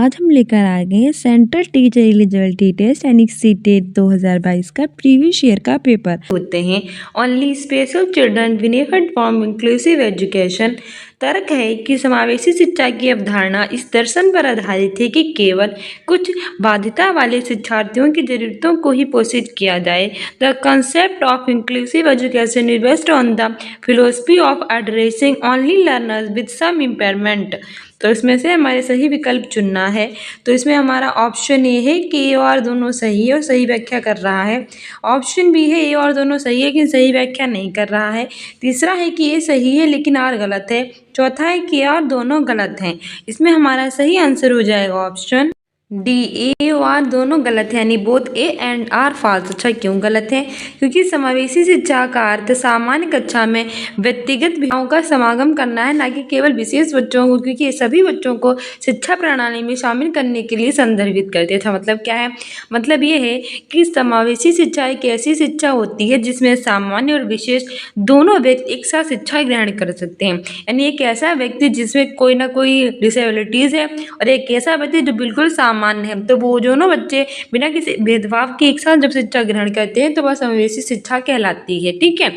आज हम लेकर आ गए हैं सेंट्रल टीचर एलिजिबिलिटी टेस्ट यानी सीटेट 2022 का प्रीवियस ईयर का पेपर होते हैं। Only special children benefit from inclusive education. तर्क है कि समावेशी शिक्षा की अवधारणा इस दर्शन पर आधारित है कि केवल कुछ बाध्यता वाले शिक्षार्थियों की जरूरतों को ही पोषित किया जाए। The concept of inclusive education is based on the philosophy of addressing only learners with some impairment. तो इसमें से हमारे सही विकल्प चुनना है। तो इसमें हमारा ऑप्शन ए है कि ए और दोनों सही है और सही व्याख्या कर रहा है। ऑप्शन बी है ए और दोनों सही है लेकिन सही व्याख्या नहीं कर रहा है। तीसरा है कि ए सही है लेकिन आर गलत है। चौथा है कि और दोनों गलत हैं। इसमें हमारा सही आंसर हो जाएगा ऑप्शन डी, ए और आर दोनों गलत है, यानी both A and R false. अच्छा, क्यों गलत है? क्योंकि समावेशी शिक्षा का अर्थ सामान्य कक्षा में व्यक्तिगत भिन्नताओं का समागम करना है, ना कि केवल विशेष बच्चों को, क्योंकि ये सभी बच्चों को शिक्षा प्रणाली में शामिल करने के लिए संदर्भित करते थे। मतलब क्या है? मतलब ये है कि समावेशी शिक्षा एक ऐसी शिक्षा होती है जिसमें सामान्य और विशेष दोनों व्यक्ति एक साथ शिक्षा ग्रहण कर सकते हैं। यानी एक ऐसा व्यक्ति जिसमें कोई ना कोई डिसेबिलिटीज है और एक ऐसा व्यक्ति जो बिल्कुल सामान्य है, तो वो दोनों बच्चे बिना किसी भेदभाव के एक साथ जब शिक्षा ग्रहण करते हैं तो वह समावेशी शिक्षा कहलाती है। ठीक है,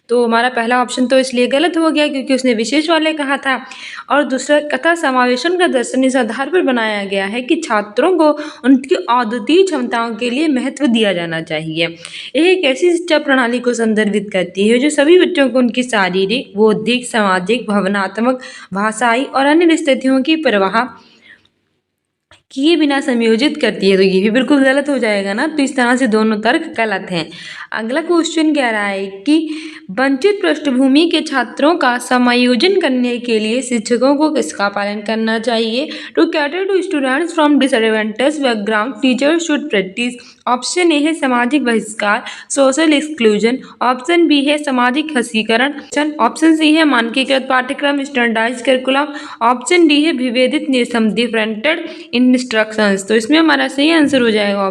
तो हमारा पहला ऑप्शन तो इसलिए गलत हो गया क्योंकि उसने विशेष वाले कहा था। और दूसरा कथा समावेशन का दर्शन इस आधार पर बनाया गया है कि छात्रों को उनकी अद्वितीय क्षमताओं के लिए महत्व दिया जाना चाहिए। यह एक ऐसी शिक्षा प्रणाली को संदर्भित करती है जो सभी बच्चों को उनकी शारीरिक, बौद्धिक, सामाजिक, भावनात्मक, भाषाई और अन्य स्थितियों की परवाह किए बिना संयोजित करती है। तो ये भी बिल्कुल गलत हो जाएगा ना। तो इस तरह से दोनों तर्क गलत हैं। अगला क्वेश्चन कह रहा है कि वंचित पृष्ठभूमि के छात्रों का समायोजन करने के लिए शिक्षकों को किसका पालन करना चाहिए? To cater to students from disadvantage background teachers should practise. Option A है सामाजिक बहिष्कार, सोशल एक्सक्लूजन। ऑप्शन बी है सामाजिक हसीकरण। ऑप्शन सी है मानकीकृत पाठ्यक्रम, स्टैंडर्डाइज करिकुलम। ऑप्शन डी है विभेदित निसम, डिफरेंटेड इंस्ट्रक्शंस। तो इसमें हमारा सही आंसर हो जाएगा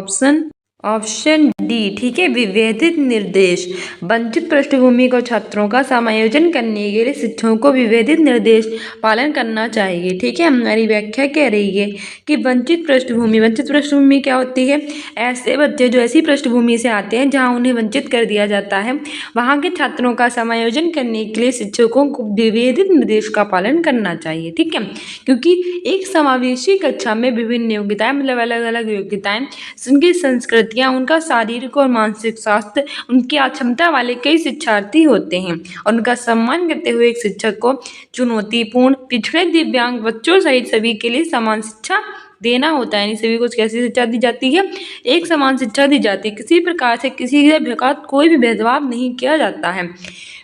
ऑप्शन डी। ठीक है, विभेदित निर्देश। वंचित पृष्ठभूमि को छात्रों का समायोजन करने के लिए शिक्षकों को विभेदित निर्देश पालन करना चाहिए। ठीक है, हमारी व्याख्या कह रही है कि वंचित पृष्ठभूमि क्या होती है? ऐसे बच्चे जो ऐसी पृष्ठभूमि से आते हैं जहां उन्हें वंचित कर दिया जाता है, वहां के छात्रों का समायोजन करने के लिए शिक्षकों को विभेदित निर्देश का पालन करना चाहिए। ठीक है, क्योंकि एक समावेशी कक्षा में विभिन्न योग्यताएं, मतलब अलग अलग योग्यताएं, उनकी संस्कृतियां, उनका शारीरिक और मानसिक स्वास्थ्य, उनकी अक्षमता वाले कई शिक्षार्थी होते हैं और उनका सम्मान करते हुए एक शिक्षक को चुनौतीपूर्ण, पिछड़े, दिव्यांग बच्चों सहित सभी के लिए समान शिक्षा देना होता है। यानी सभी को कैसी शिक्षा दी जाती है? एक समान शिक्षा दी जाती है। किसी प्रकार से किसी के प्रकार कोई भी भेदभाव नहीं किया जाता है।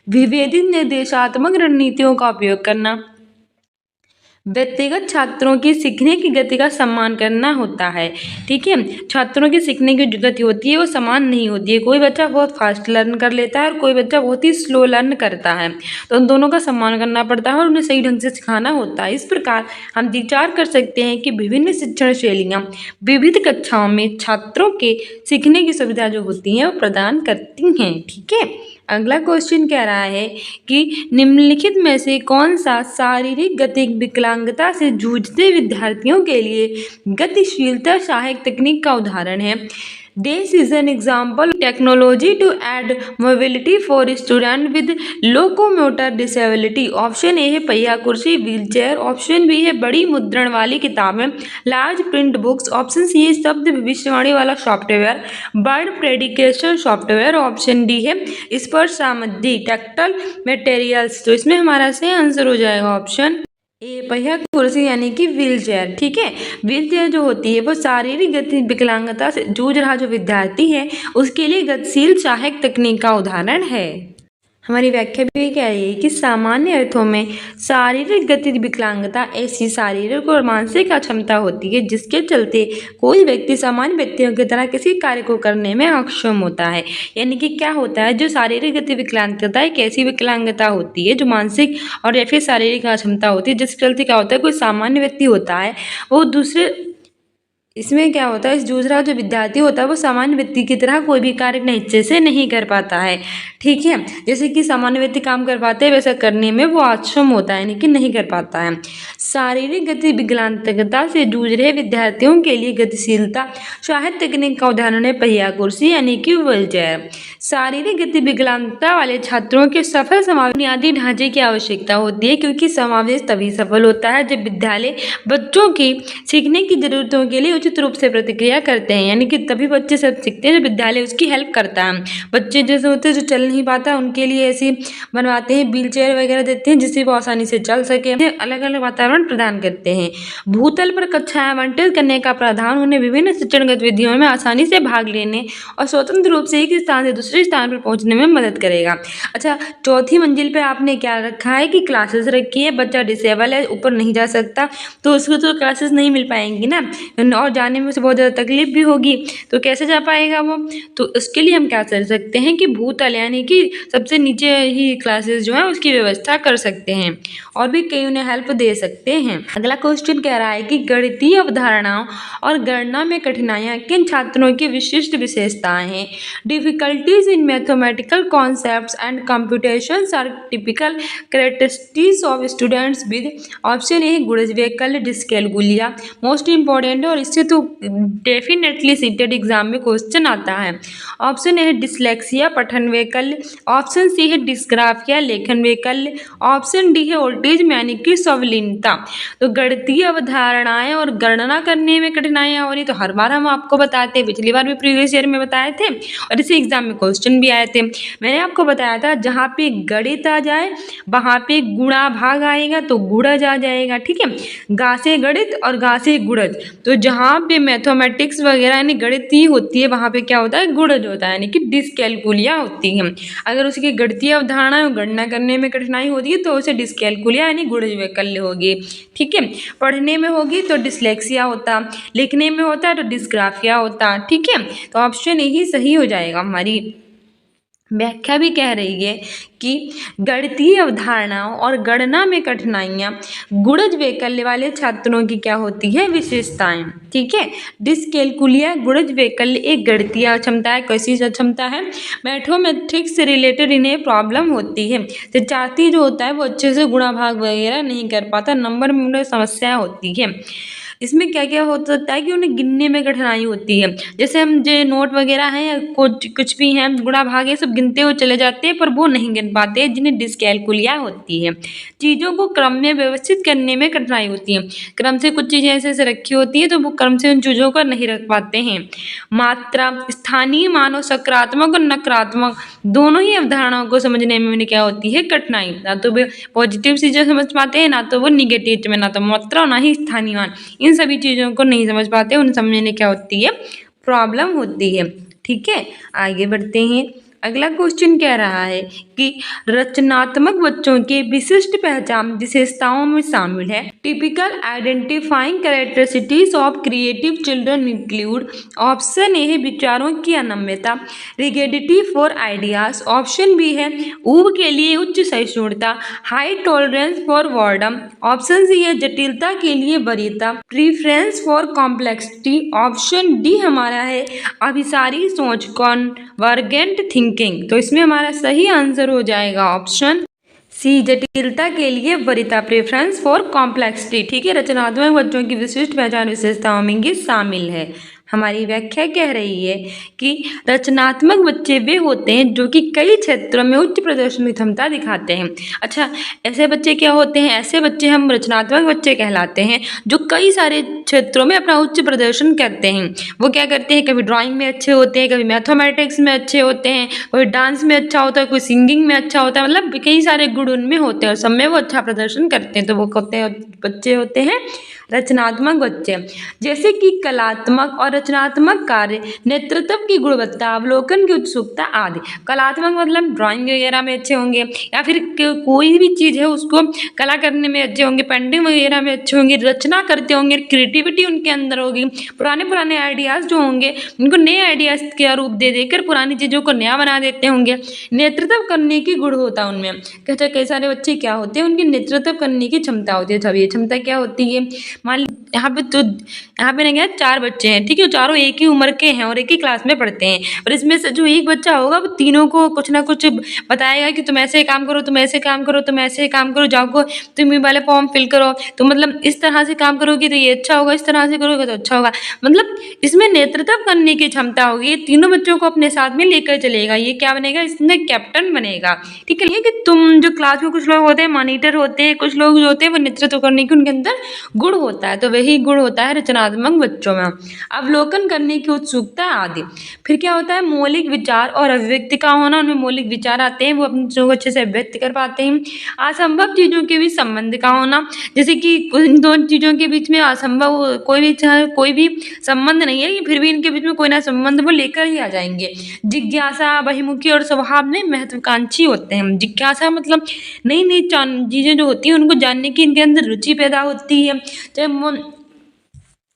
विभेदित निर्देशात्मक रणनीतियों का उपयोग करना व्यक्तिगत छात्रों की सीखने की गति का सम्मान करना होता है। ठीक है, छात्रों की सीखने की जो गति होती है वो समान नहीं होती है। कोई बच्चा बहुत फास्ट लर्न कर लेता है और कोई बच्चा बहुत ही स्लो लर्न करता है, तो उन दोनों का सम्मान करना पड़ता है और उन्हें सही ढंग से सिखाना होता है। इस प्रकार हम विचार कर सकते हैं कि विभिन्न शिक्षण शैलियाँ विविध कक्षाओं में छात्रों के सीखने की सुविधा जो होती हैं वो प्रदान करती हैं। ठीक है, अगला क्वेश्चन कह रहा है कि निम्नलिखित में से कौन सा शारीरिक गति विकलांगता से जूझते विद्यार्थियों के लिए गतिशीलता सहायक तकनीक का उदाहरण है? This is an example of technology to add mobility for students with locomotor disability. Option A है पहिया कुर्सी, व्हील चेयर। ऑप्शन बी है बड़ी मुद्रण वाली किताबें, large print books. Option C है शब्द भविष्यवाणी वाला software, word prediction software. Option D है स्पर्श सामग्री, टैक्टल मटेरियल्स। तो इसमें हमारा सही आंसर हो जाएगा ऑप्शन ए, पहिया कुर्सी यानी कि व्हील चेयर। ठीक है, व्हील चेयर जो होती है वो शारीरिक गति विकलांगता से जूझ रहा जो विद्यार्थी है उसके लिए गतिशील सहायक तकनीक का उदाहरण है। हमारी व्याख्या भी कह रही है कि सामान्य अर्थों में शारीरिक गति विकलांगता ऐसी शारीरिक और मानसिक अक्षमता होती है जिसके चलते कोई व्यक्ति सामान्य व्यक्तियों की तरह किसी कार्य को करने में अक्षम होता है। यानी कि क्या होता है, जो शारीरिक गति विकलांगता एक ऐसी विकलांगता होती है जो मानसिक और या फिर शारीरिक अक्षमता होती है जिसके चलते क्या होता है, कोई सामान्य व्यक्ति होता है वो दूसरे इसमें क्या होता है, इस जूझ रहा जो विद्यार्थी होता है वो सामान्य व्यक्ति की तरह कोई भी कार्य अपने हिस्से से नहीं कर पाता है। ठीक है, जैसे कि सामान्य व्यक्ति काम कर पाते हैं वैसा करने में वो अक्षम होता है, लेकिन नहीं कर पाता है। शारीरिक गति विकलांगता से जूझ रहे विद्यार्थियों के लिए गतिशीलता सहायक तकनीक का उदाहरण है पहिया कुर्सी यानी कि व्हीलचेयर। शारीरिक गति विकलांगता वाले छात्रों के सफल समावेश बुनियादी ढांचे की आवश्यकता होती है, क्योंकि समावेश तभी सफल होता है जब विद्यालय बच्चों की सीखने की जरूरतों के लिए उचित रूप से प्रतिक्रिया करते हैं। यानी कि तभी बच्चे सब सीखते हैं जब विद्यालय उसकी हेल्प करता है। बच्चे जैसे होते हैं जो चल नहीं पाता उनके लिए ऐसी बनवाते हैं, व्हील चेयर वगैरह देते हैं जिससे वो आसानी से चल सके, अलग अलग वातावरण प्रदान करते हैं। भूतल पर कक्षाएं आवंटित करने का प्रावधान उन्हें विभिन्न शिक्षण गतिविधियों में आसानी से भाग लेने और स्वतंत्र रूप से एक स्थान से दूसरे स्थान पर पहुंचने में मदद करेगा। अच्छा, चौथी मंजिल पे आपने क्या रखा है कि क्लासेस रखी है, बच्चा डिसेबल है, ऊपर नहीं जा सकता तो उसको तो क्लासेस नहीं मिल पाएंगी ना, और जाने में उसे बहुत ज़्यादा तकलीफ भी होगी, तो कैसे जा पाएगा वो। तो उसके लिए हम क्या कर सकते हैं कि भूतल यानी कि सबसे नीचे ही क्लासेस जो है उसकी व्यवस्था कर सकते हैं, और भी कई उन्हें हेल्प दे सकते हैं। अगला क्वेश्चन कह रहा है कि गणितीय अवधारणाओं और गणना में कठिनाइयाँ किन छात्रों की विशिष्ट विशेषताएं हैं। Difficulties in mathematical concepts and computations are typical characteristics of students with option A गुणज वैकल्य डिस्कैलकुलिया मोस्ट इंपॉर्टेंट, और इससे तो डेफिनेटली सीटेड एग्जाम में क्वेश्चन आता है। ऑप्शन ए है डिसलेक्सिया पठन वैकल्य, ऑप्शन सी है डिस्ग्राफिया लेखन वैकल्य, ऑप्शन डी है ओल्टेज यानी कि संवलीनता। तो गणितीय अवधारणाएं और गणना करने में कठिनाइयां हो रही, तो हर बार हम आपको बताते हैं, पिछली बार भी प्रीवियस ईयर में बताए थे और इसी एग्जाम में क्वेश्चन भी आए थे। मैंने आपको बताया था जहाँ पे गणित आ जाए वहाँ पे गुणा भाग आएगा तो गुणज आ जाएगा। ठीक है, गा से गणित और गा से गुणज, तो जहाँ पे मैथमेटिक्स वगैरह यानी गणित ही होती है वहाँ पे क्या होता है, गुणज होता है, यानी कि डिस्कैलकुलिया होती है। अगर उसकी गणितीय अवधारणा गणना करने में कठिनाई होती है तो उसे डिस्कैलकुलिया यानी गुणज वैकल्य होगी। ठीक है, पढ़ने में होगी तो डिसलेक्सिया होता, लिखने में होता है तो डिस्ग्राफिया होता। ठीक है, तो ऑप्शन यही सही हो जाएगा। हमारी व्याख्या भी कह रही है कि गणितीय अवधारणाओं और गणना में कठिनाइयाँ गुणज वैकल्य वाले छात्रों की क्या होती है, विशेषताएं। ठीक है, डिस्कैलकुलिया गुणज वैकल्य एक गणितीय अक्षमता है। कैसी अक्षमता है, मैथमेटिक्स से रिलेटेड इन्हें प्रॉब्लम होती है। शिक्षार्थी जो होता है वो अच्छे से गुणा भाग वगैरह नहीं कर पाता, नंबर में उन्हें समस्या होती है। इसमें क्या क्या हो सकता है कि उन्हें गिनने में कठिनाई होती है, जैसे हम जो नोट वगैरह हैं या कुछ भी हैं गुणा भाग ये सब गिनते हुए चले जाते हैं पर वो नहीं गिन पाते, जिन्हें डिस्कैलकुलिया होती है। चीज़ों को क्रम में व्यवस्थित करने में कठिनाई होती है, क्रम से कुछ चीज़ें ऐसे ऐसे रखी होती है तो वो क्रम से उन चीज़ों को नहीं रख पाते हैं। मात्रा, स्थानीय मानों सकारात्मक और नकारात्मक दोनों ही अवधारणाओं को समझने में उन्हें क्या होती है, कठिनाई। ना तो वे पॉजिटिव चीज़ें समझ पाते हैं, ना तो वो निगेटिव में, ना तो मात्रा ना ही स्थानीय मान, इन सभी चीज़ों को नहीं समझ पाते, उन्हें समझने में क्या होती है, प्रॉब्लम होती है। ठीक है, आगे बढ़ते हैं। अगला क्वेश्चन कह रहा है कि रचनात्मक बच्चों के विशिष्ट पहचान विशेषताओं में शामिल है। Typical identifying characteristics of creative children include, option A है विचारों की अनम्यता, rigidity for ideas, option B है ऊब के लिए उच्च सहिष्णुता, high tolerance for boredom, option C है जटिलता के लिए वरीयता, preference for complexity, option D हमारा है अभिसारी सोच कॉन्वर्जेंट थिंकिंग। तो इसमें हमारा सही आंसर हो जाएगा ऑप्शन सी, जटिलता के लिए वरीयता, प्रेफरेंस फॉर कॉम्प्लेक्सिटी। ठीक है, रचनात्मक बच्चों की विशिष्ट पहचान विशेषताओं में ये शामिल है। हमारी व्याख्या कह रही है कि रचनात्मक बच्चे वे होते हैं जो कि कई क्षेत्रों में उच्च प्रदर्शन क्षमता दिखाते हैं। अच्छा, ऐसे बच्चे क्या होते हैं, ऐसे बच्चे हम रचनात्मक बच्चे कहलाते हैं जो कई सारे क्षेत्रों में अपना उच्च प्रदर्शन करते हैं। वो क्या करते हैं, कभी ड्राइंग में अच्छे होते हैं, कभी मैथमेटिक्स में अच्छे होते हैं, कोई डांस में अच्छा होता है, कोई सिंगिंग में अच्छा होता है, मतलब कई सारे गुण उनमें होते हैं और सब में वो अच्छा प्रदर्शन करते हैं। तो वो बच्चे होते हैं रचनात्मक बच्चे। जैसे कि कलात्मक और रचनात्मक कार्य, नेतृत्व की गुणवत्ता, अवलोकन की उत्सुकता आदि। कलात्मक मतलब ड्राइंग वगैरह में अच्छे होंगे, या फिर कोई भी चीज़ है उसको कला करने में अच्छे होंगे, पेंटिंग वगैरह में अच्छे होंगे, रचना करते होंगे, क्रिएटिविटी उनके अंदर होगी। पुराने आइडियाज़ जो होंगे उनको नए आइडियाज़ का रूप दे देकर पुरानी चीज़ों को नया बना देते होंगे। नेतृत्व करने की गुण होता है उनमें। कहते कई सारे बच्चे क्या होते हैं, उनकी नेतृत्व करने की क्षमता होती है। जब ये क्षमता क्या होती है, मान यहाँ पे ना क्या 4 बच्चे हैं, ठीक है, चारों एक ही उम्र के हैं और एक ही क्लास में पढ़ते हैं। और इसमें से जो एक बच्चा होगा वो तीनों को कुछ ना कुछ बताएगा कि तुम ऐसे काम करो, तुम ऐसे काम करो, तुम ऐसे काम करो, जाओ तुम ये वाले फॉर्म फिल करो, तो मतलब इस तरह से काम करोगे तो ये अच्छा होगा, इस तरह से करोगे तो अच्छा होगा। मतलब इसमें नेतृत्व करने की क्षमता होगी। ये तीनों बच्चों को अपने साथ में लेकर चलेगा। ये क्या बनेगा, इसमें कैप्टन बनेगा। ठीक है, ये कि तुम जो क्लास में कुछ लोग होते हैं मॉनिटर होते हैं, कुछ लोग जो होते हैं वो नेतृत्व करने की उनके अंदर गुण होता है, तो वही गुण होता है रचनात्मक बच्चों में। अवलोकन करने की उत्सुकता आदि। फिर क्या होता है, मौलिक विचार और अभिव्यक्ति का होना। उनमें मौलिक विचार आते हैं, वो अपने चीजों को अच्छे से अभिव्यक्त कर पाते हैं। असंभव चीजों के बीच संबंध का होना, जैसे कि इन दो चीजों के बीच में असंभव कोई भी संबंध नहीं है, फिर भी इनके बीच में कोई ना संबंध वो लेकर ही आ जाएंगे। जिज्ञासा, बहिमुखी और स्वभाव में महत्वाकांक्षी होते हैं। जिज्ञासा मतलब नई नई चीजें जो होती हैं उनको जानने की इनके अंदर रुचि पैदा होती है। चाहे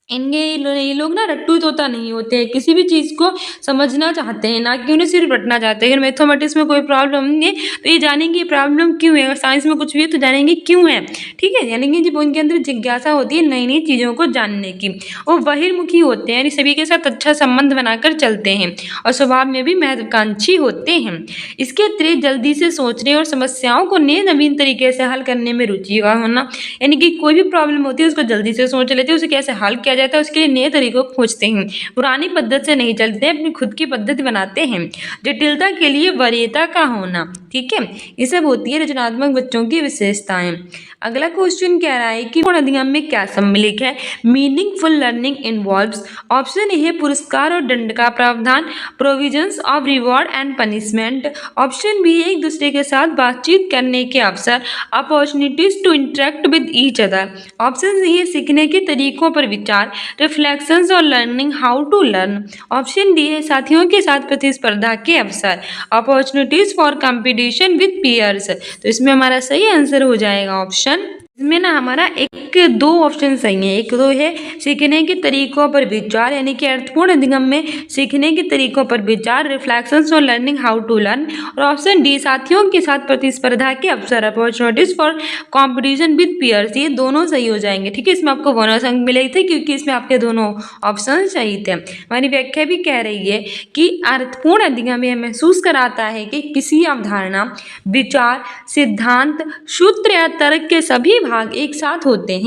ये लोग ना रट्टू तोता नहीं होते हैं, किसी भी चीज़ को समझना चाहते हैं, ना कि उन्हें सिर्फ रटना चाहते हैं। अगर मैथमेटिक्स में कोई प्रॉब्लम है तो ये जानेंगे प्रॉब्लम क्यों है, अगर साइंस में कुछ भी है तो जानेंगे क्यों है। ठीक है, यानी कि जब उनके अंदर जिज्ञासा होती है नई नई चीज़ों को जानने की। वो बहिर्मुखी होते हैं, यानी सभी के साथ अच्छा संबंध बनाकर चलते हैं और स्वभाव में भी महत्वाकांक्षी होते हैं। इसके अतिरिक्त जल्दी से सोचने और समस्याओं को नए नवीन तरीके से हल करने में रुचि का होना, यानी कि कोई भी प्रॉब्लम होती है उसको जल्दी से सोच लेते हैं, उसे कैसे हल किया जाता है उसके लिए नए तरीकों को खोजते हैं। पुरानी पद्धति से नहीं चलते, अपनी खुद की पद्धति बनाते हैं। जटिलता के लिए वरीयता का होना, ठीक है, ये सब होती है रचनात्मक बच्चों की विशेषताएं। अगला क्वेश्चन कह रहा है कि अधिगम में क्या सम्मिलित है। Meaningful learning involves, option A है पुरस्कार और दंड का प्रावधान, provisions of reward and punishment. Option B है एक दूसरे के साथ बातचीत करने के अवसर, opportunities to interact with each other. Option C है सीखने के तरीकों पर विचार, रिफ्लेक्शंस और learning how to learn. Option D है साथियों के साथ प्रतिस्पर्धा के अवसर, opportunities for competition with peers. तो इसमें हमारा सही आंसर हो जाएगा ऑप्शन, इसमें ना हमारा दो ऑप्शन सही है। एक तो है सीखने के तरीकों पर विचार, यानी कि अर्थपूर्ण अधिगम में सीखने के तरीकों पर विचार, रिफ्लेक्शंस और लर्निंग हाउ टू लर्न। और ऑप्शन डी साथियों के साथ प्रतिस्पर्धा के अवसर, opportunities for competition with peers. ये दोनों सही हो जाएंगे। ठीक है, इसमें आपको बोनस अंक मिले थे क्योंकि इसमें आपके दोनों ऑप्शन सही थे। हमारी व्याख्या भी कह रही है कि अर्थपूर्ण अधिगम यह महसूस कराता है कि किसी अवधारणा, विचार, सिद्धांत, सूत्र या तर्क के सभी भाग एक साथ होते हैं।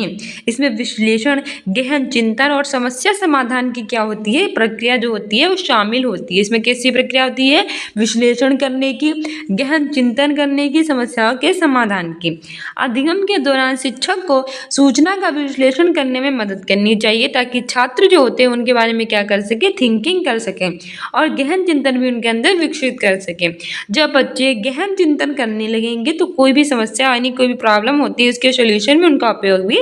इसमें विश्लेषण, गहन चिंतन और समस्या समाधान की क्या होती है, प्रक्रिया जो होती है वो शामिल होती है। इसमें कैसी प्रक्रिया होती है, विश्लेषण करने की, गहन चिंतन करने की, समस्याओं के समाधान की। अधिगम के दौरान शिक्षक को सूचना का विश्लेषण करने में मदद करनी चाहिए ताकि छात्र जो होते हैं उनके बारे में क्या कर सके, थिंकिंग कर सकें और गहन चिंतन भी उनके अंदर विकसित कर सकें। जब बच्चे गहन चिंतन करने लगेंगे तो कोई भी समस्या यानी कोई भी प्रॉब्लम होती है उसके सोल्यूशन में उनका उपयोग भी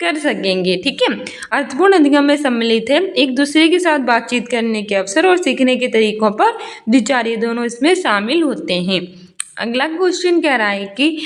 कर सकेंगे। ठीक है, अर्थपूर्ण अधिगम में सम्मिलित है एक दूसरे के साथ बातचीत करने के अवसर और सीखने के तरीकों पर विचार, ये दोनों इसमें शामिल होते हैं। अगला क्वेश्चन कह रहा है कि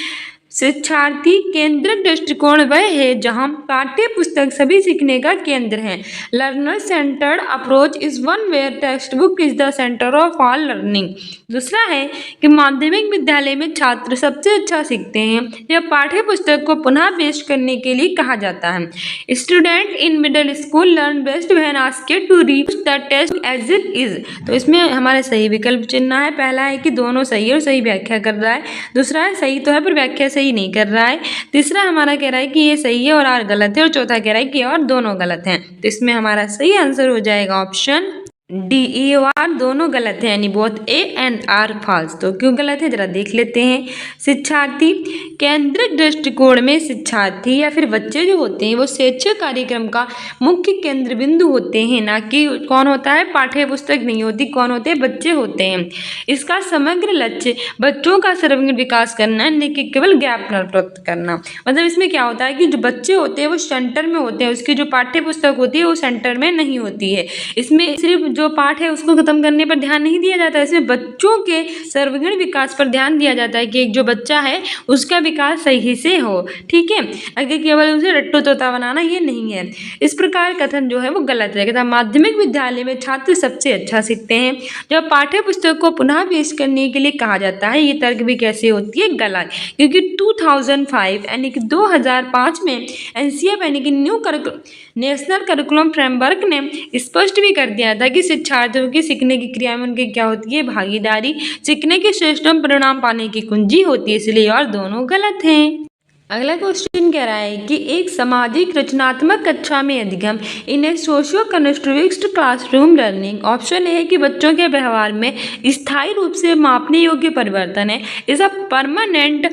शिक्षार्थी केंद्रित दृष्टिकोण वह है जहां पाठ्य पुस्तक सभी सीखने का केंद्र है। Learner centred approach is one where textbook is the centre of all learning. दूसरा है कि माध्यमिक विद्यालय में छात्र सबसे अच्छा सीखते हैं। यह पाठ्य पुस्तक को पुनः पेश करने के लिए कहा जाता है। Student in middle school learn best when asked to read the text as it is. तो इसमें हमारे सही विकल्प चुनना है। पहला है कि दोनों सही है और सही व्याख्या कर रहा है। दूसरा है सही तो है पर व्याख्या सही नहीं कर रहा है। तीसरा हमारा कह रहा है कि ये सही है और आर गलत है और चौथा कह रहा है कि और दोनों गलत हैं। तो इसमें हमारा सही आंसर हो जाएगा ऑप्शन डी, ई और आर दोनों गलत है, यानी both A and R false. तो क्यों गलत है जरा देख लेते हैं। शिक्षार्थी केंद्रित दृष्टिकोण में शिक्षार्थी या फिर बच्चे जो होते हैं वो शैक्षिक कार्यक्रम का मुख्य केंद्र बिंदु होते हैं, ना कि कौन होता है, पाठ्य पुस्तक नहीं होती, कौन होते हैं, बच्चे होते हैं। इसका समग्र लक्ष्य बच्चों का सर्वांगीण विकास करना, न कि केवल ज्ञान प्राप्त करना। मतलब इसमें क्या होता है कि जो बच्चे होते हैं वो सेंटर में होते हैं, उसकी जो पाठ्य पुस्तक होती है वो सेंटर में नहीं होती है। इसमें सिर्फ जो पाठ है उसको खत्म करने पर ध्यान नहीं दिया जाता है। इसमें बच्चों के सर्वगुण विकास पर ध्यान दिया जाता है कि एक जो बच्चा है उसका विकास सही से हो, ठीक है, अगर केवल उसे रट्टू तोता बनाना ये नहीं है। इस प्रकार कथन जो है वो गलत है। तथा माध्यमिक विद्यालय में छात्र सबसे अच्छा सीखते हैं। जब पाठ्य पुस्तक को पुनः पेश करने के लिए कहा जाता है, ये तर्क भी कैसे होती है, गलत, क्योंकि 2005 यानी कि 2005 में एनसीएफ यानी कि नेशनल करिकुलम फ्रेमवर्क ने स्पष्ट भी कर दिया था कि शिक्षार्थियों की सीखने की क्रिया में उनकी क्या होती है, भागीदारी सीखने के श्रेष्ठतम परिणाम पाने की कुंजी होती है, इसलिए और दोनों गलत हैं। अगला क्वेश्चन कह रहा है कि एक सामाजिक रचनात्मक कक्षा में अधिगम in a socio constructive classroom learning. Option A है कि बच्चों के व्यवहार में स्थायी रूप से मापने योग्य परिवर्तन है, is a permanent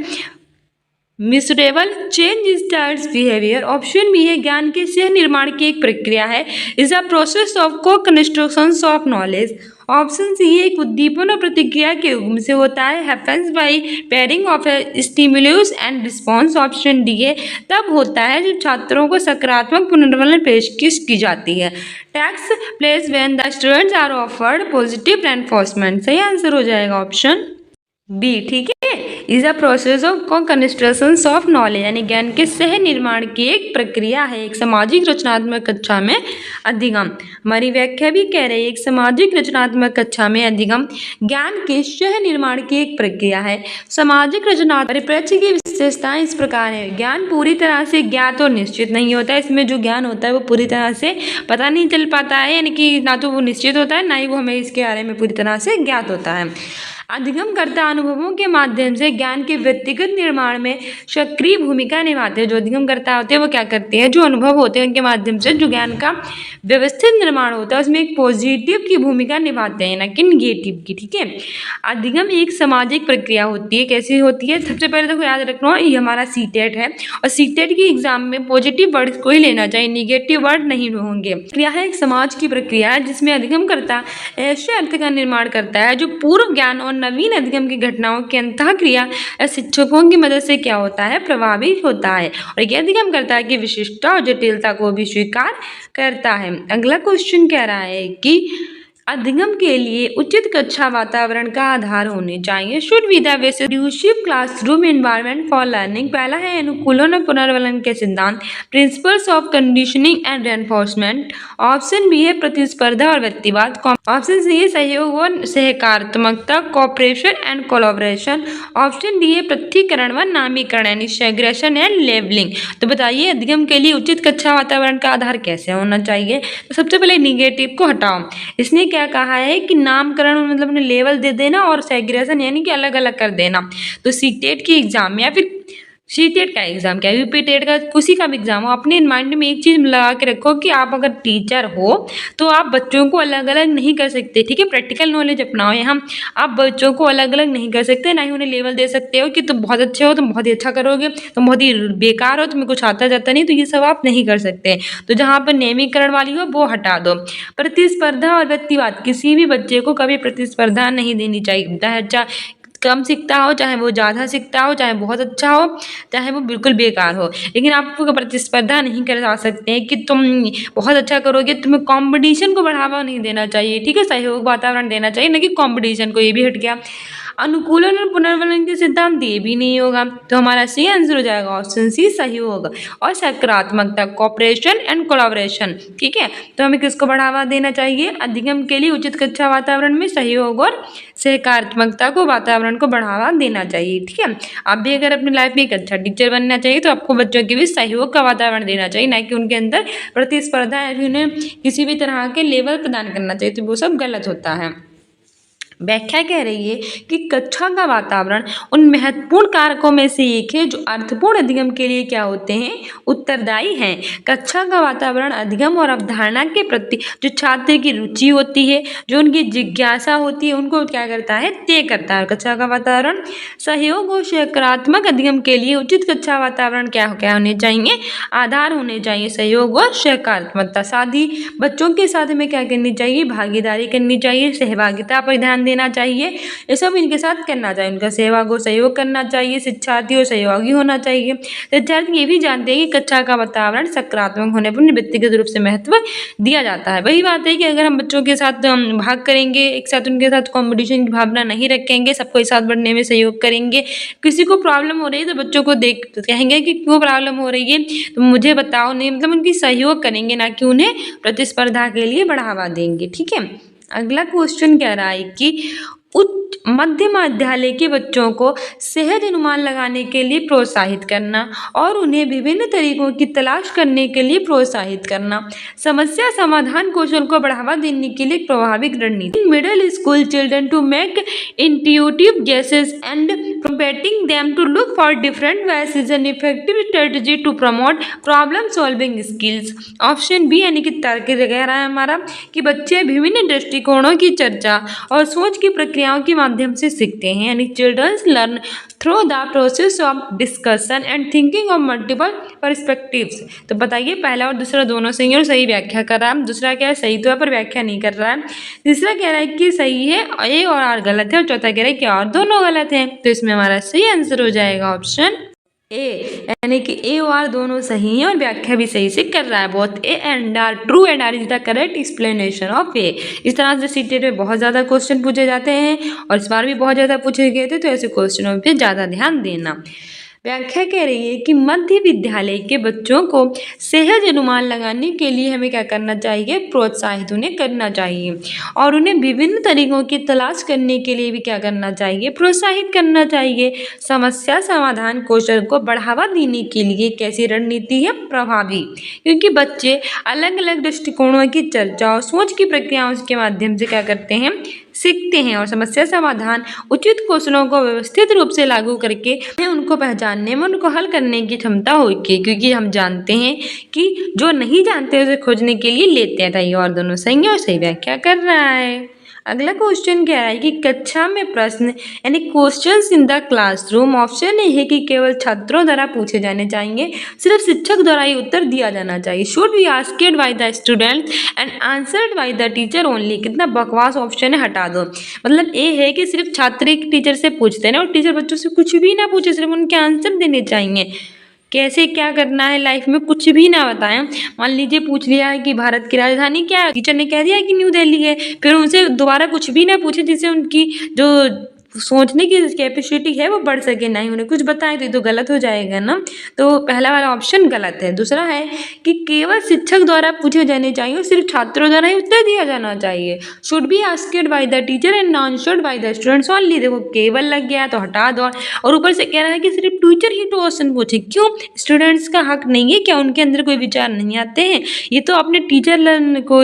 measurable change in child's behaviour. Option B है ज्ञान के सह निर्माण की एक प्रक्रिया है, is a process of co construction of knowledge. Option C है एक उद्दीपन और प्रतिक्रिया के युग्म से होता है, happens by pairing of stimulus and response. Option D है तब होता है जब छात्रों को सकारात्मक पुनर्वलन पेशकश की जाती है, takes place when the students are offered positive reinforcement. सही आंसर हो जाएगा ऑप्शन बी, ठीक है, is a process of construction of knowledge, यानी ज्ञान के सह निर्माण की एक प्रक्रिया है। एक सामाजिक रचनात्मक कक्षा में अधिगम, हमारी व्याख्या भी कह रही है, एक सामाजिक रचनात्मक कक्षा में अधिगम ज्ञान के सह निर्माण की एक प्रक्रिया है। सामाजिक रचनात्मक परिप्रेक्ष्य की विशेषताएं इस प्रकार है, ज्ञान पूरी तरह से ज्ञात और निश्चित नहीं होता है। इसमें जो ज्ञान होता है वो पूरी तरह से पता नहीं चल पाता है, यानी कि ना तो वो निश्चित होता है ना ही वो हमें इसके बारे में पूरी तरह से ज्ञात होता है। अधिगमकर्ता अनुभवों के माध्यम से ज्ञान के व्यक्तिगत निर्माण में सक्रिय भूमिका निभाते हैं। जो अधिगमकर्ता होते हैं वो क्या करते हैं, जो अनुभव होते हैं उनके माध्यम से जो ज्ञान का व्यवस्थित निर्माण होता है उसमें एक पॉजिटिव की भूमिका निभाते हैं, ना कि निगेटिव की, ठीक है। अधिगम एक सामाजिक प्रक्रिया होती है, कैसी होती है, सबसे पहले तो याद रखना ये हमारा सीटेट है और सीटेट की एग्जाम में पॉजिटिव वर्ड को ही लेना चाहिए, निगेटिव वर्ड नहीं होंगे। क्रिया है एक समाज की प्रक्रिया है जिसमें अधिगमकर्ता ऐसे अर्थ का निर्माण करता है जो पूर्व ज्ञान और नवीन अधिगम की घटनाओं की अंतःक्रिया या शिक्षकों की मदद से क्या होता है, प्रभावित होता है, और यह अधिगम करता है कि विशिष्टता और जटिलता को भी स्वीकार करता है। अगला क्वेश्चन कह रहा है कि अधिगम के लिए उचित कक्षा वातावरण का आधार होने चाहिए। Should be the basis conducive classroom environment for learning. पहला है अनुकूलन और पुनर्वलन के सिद्धांत, principles of conditioning and reinforcement. Option B है प्रतिस्पर्धा और व्यक्तिवाद। ऑप्शन सी है सहयोग और सहकारात्मकता, cooperation and collaboration. Option D है पृथक्करण व नामीकरण यानी सेग्रेगेशन एंड लेबलिंग। तो बताइए अधिगम के लिए उचित कक्षा वातावरण का आधार कैसे होना चाहिए। तो सबसे पहले निगेटिव को हटाओ, इसने क्या कहा है कि नामकरण मतलब लेवल दे देना और सेग्रेगेशन यानी कि अलग अलग कर देना। तो सीटेट की एग्जाम में या फिर सीटेट का एग्जाम क्या यूपी टेट का किसी का भी एग्जाम हो, अपने माइंड में एक चीज़ लगा के रखो कि आप अगर टीचर हो तो आप बच्चों को अलग अलग नहीं कर सकते, ठीक है। प्रैक्टिकल नॉलेज अपनाओ यहाँ, आप बच्चों को अलग अलग नहीं कर सकते, ना ही उन्हें लेवल दे सकते हो कि तुम बहुत अच्छे हो, तुम बहुत ही अच्छा करोगे, तुम बहुत ही बेकार हो, तुम्हें कुछ आता जाता नहीं, तो ये सब आप नहीं कर सकते। तो जहाँ पर नियमीकरण वाली हो वो हटा दो। प्रतिस्पर्धा और व्यक्तिवाद, किसी भी बच्चे को कभी प्रतिस्पर्धा नहीं देनी चाहिए, चाहे कम सीखता हो, चाहे वो ज़्यादा सीखता हो, चाहे बहुत अच्छा हो, चाहे वो बिल्कुल बेकार हो, लेकिन आपको प्रतिस्पर्धा नहीं करा सकते हैं कि तुम बहुत अच्छा करोगे। तुम्हें कंपटीशन को बढ़ावा नहीं देना चाहिए, ठीक है, सहयोग वातावरण देना चाहिए, ना कि कंपटीशन को। ये भी हट गया। अनुकूलन और पुनर्वलन के सिद्धांत ये भी नहीं होगा, तो हमारा सही आंसर हो जाएगा ऑप्शन सी, सहयोग और सकारात्मकता, कॉपरेशन एंड कोलैबोरेशन, ठीक है। तो हमें किसको बढ़ावा देना चाहिए, अधिगम के लिए उचित कक्षा वातावरण में सहयोग और सहकारात्मकता को वातावरण को बढ़ावा देना चाहिए, ठीक है। आप भी अगर अपनी लाइफ में एक अच्छा टीचर बनना चाहिए तो आपको बच्चों के भी सहयोग का वातावरण देना चाहिए, ना कि उनके अंदर प्रतिस्पर्धा या उन्हें किसी भी तरह के लेवल प्रदान करना चाहिए, तो वो सब गलत होता है। व्याख्या कह रही है कि कक्षा का वातावरण उन महत्वपूर्ण कारकों में से एक है जो अर्थपूर्ण अधिगम के लिए क्या होते हैं, उत्तरदायी हैं। कक्षा का वातावरण अधिगम और अवधारणा के प्रति जो छात्र की रुचि होती है, जो उनकी जिज्ञासा होती है, उनको क्या करता है, तय करता है। कक्षा का वातावरण सहयोग और सकारात्मक अधिगम के लिए उचित कक्षा वातावरण क्या होने चाहिए, आधार होने चाहिए, सहयोग और सकारात्मकता। साथ ही बच्चों के साथ हमें क्या करनी चाहिए, भागीदारी करनी चाहिए, सहभागिता पर ध्यान देना चाहिए, ये सब इनके साथ करना चाहिए। उनका सेवा को सहयोग करना चाहिए, शिक्षार्थी और सहयोगी होना चाहिए। शिक्षार्थी ये भी जानते हैं कि कक्षा का वातावरण सकारात्मक होने पर व्यक्तिगत रूप से महत्व दिया जाता है। वही बात है कि अगर हम बच्चों के साथ भाग करेंगे, एक साथ उनके साथ कंपटीशन की भावना नहीं रखेंगे, सबको एक साथ बढ़ने में सहयोग करेंगे, किसी को प्रॉब्लम हो रही है तो बच्चों को देख कहेंगे कि क्यों प्रॉब्लम हो रही है तो मुझे बताओ, नहीं मतलब उनकी सहयोग करेंगे, ना कि उन्हें प्रतिस्पर्धा के लिए बढ़ावा देंगे। ठीक है, अगला क्वेश्चन कह रहा है कि उच्च मध्य विद्यालय के बच्चों को सहज अनुमान लगाने के लिए प्रोत्साहित करना और उन्हें विभिन्न तरीकों की तलाश करने के लिए प्रोत्साहित करना, समस्या समाधान कौशल को बढ़ावा देने के लिए एक प्रभावी रणनीति। Middle school children to make intuitive guesses and prompting them to look for different ways is an effective strategy to promote problem solving skills। Option B यानी कि तर्क कह रहा है हमारा कि बच्चे विभिन्न दृष्टिकोणों की चर्चा और सोच की प्रक्रियाओं के माध्यम से सीखते हैं, यानी children's learn through the process of discussion and thinking of multiple perspectives. तो बताइए पहला और दूसरा दोनों सही और सही व्याख्या कर रहा है, दूसरा क्या है सही तो है पर व्याख्या नहीं कर रहा है, तीसरा कह रहा है कि सही है ए और आर गलत है और चौथा कह रहा है कि और दोनों गलत हैं। तो इसमें हमारा सही आंसर हो जाएगा ऑप्शन ए, यानी कि ए और आर दोनों सही हैं और व्याख्या भी सही से कर रहा है। Both A and R true and R is the correct explanation of A. इस तरह से सीटेट में बहुत ज़्यादा क्वेश्चन पूछे जाते हैं और इस बार भी बहुत ज़्यादा पूछे गए थे, तो ऐसे क्वेश्चनों पर ज़्यादा ध्यान देना। व्याख्या कह रही है कि मध्य विद्यालय के बच्चों को सहज अनुमान लगाने के लिए हमें क्या करना चाहिए, प्रोत्साहित उन्हें करना चाहिए और उन्हें विभिन्न तरीकों की तलाश करने के लिए भी क्या करना चाहिए, प्रोत्साहित करना चाहिए। समस्या समाधान कौशल को बढ़ावा देने के लिए कैसी रणनीति है, प्रभावी, क्योंकि बच्चे अलग अलग दृष्टिकोणों की चर्चा और सोच की प्रक्रियाओं के माध्यम से क्या करते हैं, सीखते हैं और समस्या समाधान उचित कौशलों को व्यवस्थित रूप से लागू करके उनको पहचानने में उनको हल करने की क्षमता होगी, क्योंकि हम जानते हैं कि जो नहीं जानते उसे खोजने के लिए लेते हैं। ये और दोनों सही है और सही व्याख्या कर रहा है। अगला क्वेश्चन क्या है कि कक्षा में प्रश्न यानी questions in the classroom, option A है कि केवल छात्रों द्वारा पूछे जाने चाहिए, सिर्फ शिक्षक द्वारा ही उत्तर दिया जाना चाहिए। Should be asked by the student and answered by the teacher only. कितना बकवास ऑप्शन है, हटा दो। मतलब ए है कि सिर्फ छात्र टीचर से पूछते हैं और टीचर बच्चों से कुछ भी ना पूछे, सिर्फ उनके आंसर देने चाहिए। कैसे क्या करना है लाइफ में कुछ भी ना बताएं। मान लीजिए पूछ लिया है कि भारत की राजधानी क्या है, टीचर ने कह दिया कि न्यू दिल्ली है, फिर उनसे दोबारा कुछ भी ना पूछे जिससे उनकी जो सोचने की कैपेसिटी है वो बढ़ सके, नहीं उन्हें कुछ बताएं तो ये तो गलत हो जाएगा ना। तो पहला वाला ऑप्शन गलत है। दूसरा है कि केवल शिक्षक द्वारा पूछे जाने चाहिए और सिर्फ छात्रों द्वारा ही उत्तर दिया जाना चाहिए। Should be asked by the teacher and answered bye the students only. देखो केवल लग गया तो हटा दो, और ऊपर से कह रहा है कि सिर्फ टीचर ही तो क्वेश्चन पूछे। क्यों, स्टूडेंट्स का हक नहीं है क्या, उनके अंदर कोई विचार नहीं आते हैं? ये तो अपने टीचर को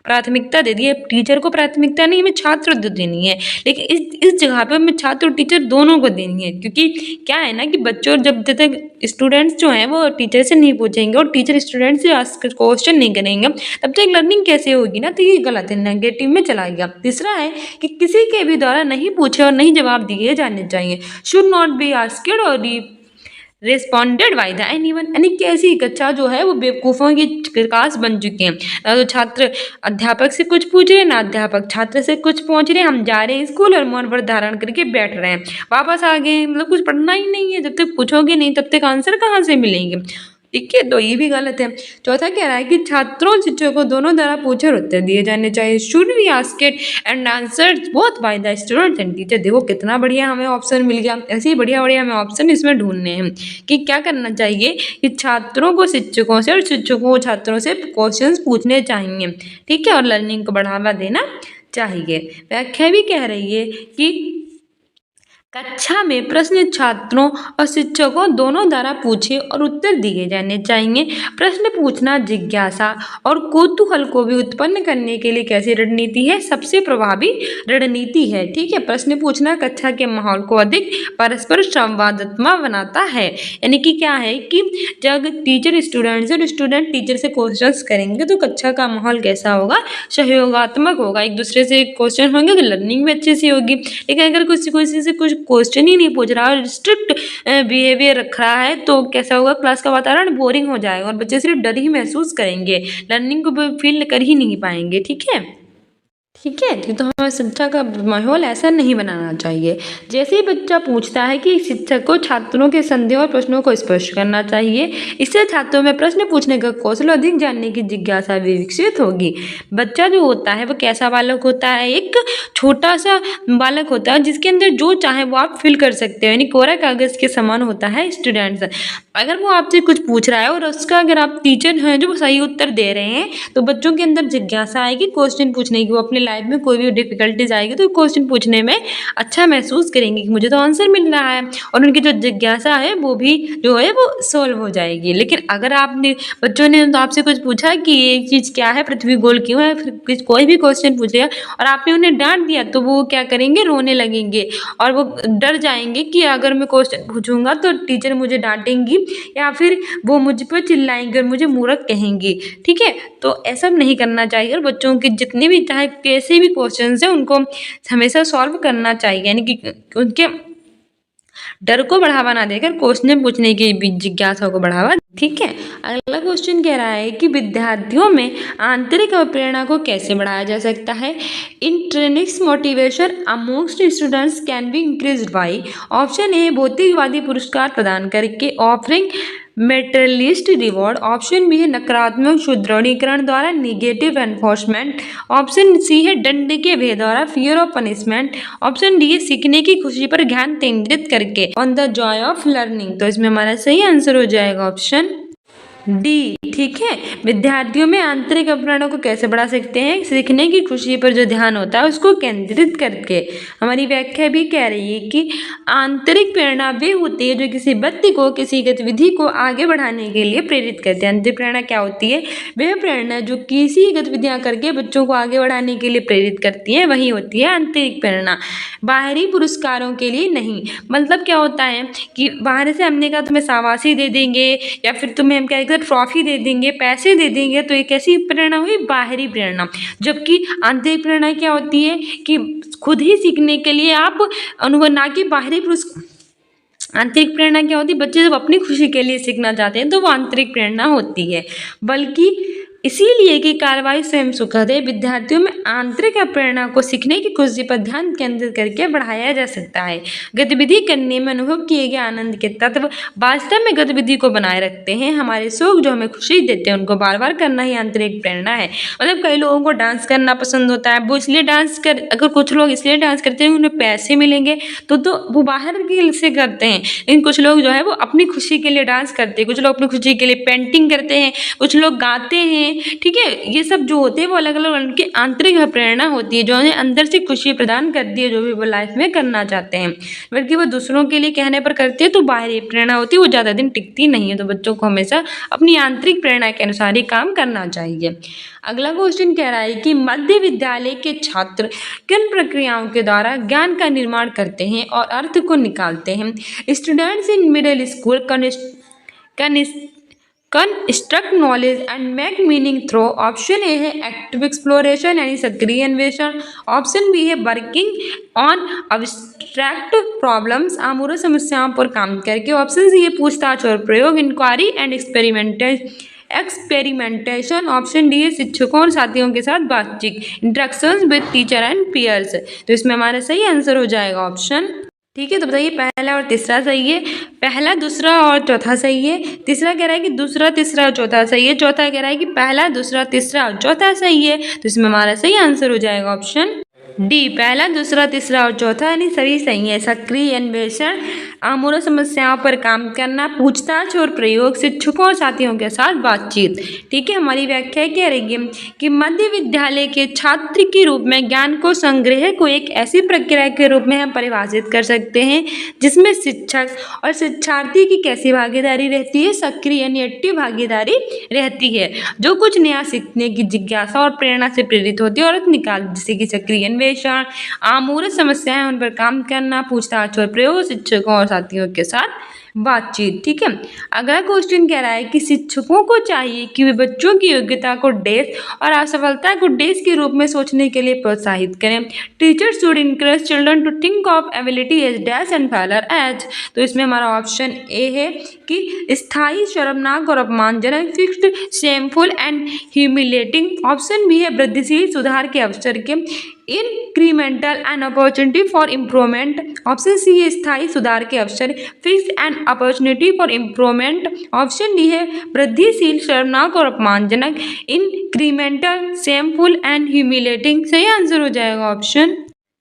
प्राथमिकता दे दी है, टीचर को प्राथमिकता नहीं, हमें छात्र को देनी है। लेकिन इस जगह पे हमें छात्र और टीचर दोनों को देनी है, क्योंकि क्या है ना कि बच्चों जब तक स्टूडेंट्स जो हैं वो टीचर से नहीं पूछेंगे और टीचर स्टूडेंट से क्वेश्चन नहीं करेंगे तब तक लर्निंग कैसे होगी ना। तो ये गलत है, नेगेटिव में चला गया। तीसरा है कि किसी के भी द्वारा नहीं पूछे और नहीं जवाब दिए जाने चाहिए। शुड नॉट बी आस्क्ड और रिस्पॉन्डेड बाय द एनीवन, यानी कि ऐसी कक्षा जो है वो बेवकूफ़ों की क्लास बन चुके हैं। ना तो छात्र अध्यापक से कुछ पूछ रहे, ना अध्यापक छात्र से कुछ पूछ रहे। हम जा रहे हैं स्कूल और मौन पर धारण करके बैठ रहे हैं, वापस आ गए, मतलब कुछ पढ़ना ही नहीं है। जब तक पूछोगे नहीं तब तक आंसर कहाँ से मिलेंगे? ठीक है, तो ये भी गलत है। चौथा कह रहा है कि छात्रों और शिक्षकों दोनों द्वारा पूछे और उत्तर दिए जाने चाहिए। Should be asked and answered both by the student and teacher. देखो कितना बढ़िया हमें ऑप्शन मिल गया। ऐसे ही बढ़िया बढ़िया हमें ऑप्शन इसमें ढूंढने हैं कि क्या करना चाहिए कि छात्रों को शिक्षकों से और शिक्षकों को छात्रों से क्वेश्चन पूछने चाहिए, ठीक है, और लर्निंग को बढ़ावा देना चाहिए। व्याख्या भी कह रही है कि कक्षा में प्रश्न छात्रों और शिक्षकों दोनों द्वारा पूछे और उत्तर दिए जाने चाहिए। प्रश्न पूछना जिज्ञासा और कौतूहल को भी उत्पन्न करने के लिए कैसी रणनीति है, सबसे प्रभावी रणनीति है। ठीक है, प्रश्न पूछना कक्षा के माहौल को अधिक परस्पर संवादात्मक बनाता है। यानी कि क्या है कि जब टीचर स्टूडेंट और स्टूडेंट टीचर से क्वेश्चंस करेंगे तो कक्षा का माहौल कैसा होगा, सहयोगात्मक होगा। एक दूसरे से क्वेश्चन होंगे तो लर्निंग भी अच्छे से होगी। लेकिन अगर किसी से कुछ क्वेश्चन ही नहीं पूछ रहा और स्ट्रिक्ट बिहेवियर रख रहा है तो कैसा होगा, क्लास का वातावरण बोरिंग हो जाएगा और बच्चे सिर्फ डर ही महसूस करेंगे, लर्निंग को फील कर ही नहीं पाएंगे। ठीक है, ठीक है, तो हमें शिक्षा का माहौल ऐसा नहीं बनाना चाहिए। जैसे ही बच्चा पूछता है कि शिक्षक को छात्रों के संदेह और प्रश्नों को स्पष्ट करना चाहिए। इससे छात्रों में प्रश्न पूछने का कौशल, अधिक जानने की जिज्ञासा भी विकसित होगी। बच्चा जो होता है वो कैसा बालक होता है? एक छोटा सा बालक होता है जिसके अंदर जो चाहे वो आप फिल कर सकते हो, यानी कोरा कागज के समान होता है स्टूडेंट्स। अगर वो आपसे कुछ पूछ रहा है और उसका अगर आप टीचर हैं जो सही उत्तर दे रहे हैं, तो बच्चों के अंदर जिज्ञासा आएगी क्वेश्चन पूछने की। वो अपने लाइफ में कोई भी डिफिकल्टीज आएगी तो क्वेश्चन पूछने में अच्छा महसूस करेंगे कि मुझे तो आंसर मिल रहा है, और उनकी जो जिज्ञासा है वो भी जो है वो सॉल्व हो जाएगी। लेकिन अगर आपने बच्चों ने तो आपसे कुछ पूछा कि ये चीज़ क्या है, पृथ्वी गोल क्यों है, फिर कोई भी क्वेश्चन पूछ लिया और आपने उन्हें डांट दिया, तो वो क्या करेंगे? रोने लगेंगे और वो डर जाएंगे कि अगर मैं क्वेश्चन पूछूंगा तो टीचर मुझे डांटेंगी या फिर वो मुझ पर चिल्लाएंगे और मुझे मूर्ख कहेंगी। ठीक है, तो ऐसा नहीं करना चाहिए और बच्चों के जितने भी चाहे कैसे भी क्वेश्चन हैं उनको हमेशा सॉल्व करना चाहिए, यानी कि उनके डर को बढ़ावा ना देकर क्वेश्चन पूछने की जिज्ञासा को बढ़ावा। ठीक है, अगला क्वेश्चन कह रहा है कि विद्यार्थियों में आंतरिक प्रेरणा को कैसे बढ़ाया जा सकता है? Intrinsic motivation amongst students can be increased by option A भौतिकवादी पुरस्कार प्रदान करके, offering materialistic reward, option B है नकारात्मक सुदृढ़ीकरण द्वारा निगेटिव एनफोर्समेंट, ऑप्शन सी है दंड के भय द्वारा fear of punishment, option D है सीखने की खुशी पर ध्यान केंद्रित करके on the Joy of learning. तो इसमें हमारा सही आंसर हो जाएगा ऑप्शन डी। ठीक है, विद्यार्थियों में आंतरिक प्रेरणा को कैसे बढ़ा सकते हैं? सीखने की खुशी पर जो ध्यान होता है उसको केंद्रित करके। हमारी व्याख्या भी कह रही है कि आंतरिक प्रेरणा वे होती है जो किसी व्यक्ति को किसी गतिविधि को आगे बढ़ाने के लिए प्रेरित करते हैं। आंतरिक प्रेरणा क्या होती है? वह प्रेरणा जो किसी गतिविधियां करके बच्चों को आगे बढ़ाने के लिए प्रेरित करती है, वही होती है आंतरिक प्रेरणा। बाहरी पुरस्कारों के लिए नहीं। मतलब क्या होता है कि बाहर से हमने कहा तुम्हें शाबाशी दे देंगे या फिर तुम्हें हम क्या ट्रॉफी दे देंगे, पैसे दे देंगे, तो एक ऐसी प्रेरणा हुई बाहरी प्रेरणा। जबकि आंतरिक प्रेरणा क्या होती है कि खुद ही सीखने के लिए आप अनुभव, ना कि बाहरी पुरस्कार। आंतरिक प्रेरणा क्या होती है? बच्चे जब अपनी खुशी के लिए सीखना चाहते हैं तो वो आंतरिक प्रेरणा होती है। बल्कि इसीलिए कि कार्रवाई स्वयं सुखद है। विद्यार्थियों में आंतरिक प्रेरणा को सीखने की खुशी पर ध्यान केंद्रित करके बढ़ाया जा सकता है। गतिविधि करने में अनुभव किए गए आनंद के तत्व वास्तव में गतिविधि को बनाए रखते हैं। हमारे शौक जो हमें खुशी देते हैं उनको बार बार करना ही आंतरिक प्रेरणा है। मतलब कई लोगों को डांस करना पसंद होता है, वो इसलिए डांस कर, अगर कुछ लोग इसलिए डांस करते हैं उन्हें पैसे मिलेंगे तो वो बाहर के से करते हैं। लेकिन कुछ लोग जो है वो अपनी खुशी के लिए डांस करते हैं, कुछ लोग अपनी खुशी के लिए पेंटिंग करते हैं, कुछ लोग गाते हैं। ठीक है, ये सब जो होते हैं वो अलग अलग उनकी आंतरिक प्रेरणा होती है जो उन्हें अंदर से खुशी प्रदान करती है जो भी वो लाइफ में करना चाहते हैं। बल्कि वो दूसरों के लिए कहने पर करते हैं तो बाहरी प्रेरणा होती है, वो ज़्यादा दिन टिकती नहीं है। तो बच्चों को हमेशा अपनी आंतरिक प्रेरणा के अनुसार ही काम करना चाहिए। अगला क्वेश्चन कह रहा है कि मध्य विद्यालय के छात्र किन प्रक्रियाओं के द्वारा ज्ञान का निर्माण करते हैं और अर्थ को निकालते हैं? Students in middle school construct knowledge and make meaning through. Option A है एक्टिव एक्सप्लोरेशन यानी सक्रिय अन्वेषण, ऑप्शन बी है वर्किंग ऑन अब्स्ट्रैक्ट प्रॉब्लम्स आमूल समस्याओं पर काम करके, ऑप्शन सी है पूछताछ और प्रयोग inquiry and experimentation, option D है शिक्षकों और साथियों के साथ बातचीत interactions with teacher and peers. तो इसमें हमारा सही आंसर हो जाएगा ऑप्शन। ठीक है, तो बताइए पहला और तीसरा सही है, पहला दूसरा और चौथा सही है, तीसरा कह रहा है कि दूसरा तीसरा और चौथा सही है, चौथा कह रहा है कि पहला दूसरा तीसरा और चौथा सही है। तो इसमें हमारा सही आंसर हो जाएगा ऑप्शन डी, पहला दूसरा तीसरा और चौथा यानी सभी सही है। सक्रिय अन्वेषण, आमूल समस्याओं पर काम करना, पूछताछ और प्रयोग, शिक्षकों और साथियों के साथ बातचीत। ठीक है, हमारी व्याख्या कह रही है कि मध्य विद्यालय के छात्र के रूप में ज्ञान को संग्रह को एक ऐसी प्रक्रिया के रूप में हम परिभाषित कर सकते हैं जिसमें शिक्षक और शिक्षार्थी की कैसी भागीदारी रहती है? सक्रिय यानी एक्टिव भागीदारी रहती है, जो कुछ नया सीखने की जिज्ञासा और प्रेरणा से प्रेरित होती है और निकाल, जैसे कि सक्रिय अन्वेषण, आमूल समस्याएं उन पर काम करना, पूछताछ और प्रयोग, शिक्षकों और साथियों के साथ बातचीत। ठीक है, अगला क्वेश्चन कह रहा है कि शिक्षकों को चाहिए कि वे बच्चों की योग्यता को डैश और असफलता को डैश के रूप में सोचने के लिए प्रोत्साहित करें। Teachers should encourage children to think of ability as dash and failure as. तो इसमें हमारा ऑप्शन ए है कि स्थायी, शर्मनाक और अपमानजनक, fixed, shameful and humiliating. Option B है वृद्धिशील, सुधार के अवसर के, incremental and opportunity for improvement. Option C है स्थायी, सुधार के अवसर, fixed and opportunity for improvement. Option D है वृद्धिशील, शर्मनाक और अपमानजनक, इंक्रीमेंटल, शेमफुल एंड ह्यूमिलेटिंग। सही आंसर हो जाएगा ऑप्शन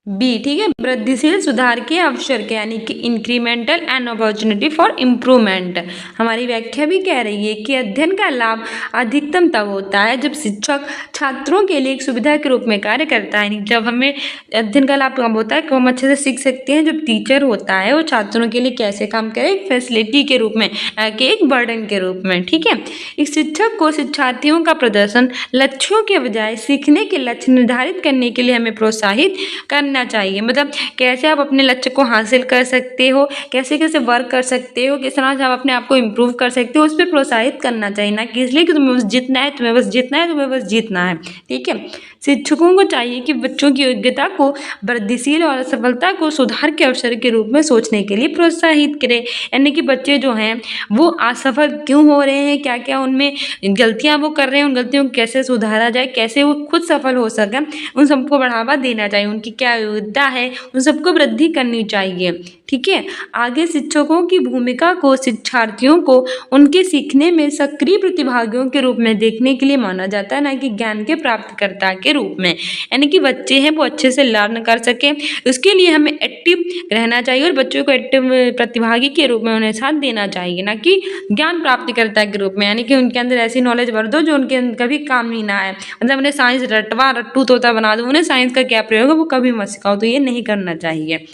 बी। ठीक है, वृद्धिशील, सुधार के अवसर के, यानी कि incremental and opportunity for improvement. हमारी व्याख्या भी कह रही है कि अध्ययन का लाभ अधिकतम तब होता है जब शिक्षक छात्रों के लिए एक सुविधा के रूप में कार्य करता है। जब हमें अध्ययन का लाभ कब होता है, कब हम अच्छे से सीख सकते हैं, जब टीचर होता है वो छात्रों के लिए कैसे काम करे, एक फैसिलिटी के रूप में, ना कि एक बर्डन के रूप में। ठीक है, एक शिक्षक को शिक्षार्थियों का प्रदर्शन लक्ष्यों के बजाय सीखने के लक्ष्य निर्धारित करने के लिए हमें प्रोत्साहित करना चाहिए। मतलब कैसे आप अपने लक्ष्य को हासिल कर सकते हो, कैसे कैसे वर्क कर सकते हो, किस तरह से आप अपने आप को इम्प्रूव कर सकते हो, उस पर प्रोत्साहित करना चाहिए। ना कि इसलिए कि तुम्हें बस जीतना है, तुम्हें बस जीतना है, तुम्हें बस जीतना है। ठीक है, शिक्षकों को चाहिए कि बच्चों की योग्यता को वृद्धिशील और असफलता को सुधार के अवसर के रूप में सोचने के लिए प्रोत्साहित करें। यानी कि बच्चे जो हैं वो असफल क्यों हो रहे हैं, क्या क्या उनमें गलतियां वो कर रहे हैं, उन गलतियों को कैसे सुधारा जाए, कैसे वो खुद सफल हो सकें, उन सबको बढ़ावा देना चाहिए। उनकी क्या योग्यता है उन सबको वृद्धि करनी चाहिए। ठीक है, आगे शिक्षकों की भूमिका को शिक्षार्थियों को उनके सीखने में सक्रिय प्रतिभागियों के रूप में देखने के लिए माना जाता है, ना कि ज्ञान के प्राप्तकर्ता के रूप में। यानी कि बच्चे हैं वो अच्छे से लर्न कर सकें, उसके लिए हमें एक्टिव रहना चाहिए और बच्चों को एक्टिव प्रतिभागी के रूप में उन्हें साथ देना चाहिए, ना कि ज्ञान प्राप्तिकर्ता के रूप में। यानी कि उनके अंदर ऐसी नॉलेज भर दो जो उनके कभी काम नहीं ना आए। मतलब उन्हें साइंस रटवा रट्टू तोता बना दो, उन्हें साइंस का क्या प्रयोग है वो कभी मत सिखाओ, तो ये नहीं करना चाहिए।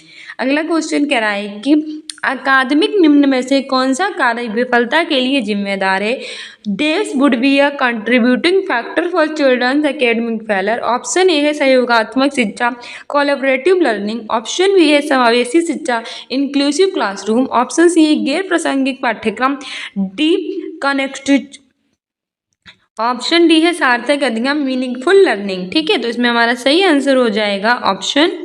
अगला क्वेश्चन कह रहा है कि अकादमिक निम्न में से कौन सा कार्य विफलता के लिए जिम्मेदार है। Dash would be a contributing factor for children's academic failure. Option A है सहयोगात्मक शिक्षा, कोलैबोरेटिव लर्निंग। ऑप्शन बी है समावेशी शिक्षा, इंक्लूसिव क्लासरूम। ऑप्शन सी है गैर प्रासंगिक पाठ्यक्रम, डी कनेक्टेड। ऑप्शन डी है सार्थक अधिगम, मीनिंगफुल लर्निंग। ठीक है, तो इसमें हमारा सही आंसर हो जाएगा ऑप्शन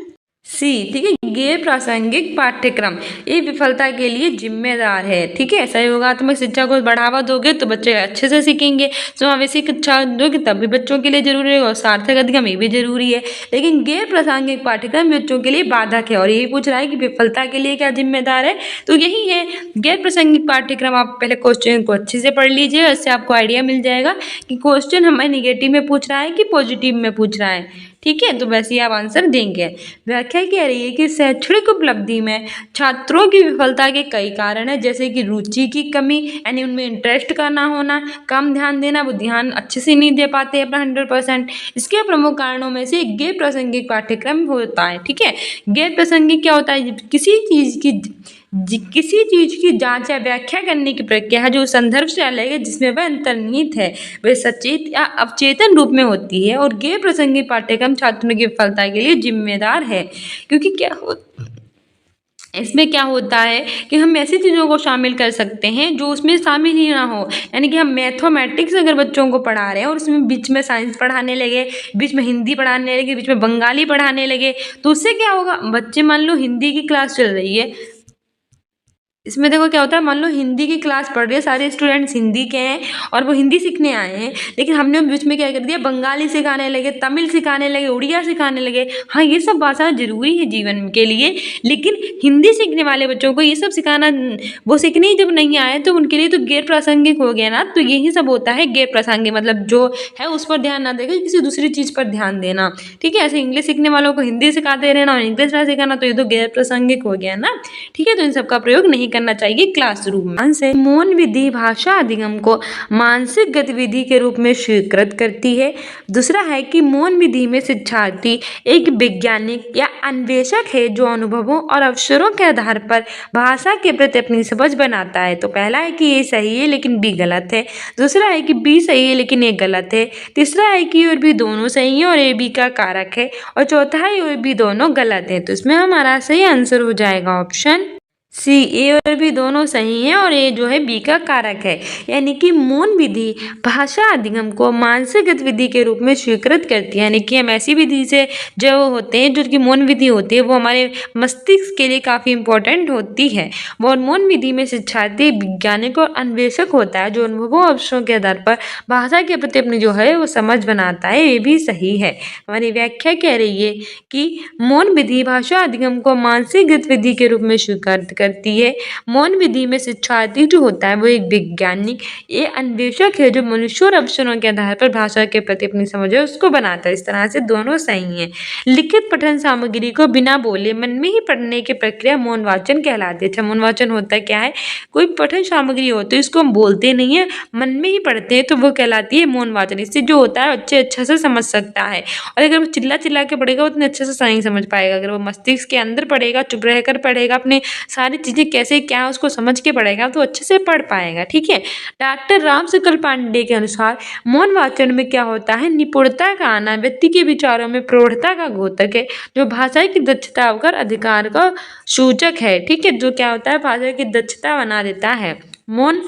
सी। ठीक है, गैर प्रासंगिक पाठ्यक्रम ये विफलता के लिए जिम्मेदार है। ठीक है, सहयोगात्मक शिक्षा को बढ़ावा दोगे तो बच्चे अच्छे से सीखेंगे, समावेशी शिक्षा दोगे तब भी बच्चों के लिए जरूरी है, और सार्थक अधिगम ये भी जरूरी है। लेकिन गैर प्रासंगिक पाठ्यक्रम बच्चों के लिए बाधक है, और यही पूछ रहा है कि विफलता के लिए क्या जिम्मेदार है, तो यही है गैर प्रासंगिक पाठ्यक्रम। आप पहले क्वेश्चन को अच्छे से पढ़ लीजिए, इससे आपको आइडिया मिल जाएगा कि क्वेश्चन हमें निगेटिव में पूछ रहा है कि पॉजिटिव में पूछ रहा है। ठीक है, तो वैसे ही आप आंसर देंगे। व्याख्या कह रही है कि शैक्षणिक उपलब्धि में छात्रों की विफलता के कई कारण हैं, जैसे कि रुचि की कमी, यानी उनमें इंटरेस्ट का ना होना, कम ध्यान देना, वो ध्यान अच्छे से नहीं दे पाते अपना 100%। इसके प्रमुख कारणों में से गैर प्रासंगिक पाठ्यक्रम होता है। ठीक है, गैर प्रासंगिक क्या होता है, किसी चीज की जांच या व्याख्या करने की प्रक्रिया है जो संदर्भ से अलग है, जिसमें वह अंतर्निहित है, वह सचेत या अवचेतन रूप में होती है। और गैर प्रासंगिक पाठ्यक्रम छात्रों की विफलता के लिए जिम्मेदार है, क्योंकि इसमें क्या होता है कि हम ऐसी चीज़ों को शामिल कर सकते हैं जो उसमें शामिल ही ना हो। यानी कि हम मैथमेटिक्स अगर बच्चों को पढ़ा रहे हैं और उसमें बीच में साइंस पढ़ाने लगे, बीच में हिंदी पढ़ाने लगे, बीच में बंगाली पढ़ाने लगे, तो उससे क्या होगा, बच्चे मान लो हिंदी की क्लास चल रही है, इसमें देखो क्या होता है, मान लो हिंदी की क्लास पढ़ रहे हैं, सारे स्टूडेंट्स हिंदी के हैं और वो हिंदी सीखने आए हैं, लेकिन हमने बीच में क्या कर दिया, बंगाली सिखाने लगे, तमिल सिखाने लगे, उड़िया सिखाने लगे। हाँ, ये सब भाषा जरूरी है जीवन के लिए, लेकिन हिंदी सीखने वाले बच्चों को ये सब सिखाना, वो सीखने ही जब नहीं आए तो उनके लिए तो गैर प्रासंगिक हो गया ना। तो यही सब होता है गैर प्रासंगिक, मतलब जो है उस पर ध्यान ना देकर किसी दूसरी चीज़ पर ध्यान देना। ठीक है, ऐसे इंग्लिश सीखने वालों को हिंदी सिखाते रहना और इंग्लिश ना सिखाना, तो ये तो गैर प्रासंगिक हो गया ना। ठीक है, तो इन सब का प्रयोग नहीं करना चाहिए क्लासरूम में। मौन विधि भाषा अधिगम को मानसिक गतिविधि के रूप में स्वीकृत करती है। दूसरा है कि मौन विधि में शिक्षार्थी एक वैज्ञानिक या अन्वेषक है जो अनुभवों और अवसरों के आधार पर भाषा के प्रति अपनी समझ बनाता है। तो पहला है कि ये सही है लेकिन बी गलत है। दूसरा है कि बी सही है लेकिन ए गलत है। तीसरा है कि और बी दोनों सही है और ए बी का कारक है। और चौथा है और बी दोनों गलत है। तो इसमें हमारा सही आंसर हो जाएगा ऑप्शन सी, ए और बी दोनों सही हैं और ए जो है बी का कारक है। यानी कि मौन विधि भाषा अधिगम को मानसिक गतिविधि के रूप में स्वीकृत करती है। यानी कि हम ऐसी विधि से जो होते हैं, जो कि मौन विधि होती है, वो हमारे मस्तिष्क के लिए काफ़ी इंपॉर्टेंट होती है। और मौन विधि में शिक्षार्थी वैज्ञानिक और अन्वेषक होता है, जो अनुभवों अवसरों के आधार पर भाषा के प्रति अपनी जो है वो समझ बनाता है। ये भी सही है। हमारी व्याख्या कह रही है कि मौन विधि भाषा अधिगम को मानसिक गतिविधि के रूप में स्वीकार करती है। मौन विधि में शिक्षार्थी जो होता है वो एक वैज्ञानिक, ये अन्वेषक है, जो मनुष्य और अवसरों के आधार पर भाषा के प्रति अपनी समझ है उसको बनाता है। इस तरह से दोनों सही हैं। लिखित पठन सामग्री को बिना बोले मन में ही पढ़ने की प्रक्रिया मौन वाचन कहलाती है। अच्छा, मौन वाचन होता क्या है? कोई पठन सामग्री होती है, इसको हम बोलते नहीं है, मन में ही पढ़ते हैं, तो वो कहलाती है मौन वाचन। इससे जो होता है बच्चे अच्छा से समझ सकता है। और अगर वो चिल्ला चिल्ला के पढ़ेगा उतने अच्छे से नहीं समझ पाएगा। अगर वो मस्तिष्क के अंदर पढ़ेगा, चुप रहकर पढ़ेगा, अपने सारी चीज़ें कैसे क्या है उसको समझ के पढ़ेगा, तो अच्छे से पढ़ पाएगा। ठीक है। डॉक्टर रामशंकर पांडे के अनुसार मौन वाचन में क्या होता है? निपुणता का आना व्यक्ति के विचारों में प्रौढ़ता का द्योतक है, जो भाषा की दक्षता होकर अधिकार का सूचक है। ठीक है। जो क्या होता है? भाषा की दक्षता बना देता है। मौन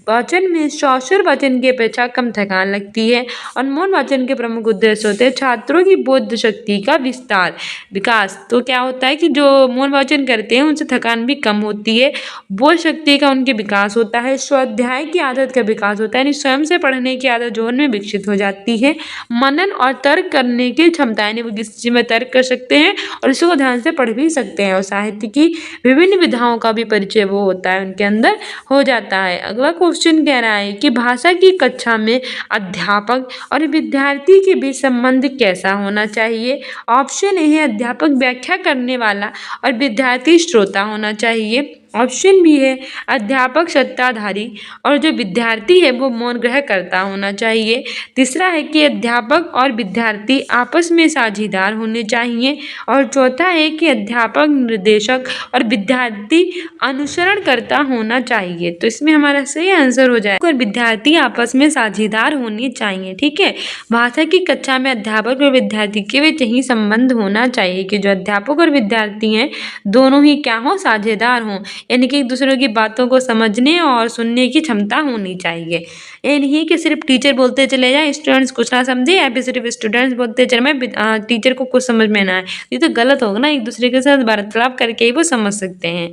वाचन में श्वासोर वाचन की अपेक्षा कम थकान लगती है। और मौन वाचन के प्रमुख उद्देश्य होते हैं छात्रों की बोध शक्ति का विकास। तो क्या होता है कि जो मौन वाचन करते हैं उनसे थकान भी कम होती है, बोध शक्ति का उनके विकास होता है, स्वाध्याय की आदत का विकास होता है, यानी स्वयं से पढ़ने की आदत जो उनमें विकसित हो जाती है। मनन और तर्क करने की क्षमता, यानी वो किसी चीज़ में तर्क कर सकते हैं और इसको ध्यान से पढ़ भी सकते हैं। और साहित्य की विभिन्न विधाओं का भी परिचय वो होता है उनके अंदर हो जाता है। अगला क्वेश्चन कह रहा है कि भाषा की कक्षा में अध्यापक और विद्यार्थी के बीच संबंध कैसा होना चाहिए? ऑप्शन ए है अध्यापक व्याख्या करने वाला और विद्यार्थी श्रोता होना चाहिए। ऑप्शन बी है अध्यापक सत्ताधारी और जो विद्यार्थी है वो मौन ग्रहण करता होना चाहिए। तीसरा है कि अध्यापक और विद्यार्थी आपस में साझेदार होने चाहिए। और चौथा है कि अध्यापक निर्देशक और विद्यार्थी अनुसरण करता होना चाहिए। तो इसमें हमारा सही आंसर हो जाएगा और विद्यार्थी आपस में साझेदार होने चाहिए। ठीक है। भाषा की कक्षा में अध्यापक और विद्यार्थी के बीच यही संबंध होना चाहिए कि जो अध्यापक और विद्यार्थी हैं दोनों ही क्या हों? साझेदार हों, यानी कि एक दूसरे की बातों को समझने और सुनने की क्षमता होनी चाहिए। ये नहीं कि सिर्फ टीचर बोलते चले जाए, स्टूडेंट्स कुछ ना समझे, या फिर सिर्फ स्टूडेंट्स बोलते चले मैं टीचर को कुछ समझ में ना आए, ये तो गलत होगा ना। एक दूसरे के साथ वार्तालाप करके ही वो समझ सकते हैं।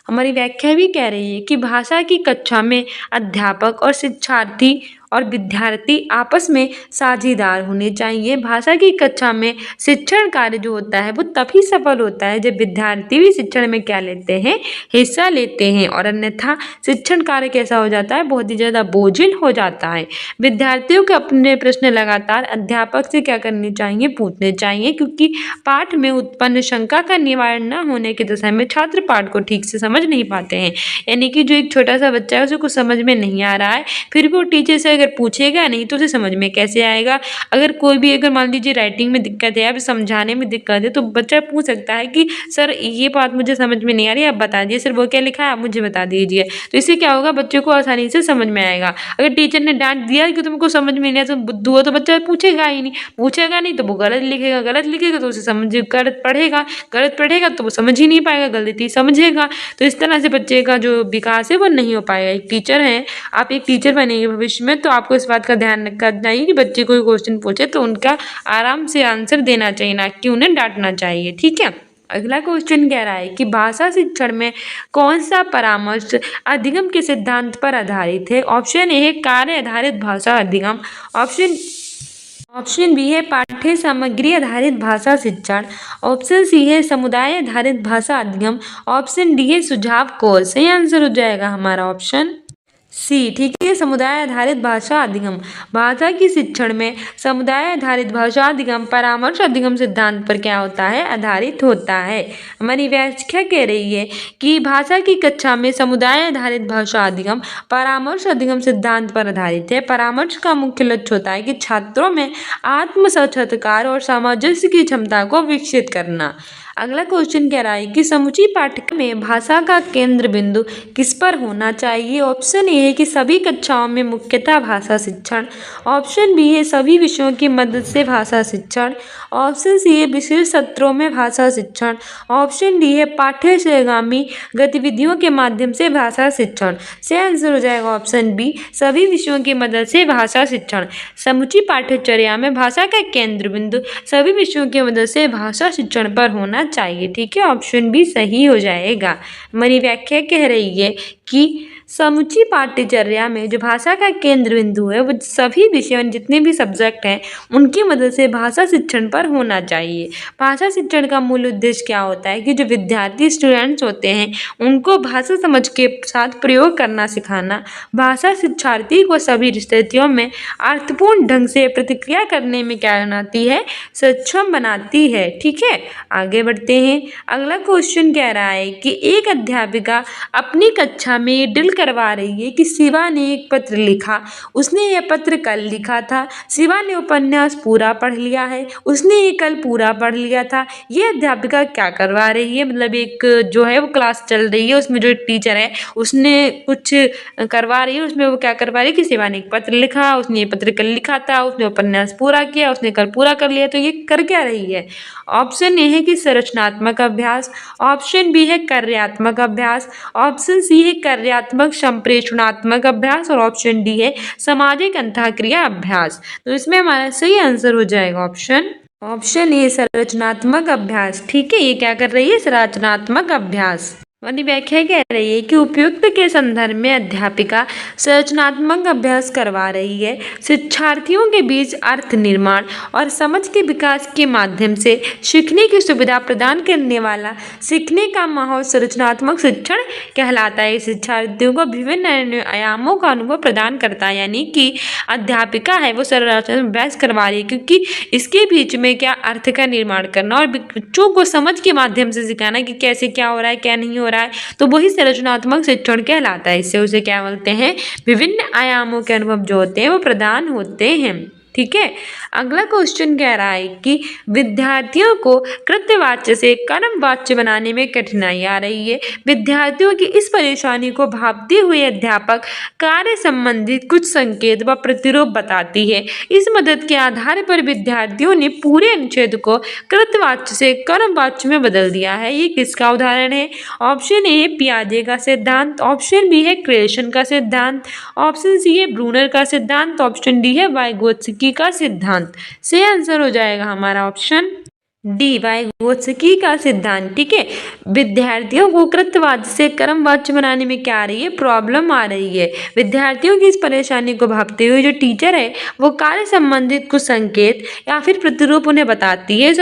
हमारी व्याख्या भी कह रही है कि भाषा की कक्षा में अध्यापक और शिक्षार्थी और विद्यार्थी आपस में साझेदार होने चाहिए। भाषा की कक्षा में शिक्षण कार्य जो होता है वो तभी सफल होता है जब विद्यार्थी भी शिक्षण में क्या लेते हैं? हिस्सा लेते हैं। और अन्यथा शिक्षण कार्य कैसा हो जाता है? बहुत ही ज़्यादा बोझिल हो जाता है। विद्यार्थियों को अपने प्रश्न लगातार अध्यापक से क्या करने चाहिए? पूछने चाहिए, क्योंकि पाठ में उत्पन्न शंका का निवारण न होने की दशा में छात्र पाठ को ठीक से समझ नहीं पाते हैं। यानी कि जो एक छोटा सा बच्चा है उसे कुछ समझ में नहीं आ रहा है, फिर भी वो टीचर से अगर पूछेगा नहीं तो उसे समझ में कैसे आएगा? अगर कोई भी अगर मान लीजिए राइटिंग में दिक्कत है या फिर समझाने में दिक्कत है, तो बच्चा पूछ सकता है कि सर ये बात मुझे समझ में नहीं आ रही, आप बता दीजिए, सर वो क्या लिखा है आप मुझे बता दीजिए। तो इससे क्या होगा? बच्चे को आसानी से समझ में आएगा। अगर टीचर ने डांट दिया कि तुमको समझ में नहीं आया, तो बुद्धू हो तो बच्चा पूछेगा ही नहीं, पूछेगा नहीं तो वो गलत लिखेगा, गलत लिखेगा तो उसे समझ गलत पढ़ेगा तो वो समझ ही नहीं पाएगा, गलती समझेगा। तो इस तरह से बच्चे का जो विकास है वो नहीं हो पाएगा। एक टीचर है, आप एक टीचर बनेंगे भविष्य में, तो आपको इस बात का ध्यान रखना चाहिए कि बच्चे कोई क्वेश्चन पूछे तो उनका आराम से आंसर देना चाहिए, ना कि उन्हें डांटना चाहिए। ठीक है। अगला क्वेश्चन कह रहा है कि भाषा शिक्षण में कौन सा परामर्श अधिगम के सिद्धांत पर आधारित है? ऑप्शन ए है कार्य आधारित भाषा अधिगम। ऑप्शन बी है पाठ्य सामग्री आधारित भाषा शिक्षण। ऑप्शन सी है समुदाय आधारित भाषा अधिगम। ऑप्शन डी है सुझाव कोश। सही आंसर हो जाएगा हमारा ऑप्शन सी। ठीक है। समुदाय आधारित भाषा अधिगम भाषा की शिक्षण में समुदाय आधारित भाषा अधिगम परामर्श अधिगम सिद्धांत पर क्या होता है? आधारित होता है। हमारी व्याख्या कह रही है कि भाषा की कक्षा में समुदाय आधारित भाषा अधिगम परामर्श अधिगम सिद्धांत पर आधारित है। परामर्श का मुख्य लक्ष्य होता है कि छात्रों में आत्म साक्षात्कार और सामंजस्य की क्षमता को विकसित करना। अगला क्वेश्चन कह रहा है कि समूची पाठ्यक्रम में भाषा का केंद्र बिंदु किस पर होना चाहिए। ऑप्शन ए है कि सभी कक्षाओं में मुख्यतः भाषा शिक्षण। ऑप्शन बी है सभी विषयों की मदद से भाषा शिक्षण। ऑप्शन सी है विशेष सत्रों में भाषा शिक्षण। ऑप्शन डी है पाठ्य सहगामी गतिविधियों के माध्यम से भाषा शिक्षण। से आंसर हो जाएगा ऑप्शन बी, सभी विषयों की मदद से भाषा शिक्षण। समूची पाठ्यचर्या में भाषा का केंद्र बिंदु सभी विषयों की मदद से भाषा शिक्षण पर होना चाहिए। ठीक है, ऑप्शन बी सही हो जाएगा। हमारी व्याख्या कह रही है कि समूची पाठ्यचर्या में जो भाषा का केंद्र बिंदु है वो सभी विषय जितने भी सब्जेक्ट हैं उनकी मदद से भाषा शिक्षण पर होना चाहिए। भाषा शिक्षण का मूल उद्देश्य क्या होता है कि जो विद्यार्थी स्टूडेंट्स होते हैं उनको भाषा समझ के साथ प्रयोग करना सिखाना। भाषा शिक्षार्थी को सभी स्थितियों में अर्थपूर्ण ढंग से प्रतिक्रिया करने में क्या बनाती है, सक्षम बनाती है। ठीक है, आगे बढ़ते हैं। अगला क्वेश्चन कह रहा है कि एक अध्यापिका अपनी कक्षा में ड्रिल करवा रही है कि शिवा ने एक पत्र लिखा। उसने यह पत्र कल लिखा था। शिवा ने उपन्यास पूरा पढ़ लिया है। उसने ये कल पूरा पढ़ लिया था। ये अध्यापिका क्या करवा रही है, मतलब एक जो है वो क्लास चल रही है, उसमें जो टीचर है उसने कुछ करवा रही है। उसमें वो क्या करवा रही है कि शिवा ने एक पत्र लिखा, उसने ये पत्र कल लिखा था, उसने उपन्यास पूरा किया, उसने कल पूरा कर लिया। तो ये कर क्या रही है। ऑप्शन ए है कि संरचनात्मक अभ्यास। ऑप्शन बी है कार्यात्मक अभ्यास। ऑप्शन सी है कार्यात्मक संप्रेषणात्मक अभ्यास। और ऑप्शन डी है सामाजिक अंतःक्रिया अभ्यास। तो इसमें हमारा सही आंसर हो जाएगा ऑप्शन ए संरचनात्मक अभ्यास। ठीक है, ये क्या कर रही है, संरचनात्मक अभ्यास। वाली व्याख्या कह रही है कि उपयुक्त के संदर्भ में अध्यापिका संरचनात्मक अभ्यास करवा रही है। शिक्षार्थियों के बीच अर्थ निर्माण और समझ के विकास के माध्यम से सीखने की सुविधा प्रदान करने वाला सीखने का माहौल संरचनात्मक शिक्षण कहलाता है। शिक्षार्थियों को विभिन्न आयामों का अनुभव प्रदान करता है, यानी कि अध्यापिका है वो संरचनात्मक अभ्यास करवा रही है, क्योंकि इसके बीच में क्या अर्थ का निर्माण करना और बच्चों को समझ के माध्यम से सिखाना कि कैसे क्या हो रहा है क्या नहीं हो रहा है, तो वही संरचनात्मक शिक्षण कहलाता है। इससे उसे क्या बोलते हैं, विभिन्न आयामों के अनुभव जो होते हैं वो प्रदान होते हैं। ठीक है, अगला क्वेश्चन कह रहा है कि विद्यार्थियों को कृत्यवाच्य से कर्मवाच्य बनाने में कठिनाई आ रही है। विद्यार्थियों की इस परेशानी को भांपते हुए अध्यापक कार्य संबंधित कुछ संकेत व प्रतिरूप बताती है। इस मदद के आधार पर विद्यार्थियों ने पूरे अनुच्छेद को कृत्यवाच्य से कर्मवाच्य में बदल दिया है। ये किसका उदाहरण है। ऑप्शन ए है पियाजे का सिद्धांत। ऑप्शन बी है क्रेशन का सिद्धांत। ऑप्शन सी है ब्रूनर का सिद्धांत। ऑप्शन डी है वाइगोत्स्की का सिद्धांत। से आंसर हो जाएगा हमारा ऑप्शन डी, वाइगोत्स्की का सिद्धांत। ठीक है, विद्यार्थियों को कृत्यवाच्य से कर्मवाच्य बनाने में क्या आ रही है, प्रॉब्लम आ रही है। विद्यार्थियों की इस परेशानी को भांपते हुए जो टीचर है वो कार्य संबंधित कुछ संकेत या फिर प्रतिरूप उन्हें बताती है।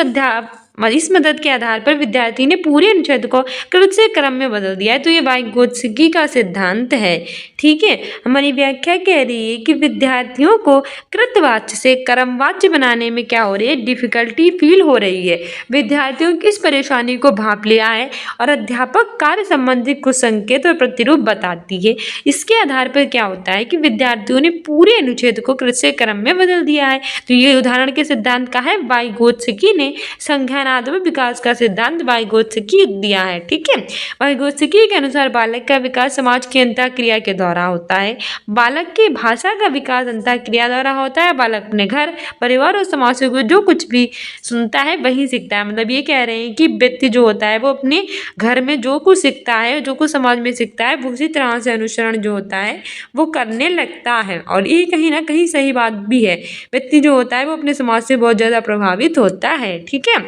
इस मदद के आधार पर विद्यार्थी ने पूरे अनुच्छेद को कृत से क्रम में बदल दिया है। तो ये वाइगोत्स्की का सिद्धांत है। ठीक है, हमारी व्याख्या कह रही है कि विद्यार्थियों को कृतवाच्य से कर्मवाच्य बनाने में क्या हो रही है, डिफिकल्टी फील हो रही है। विद्यार्थियों की इस परेशानी को भांप लिया है और अध्यापक कार्य संबंधित कुछ संकेत और प्रतिरूप बताती है। इसके आधार पर क्या होता है कि विद्यार्थियों ने पूरे अनुच्छेद को कृत से क्रम में बदल दिया है। तो ये उदाहरण के सिद्धांत का है, वाइगोत्स्की ने संज्ञानात्मक विकास का सिद्धांत वाइगोत्स्की दिया है। ठीक है, वाइगोत्स्की के अनुसार बालक का विकास समाज की अंतःक्रिया के द्वारा होता है। बालक की भाषा का विकास अंतःक्रिया द्वारा होता है। बालक अपने घर परिवार और समाज से जो कुछ भी सुनता है वही सीखता है। मतलब ये कह रहे हैं कि व्यक्ति जो होता है वो अपने घर में जो कुछ सीखता है, जो कुछ समाज में सीखता है, उसी तरह से अनुसरण जो होता है वो करने लगता है। और ये कहीं ना कहीं सही बात भी है। व्यक्ति जो होता है वो अपने समाज से बहुत ज़्यादा प्रभावित होता है। ठीक है,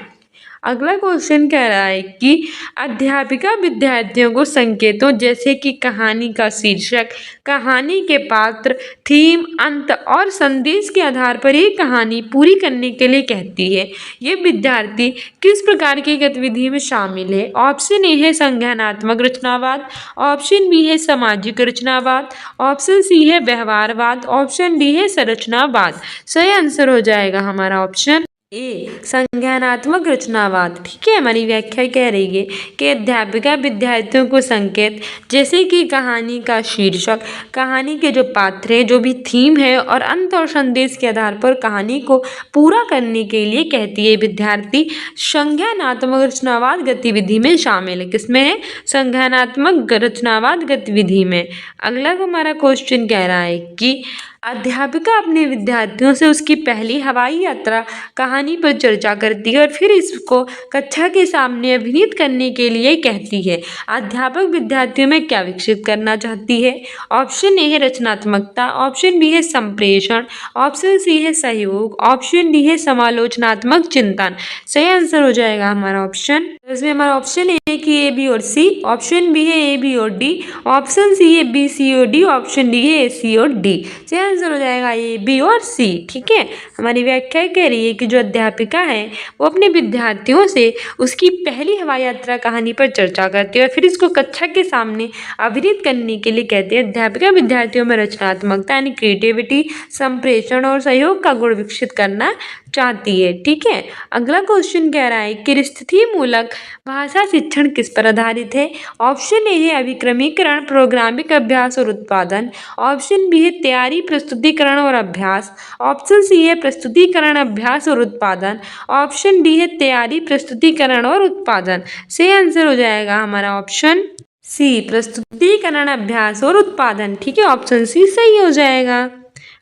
अगला क्वेश्चन कह रहा है कि अध्यापिका विद्यार्थियों को संकेतों जैसे कि कहानी का शीर्षक, कहानी के पात्र, थीम, अंत और संदेश के आधार पर एक कहानी पूरी करने के लिए कहती है। ये विद्यार्थी किस प्रकार की गतिविधि में शामिल है। ऑप्शन ए है संज्ञानात्मक रचनावाद। ऑप्शन बी है सामाजिक रचनावाद। ऑप्शन सी है व्यवहारवाद। ऑप्शन डी है संरचनावाद। सही आंसर हो जाएगा हमारा ऑप्शन संज्ञानात्मक रचनावाद। ठीक है, हमारी व्याख्या कह रही है कि अध्यापिका विद्यार्थियों को संकेत जैसे कि कहानी का शीर्षक, कहानी के जो पात्र हैं, जो भी थीम है और अंत और संदेश के आधार पर कहानी को पूरा करने के लिए कहती है। विद्यार्थी संज्ञानात्मक रचनावाद गतिविधि में शामिल है। किसमें है? संज्ञानात्मक रचनावाद गतिविधि में। अगला हमारा क्वेश्चन कह रहा है कि अध्यापिका अपने विद्यार्थियों से उसकी पहली हवाई यात्रा कहानी पर चर्चा करती है और फिर इसको कक्षा के सामने अभिनीत करने के लिए कहती है। अध्यापक विद्यार्थियों में क्या विकसित करना चाहती है? ऑप्शन ए है रचनात्मकता, ऑप्शन बी है संप्रेषण, ऑप्शन सी है सहयोग, ऑप्शन डी है समालोचनात्मक चिंतन। सही आंसर हो जाएगा हमारा ऑप्शन। इसमें हमारा ऑप्शन ए कि ए बी और सी, ऑप्शन बी है ए बी और डी, ऑप्शन सी है बी सी और डी, ऑप्शन डी है ए सी और डी। सही आंसर हो जाएगा ए बी और सी। ठीक है, हमारी व्याख्या कह रही है कि जो अध्यापिका है वो अपने विद्यार्थियों से उसकी पहली हवाई यात्रा कहानी पर चर्चा करती है और फिर इसको कक्षा के सामने अभिनीत करने के लिए कहते हैं। अध्यापिका विद्यार्थियों में रचनात्मकता यानी क्रिएटिविटी, संप्रेषण और सहयोग का गुण विकसित करना चाहती है। ठीक है, अगला क्वेश्चन कह रहा है कि स्थिति मूलक भाषा शिक्षण किस पर आधारित है? ऑप्शन ए है अभिक्रमीकरण, प्रोग्रामिक अभ्यास और उत्पादन, ऑप्शन बी है तैयारी, प्रस्तुतिकरण और अभ्यास, ऑप्शन सी है प्रस्तुतिकरण, अभ्यास और उत्पादन, ऑप्शन डी है तैयारी, प्रस्तुतिकरण और उत्पादन। सही आंसर हो जाएगा हमारा ऑप्शन सी, प्रस्तुतिकरण, अभ्यास और उत्पादन। ठीक है, ऑप्शन सी सही हो जाएगा।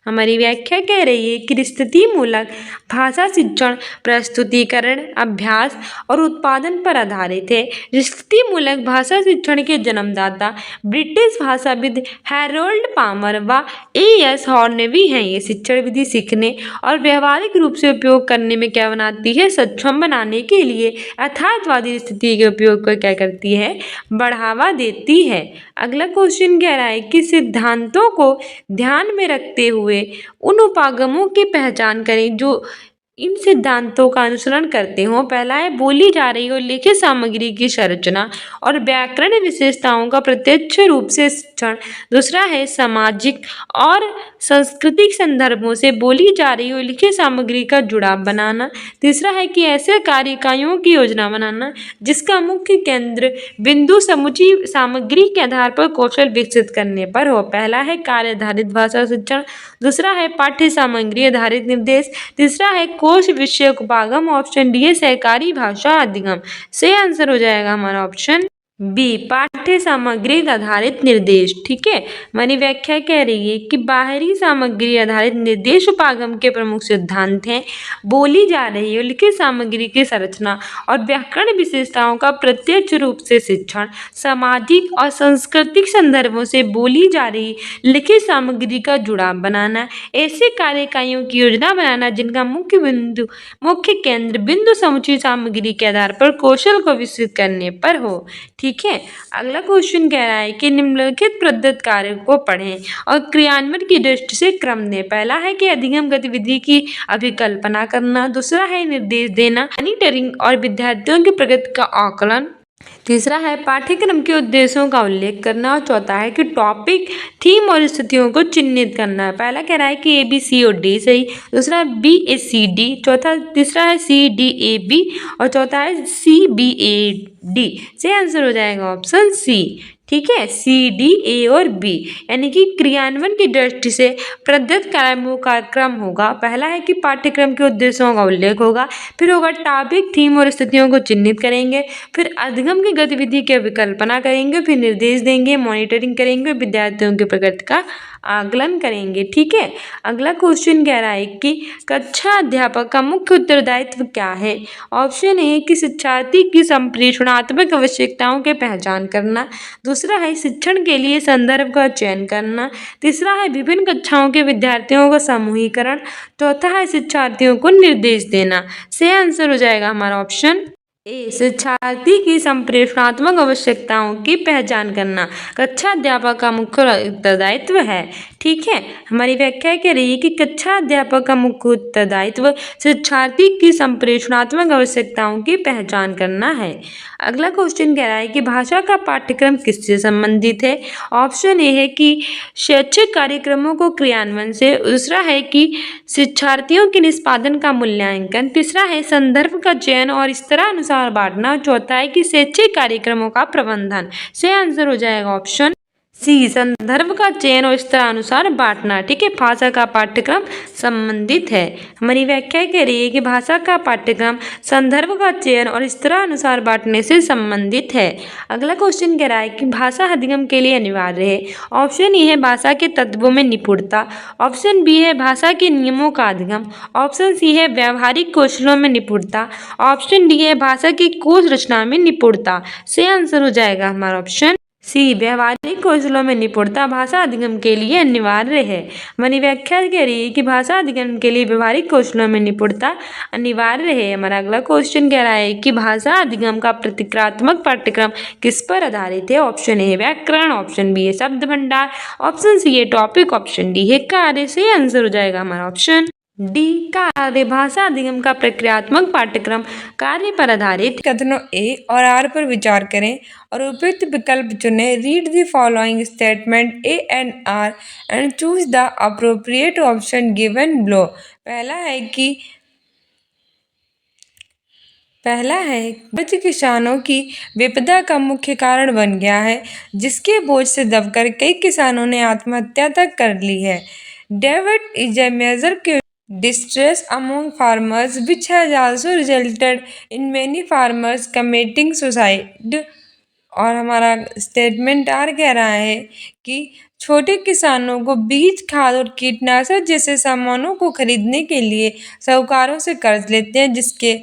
हमारी व्याख्या कह रही है कि स्थिति मूलक भाषा शिक्षण प्रस्तुतिकरण, अभ्यास और उत्पादन पर आधारित है। स्थिति मूलक भाषा शिक्षण के जन्मदाता ब्रिटिश भाषाविद हैरोल्ड पामर व ए एस हॉर्नबी हैं। ये शिक्षण विधि सीखने और व्यवहारिक रूप से उपयोग करने में क्या बनाती है? सक्षम बनाने के लिए यथार्थवादी स्थिति के उपयोग को क्या करती है? बढ़ावा देती है। अगला क्वेश्चन कह रहा है कि सिद्धांतों को ध्यान में रखते हुए उन उपागमों की पहचान करें जो इन सिद्धांतों का अनुसरण करते हो। पहला है बोली जा रही हो लिखित सामग्री की संरचना और व्याकरण विशेषताओं का प्रत्यक्ष रूप से शिक्षण। दूसरा है सामाजिक और सांस्कृतिक संदर्भों से बोली जा रही हो लिखित सामग्री का जुड़ाव बनाना। तीसरा है कि ऐसे कार्य इकाइयों की योजना बनाना जिसका मुख्य केंद्र बिंदु समूची सामग्री के आधार पर कौशल विकसित करने पर हो। पहला है कार्य आधारित भाषा शिक्षण, दूसरा है पाठ्य सामग्री आधारित निर्देश, तीसरा है कोश विषयक उपागम, ऑप्शन डी है सहकारी भाषा अधिगम। सही आंसर हो जाएगा हमारा ऑप्शन बी, पाठ्य सामग्री आधारित निर्देश। ठीक है, हमारी व्याख्या कह रही है कि बाहरी सामग्री आधारित निर्देश उपागम के प्रमुख सिद्धांत हैं बोली जा रही है लिखित सामग्री की संरचना और व्याकरण विशेषताओं का प्रत्यक्ष रूप से शिक्षण, सामाजिक और सांस्कृतिक संदर्भों से बोली जा रही लिखित सामग्री का जुड़ाव बनाना, ऐसे कार्य इकाइयों की योजना बनाना जिनका मुख्य केंद्र बिंदु समुचित सामग्री के आधार पर कौशल को विकसित करने पर हो। ठीक है, अगला क्वेश्चन कह रहा है कि निम्नलिखित प्रदत्त कार्य को पढ़ें और क्रियान्वयन की दृष्टि से क्रम दें। पहला है कि अधिगम गतिविधि की अभिकल्पना करना, दूसरा है निर्देश देना, मॉनिटरिंग और विद्यार्थियों की प्रगति का आकलन, तीसरा है पाठ्यक्रम के उद्देश्यों का उल्लेख करना और चौथा है कि टॉपिक, थीम और स्थितियों को चिन्हित करना। पहला कह रहा है कि ए बी सी और डी सही, दूसरा बी ए सी डी, तीसरा है सी डी ए बी और चौथा है सी बी ए डी। सही आंसर हो जाएगा ऑप्शन सी। ठीक है, सी डी ए और बी यानी कि क्रियान्वयन की दृष्टि से प्रदत्त कार्यों का क्रम होगा। पहला है कि पाठ्यक्रम के उद्देश्यों का उल्लेख होगा, फिर होगा टॉपिक, थीम और स्थितियों को चिन्हित करेंगे, फिर अधिगम की गतिविधि की विकल्पना करेंगे, फिर निर्देश देंगे, मॉनिटरिंग करेंगे, विद्यार्थियों की प्रगति का आकलन करेंगे। ठीक है, अगला क्वेश्चन कह रहा है कि कक्षा अध्यापक का मुख्य उत्तरदायित्व क्या है? ऑप्शन ए कि शिक्षार्थी की संप्रेषणात्मक आवश्यकताओं की पहचान करना, दूसरा है शिक्षण के लिए संदर्भ का चयन करना, तीसरा है विभिन्न कक्षाओं के विद्यार्थियों का समूहीकरण, चौथा है शिक्षार्थियों को निर्देश देना। सही आंसर हो जाएगा हमारा ऑप्शन ए शिक्षार्थी की संप्रेषणात्मक आवश्यकताओं की पहचान करना कक्षा अध्यापक का मुख्य उत्तरदायित्व है। ठीक है, हमारी व्याख्या कह रही है कि कक्षा अध्यापक का मुख्य उत्तरदायित्व शिक्षार्थी की संप्रेषणात्मक आवश्यकताओं की पहचान करना है। अगला क्वेश्चन कह रहा है कि भाषा का पाठ्यक्रम किससे संबंधित है। ऑप्शन ए है कि शैक्षिक कार्यक्रमों को क्रियान्वयन से, दूसरा है कि शिक्षार्थियों के निष्पादन का मूल्यांकन, तीसरा है संदर्भ का चयन और स्तरानुसार बांटना, चौथा है कि शैक्षिक कार्यक्रमों का प्रबंधन। सही आंसर हो जाएगा ऑप्शन सी, संदर्भ का चयन और स्तरानुसार बांटना। ठीक है, भाषा का पाठ्यक्रम संबंधित है। हमारी व्याख्या कह रही है कि भाषा का पाठ्यक्रम संदर्भ का चयन और स्तरानुसार बांटने से संबंधित है। अगला क्वेश्चन कह रहा है कि भाषा अधिगम के लिए अनिवार्य है। ऑप्शन ए है भाषा के तत्वों में निपुणता, ऑप्शन बी है भाषा के नियमों का अधिगम, ऑप्शन सी है व्यावहारिक कौशलों में निपुणता, ऑप्शन डी है भाषा की कोश रचना में निपुणता। सही आंसर हो जाएगा हमारा ऑप्शन सी, व्यावहारिक कौशलों में निपुणता भाषा अधिगम के लिए अनिवार्य है। हमारी व्याख्या कह रही है कि भाषा अधिगम के लिए व्यवहारिक कौशलों में निपुणता अनिवार्य है। हमारा अगला क्वेश्चन कह रहा है कि भाषा अधिगम का प्रतिक्रियात्मक पाठ्यक्रम किस पर आधारित है। ऑप्शन ए है व्याकरण, ऑप्शन बी है शब्द भंडार, ऑप्शन सी है टॉपिक, ऑप्शन डी है कार्य। सही आंसर हो जाएगा हमारा ऑप्शन डी, कार्य। भाषा अधिगम का प्रक्रियात्मक पाठ्यक्रम कार्य पर आधारित। कथनों ए और आर पर विचार करें और उपयुक्त विकल्प चुनें। Read the following statement A and R and choose the appropriate option given below. पहला है कर्ज किसानों की विपदा का मुख्य कारण बन गया है, जिसके बोझ से दबकर कई किसानों ने आत्महत्या तक कर ली है। डेब्ट is a measure of distress among farmers which has also resulted in many farmers committing suicide। और हमारा स्टेटमेंट आर कह रहा है कि छोटे किसानों को बीज, खाद और कीटनाशक जैसे सामानों को खरीदने के लिए साहूकारों से कर्ज लेते हैं, जिसके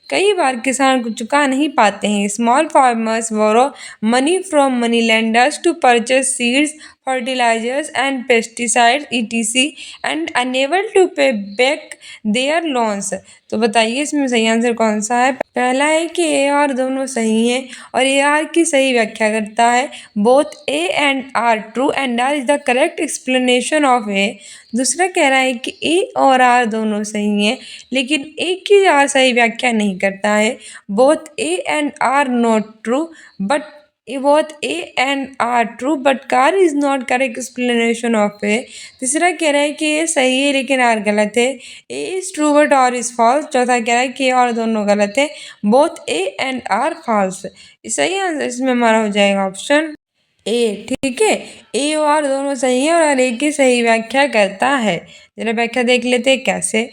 कई बार किसान को चुका नहीं पाते हैं। Small farmers borrow money from money lenders to purchase seeds, fertilisers and pesticides etc and unable to pay back their loans. तो बताइए इसमें सही आंसर कौन सा है। पहला है कि ए और दोनों सही हैं और ए आर की सही व्याख्या करता है। Both A and R true and R is the correct explanation of A. दूसरा कह रहा है कि ए और आर दोनों सही हैं, लेकिन एक ही आर सही व्याख्या नहीं करता है। Both A and R not true but both A and R true but car is not correct explanation of A। तीसरा कह रहा है कि A सही है लेकिन R गलत है। A is true but R is false। चौथा कह रहा है कि और दोनों गलत है। both A and R false। सही आंसर इसमें हमारा हो जाएगा ऑप्शन ए। ठीक है, ए और आर दोनों सही है और ए की सही व्याख्या करता है। जरा व्याख्या देख लेते हैं कैसे।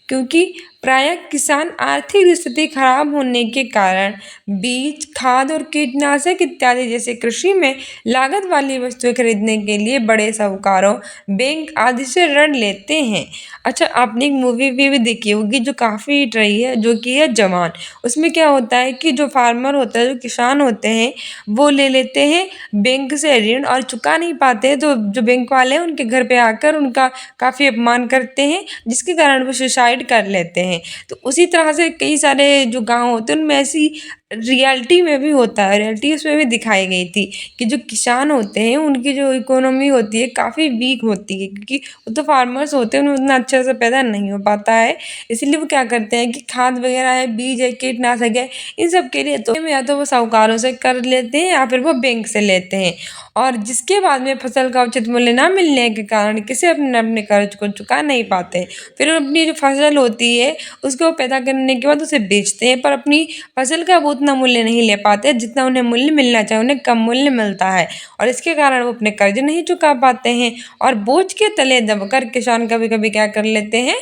क्योंकि प्रायः किसान आर्थिक स्थिति खराब होने के कारण बीज, खाद और कीटनाशक इत्यादि जैसे कृषि में लागत वाली वस्तुएं खरीदने के लिए बड़े साहूकारों, बैंक आदि से ऋण लेते हैं। अच्छा, आपने एक मूवी भी देखी होगी जो काफ़ी हिट रही है, जो कि है जवान। उसमें क्या होता है कि जो फार्मर होता है, जो किसान होते हैं, वो ले लेते हैं बैंक से ऋण और चुका नहीं पाते हैं, तो जो बैंक वाले हैं उनके घर पे आकर उनका काफ़ी अपमान करते हैं, जिसके कारण वो सुसाइड कर लेते हैं। तो उसी तरह से कई सारे जो गांव होते हैं उनमें ऐसी रियलिटी में भी होता है, रियलिटी उसमें भी दिखाई गई थी कि जो किसान होते हैं उनकी जो इकोनॉमी होती है काफ़ी वीक होती है, क्योंकि वो तो फार्मर्स होते हैं, उन्हें उतना अच्छे से पैदा नहीं हो पाता है। इसलिए वो क्या करते हैं कि खाद वगैरह है, बीज है, कीटनाशक है, इन सब के लिए तो या तो वो साहूकारों से कर लेते हैं या फिर वो बैंक से लेते हैं, और जिसके बाद में फसल का उचित मूल्य ना मिलने के कारण किसी अपने अपने कर्ज को चुका नहीं पाते। फिर अपनी जो फसल होती है उसको पैदा करने के बाद उसे बेचते हैं, पर अपनी फसल का वो उतना मूल्य नहीं ले पाते जितना उन्हें मूल्य मिलना चाहिए, उन्हें कम मूल्य मिलता है और इसके कारण वो अपने कर्ज नहीं चुका पाते हैं और बोझ के तले दबकर किसान कभी कभी क्या कर लेते हैं,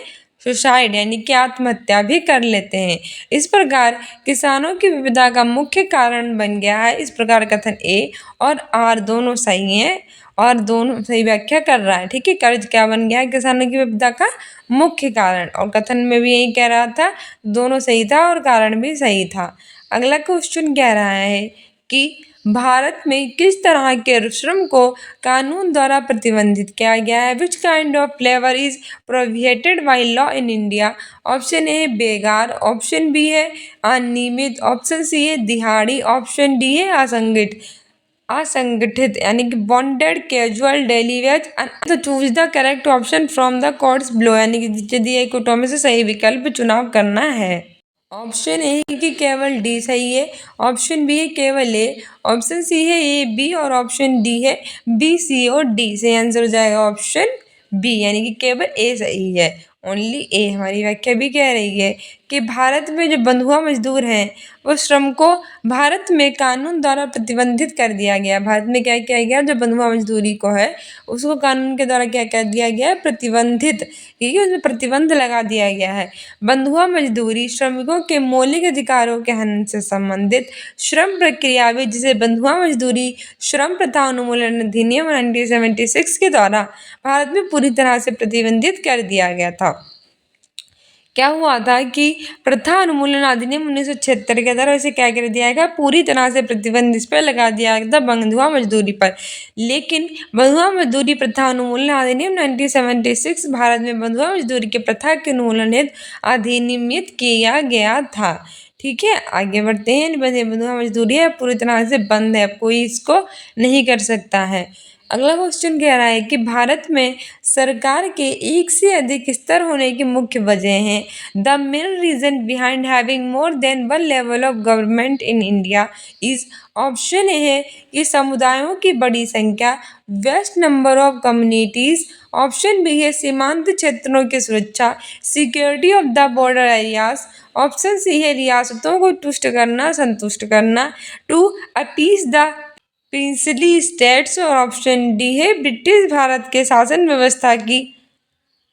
सुसाइड यानी कि आत्महत्या भी कर लेते हैं। इस प्रकार किसानों की विपदा का मुख्य कारण बन गया है। इस प्रकार कथन ए और आर दोनों सही हैं और दोनों सही व्याख्या कर रहा है। ठीक है, कर्ज क्या बन गया है, किसानों की विपदा का मुख्य कारण, और कथन में भी यही कह रहा था, दोनों सही था और कारण भी सही था। अगला क्वेश्चन कह रहा है कि भारत में किस तरह के श्रम को कानून द्वारा प्रतिबंधित किया गया है? Which kind of labour is prohibited by law in India? Option A बेगार, ऑप्शन बी है अनियमित, ऑप्शन सी है दिहाड़ी, ऑप्शन डी है असंगठित यानी कि बॉन्डेड, कैजुअल, डेली वेज। तो choose the correct option from the codes below यानी कि नीचे दिए कोटों में से सही विकल्प चुनाव करना है। ऑप्शन ए है कि केवल डी सही है, ऑप्शन बी है केवल ए, ऑप्शन सी है ए बी और ऑप्शन डी है बी सी और डी। से आंसर हो जाएगा ऑप्शन बी यानी कि केवल ए सही है, ओनली ए। हमारी व्याख्या भी कह रही है कि भारत में जो बंधुआ मजदूर हैं वो श्रम को भारत में कानून द्वारा प्रतिबंधित कर दिया गया। भारत में क्या किया गया, जो बंधुआ मजदूरी को है उसको कानून के द्वारा क्या कर दिया गया है, प्रतिबंधित, क्योंकि उसमें प्रतिबंध लगा दिया गया है। बंधुआ मजदूरी श्रमिकों के मौलिक अधिकारों के हनन से संबंधित श्रम प्रक्रिया भी, जिसे बंधुआ मजदूरी श्रम प्रथा उन्मूलन अधिनियम 1976 के द्वारा भारत में पूरी तरह से प्रतिबंधित कर दिया गया था। क्या हुआ था कि प्रथा उन्मूलन अधिनियम 1976 के द्वारा इसे क्या कर दिया गया, पूरी तरह से प्रतिबंध इस पर लगा दिया गया था बंधुआ मजदूरी पर। लेकिन बंधुआ मजदूरी प्रथा उन्मूलन अधिनियम 1976 भारत में बंधुआ मजदूरी की प्रथा के उन्मूलन हेतु अधिनियमित किया गया था। ठीक है, आगे बढ़ते हैं। बंधुआ मजदूरी है पूरी तरह से बंद है, कोई इसको नहीं कर सकता है। अगला क्वेश्चन कह रहा है कि भारत में सरकार के एक से अधिक स्तर होने की मुख्य वजह हैं। The main reason behind having more than one level of government in India is. Option A है कि समुदायों की बड़ी संख्या, vast number of communities, option B है सीमांत क्षेत्रों की सुरक्षा, security of the border areas, option C है रियासतों को तुष्ट करना, संतुष्ट करना, to appease the princely states, और ऑप्शन डी है ब्रिटिश भारत के शासन व्यवस्था की,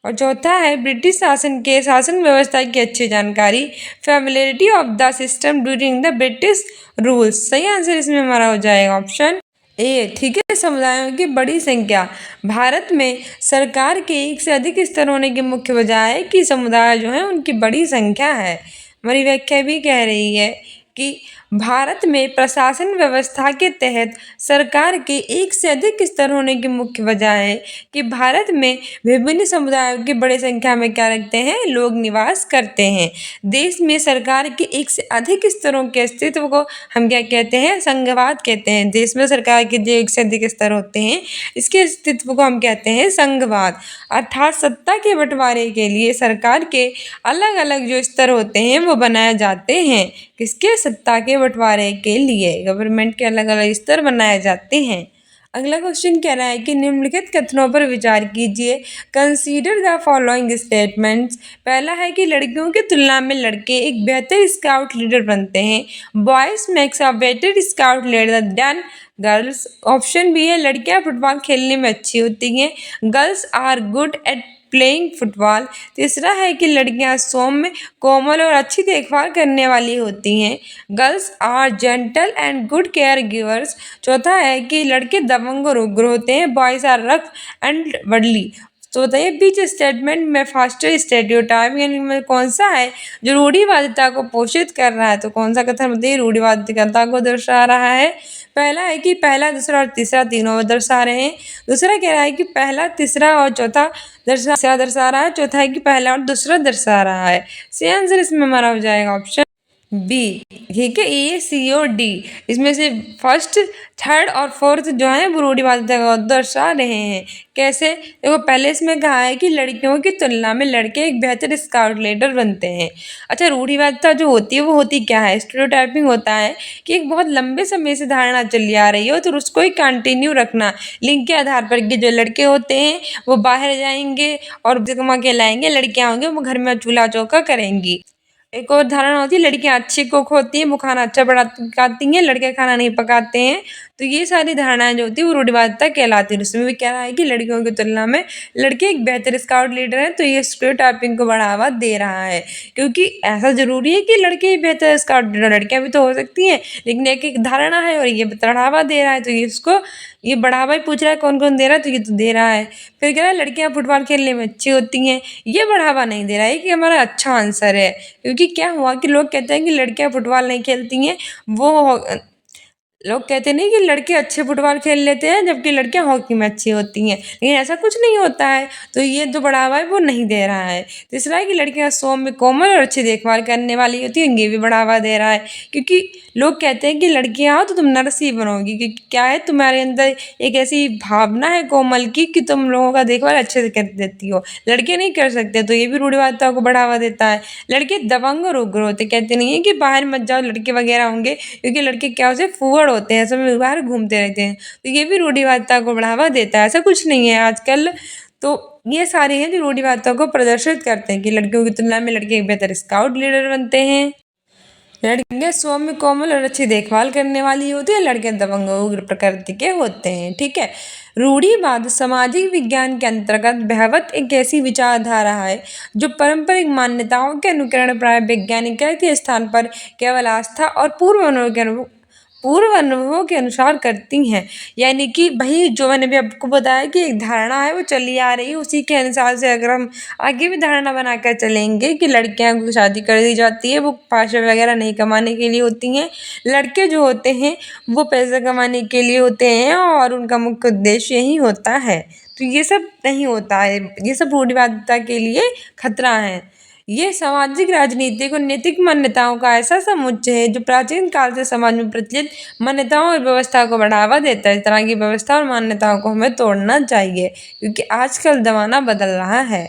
और चौथा है ब्रिटिश शासन के शासन व्यवस्था की अच्छी जानकारी, familiarity of the system during the British rules. सही आंसर इसमें हमारा हो जाएगा ऑप्शन ए। ठीक है, समुदायों की बड़ी संख्या, भारत में सरकार के एक से अधिक स्तर होने की मुख्य वजह है कि समुदाय जो है उनकी बड़ी संख्या है। हमारी व्याख्या भी कह रही है कि भारत में प्रशासन व्यवस्था के तहत सरकार के एक से अधिक स्तर होने की मुख्य वजह है कि भारत में विभिन्न समुदायों की बड़ी संख्या में क्या रखते हैं, लोग निवास करते हैं। देश में सरकार के एक से अधिक स्तरों के अस्तित्व को हम क्या कहते हैं, संघवाद कहते हैं। देश में सरकार के जो एक से अधिक स्तर होते हैं इसके अस्तित्व को हम कहते हैं संघवाद। अर्थात सत्ता के बंटवारे के लिए सरकार के अलग अलग जो स्तर होते हैं वो बनाए जाते हैं। किसके, सत्ता के बंटवारे के लिए गवर्नमेंट के अलग अलग स्तर बनाए जाते हैं। अगला क्वेश्चन कह रहा है कि निम्नलिखित कथनों पर विचार कीजिए। Consider the following statements. पहला है कि लड़कियों की तुलना में लड़के एक बेहतर स्काउट लीडर बनते हैं। Boys makes a better scout leader than girls. Option B है लड़कियां फुटबॉल खेलने में अच्छी होती हैं। Girls are good at playing football. तीसरा है कि लड़कियां सौम्य, कोमल और अच्छी देखभाल करने वाली होती हैं। Girls are gentle and good caregivers. चौथा है कि लड़के दबंग और उग्र होते हैं। Boys are rough and worldly. तो बताइए बीच स्टेटमेंट में फास्टर स्टेरियोटाइप यानी में कौन सा है जो रूढ़िवादिता को पोषित कर रहा है। तो कौन सा कथन बताइए रूढ़िवादिता को दर्शा रहा है। पहला है कि पहला, दूसरा और तीसरा तीनों दर्शा रहे हैं। दूसरा कह रहा है कि पहला, तीसरा और चौथा दर्शा रहा है। चौथा है कि पहला और दूसरा दर्शा रहा है। सही आंसर इसमें हमारा हो जाएगा ऑप्शन बी। ठीक है, ए सी और डी इसमें से फर्स्ट, थर्ड और फोर्थ जो है वो रूढ़िवादिता को दर्शा रहे हैं। कैसे, देखो पहले इसमें कहा है कि लड़कियों की तुलना में लड़के एक बेहतर स्काउट लीडर बनते हैं। अच्छा, रूढ़िवादिता जो होती है वो होती क्या है, स्टीरियोटाइपिंग होता है कि एक बहुत लंबे समय से धारणा चली आ रही हो तो उसको ही कंटिन्यू रखना लिंग के आधार पर कि जो लड़के होते हैं वो बाहर जाएंगे और कमा के लाएंगे, लड़कियां होंगी वो घर में चूल्हा चौका करेंगी। एक और धारणा होती है लड़कियां अच्छी कुक होती हैं, वो खाना अच्छा पकाती हैं, लड़के खाना नहीं पकाते हैं। तो ये सारी धारणाएं जो होती है वो रूढ़िवादिता कहलाती है। उसमें भी कह रहा है कि लड़कियों की तुलना में लड़के एक बेहतर स्काउट लीडर हैं, तो ये स्टीरियोटाइपिंग को बढ़ावा दे रहा है। क्योंकि ऐसा जरूरी है कि लड़के ही बेहतर स्काउट लीडर, लड़कियां भी तो हो सकती हैं, लेकिन एक धारणा है और ये बढ़ावा दे रहा है, तो ये इसको ये बढ़ावा ही पूछ रहा है कौन कौन दे रहा है, तो ये तो दे रहा है। फिर कह रहा है लड़कियां फुटबॉल खेलने में अच्छी होती हैं, ये बढ़ावा नहीं दे रहा है कि हमारा अच्छा आंसर है। क्योंकि क्या हुआ कि लोग कहते हैं कि लड़कियां फुटबॉल नहीं खेलती हैं, वो लोग कहते नहीं कि लड़के अच्छे फुटबॉल खेल लेते हैं जबकि लड़कियां हॉकी में अच्छी होती हैं, लेकिन ऐसा कुछ नहीं होता है। तो ये जो बढ़ावा है वो नहीं दे रहा है। तीसरा है कि लड़कियां सौम्य कोमल और अच्छी देखभाल करने वाली होती हैं, ये भी बढ़ावा दे रहा है। क्योंकि लोग कहते हैं कि लड़कियां हो तो तुम नर्स ही बनोगी, क्योंकि क्या है तुम्हारे अंदर एक ऐसी भावना है कोमल की कि तुम लोगों का देखभाल अच्छे से कर देती हो, लड़के नहीं कर सकते। तो ये भी रूढ़िवादिता को बढ़ावा देता है। लड़के दबंग और उग्र होते, कहते नहीं है कि बाहर मत जाओ लड़के वगैरह होंगे, क्योंकि लड़के क्या होते हैं फूहड़ होते हैं, सब बाहर घूमते रहते हैं। तो ये भी रूढ़िवादिता को बढ़ावा देता है। ऐसा कुछ नहीं है आजकल। तो ये सारे हैं जो रूढ़िवादिता को प्रदर्शित करते हैं कि लड़कियों की तुलना में लड़के एक बेहतर स्काउट लीडर बनते हैं। लड़कियां सौम्य कोमल और अच्छी देखभाल करने वाली होती है, लड़के दबंग और उग्र प्रकृति के होते हैं। ठीक है। रूढ़िवाद सामाजिक विज्ञान के अंतर्गत बहवत एक ऐसी विचारधारा है जो पारंपरिक मान्यताओं के अनुकरण प्राय वैज्ञानिकता के स्थान पर केवल आस्था और पूर्व अनुभवों के अनुसार करती हैं। यानी कि भाई जो मैंने भी आपको बताया कि एक धारणा है वो चली आ रही है, उसी के अनुसार से अगर हम आगे भी धारणा बनाकर चलेंगे कि लड़कियां को शादी कर दी जाती है वो पैसे वगैरह नहीं कमाने के लिए होती हैं, लड़के जो होते हैं वो पैसे कमाने के लिए होते हैं और उनका मुख्य उद्देश्य यही होता है। तो ये सब नहीं होता है, ये सब रूढ़िवादिता के लिए खतरा है। ये सामाजिक राजनीतिक और नैतिक मान्यताओं का ऐसा समुच्चय है जो प्राचीन काल से समाज में प्रचलित मान्यताओं और व्यवस्था को बढ़ावा देता है। इस तरह की व्यवस्था और मान्यताओं को हमें तोड़ना चाहिए, क्योंकि आजकल जमाना बदल रहा है।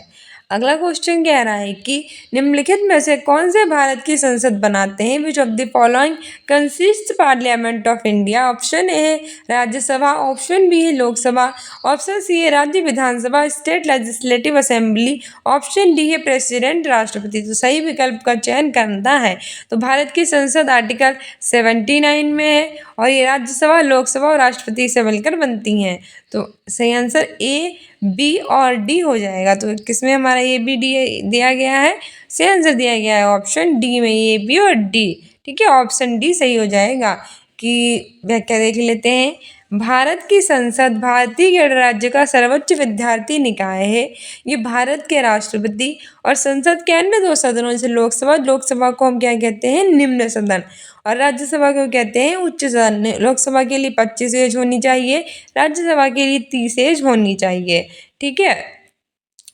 अगला क्वेश्चन कह रहा है कि निम्नलिखित में से कौन से भारत की संसद बनाते हैं? विच of the following consist parliament of India? Option A है राज्यसभा, ऑप्शन बी है लोकसभा, ऑप्शन सी है राज्य विधानसभा state legislative assembly, option D है प्रेसिडेंट राष्ट्रपति। तो सही विकल्प का चयन करना है। तो भारत की संसद आर्टिकल 79 में है और ये राज्यसभा, लोकसभा और राष्ट्रपति से मिलकर बनती हैं। तो सही आंसर ए, बी और डी हो जाएगा। तो किसमें हमारा ए बी डी दिया गया है? सही आंसर दिया गया है ऑप्शन डी में, ए बी और डी। ठीक है, ऑप्शन डी सही हो जाएगा। कि व्याख्या देख लेते हैं। भारत की संसद भारतीय गणराज्य का सर्वोच्च विद्यार्थी निकाय है। ये भारत के राष्ट्रपति और संसद के अन्य दो सदनों जैसे लोकसभा को हम क्या कहते हैं? निम्न सदन, और राज्यसभा को कहते हैं उच्च सदन। लोकसभा के लिए 25 एज होनी चाहिए, राज्यसभा के लिए 30 एज होनी चाहिए। ठीक है,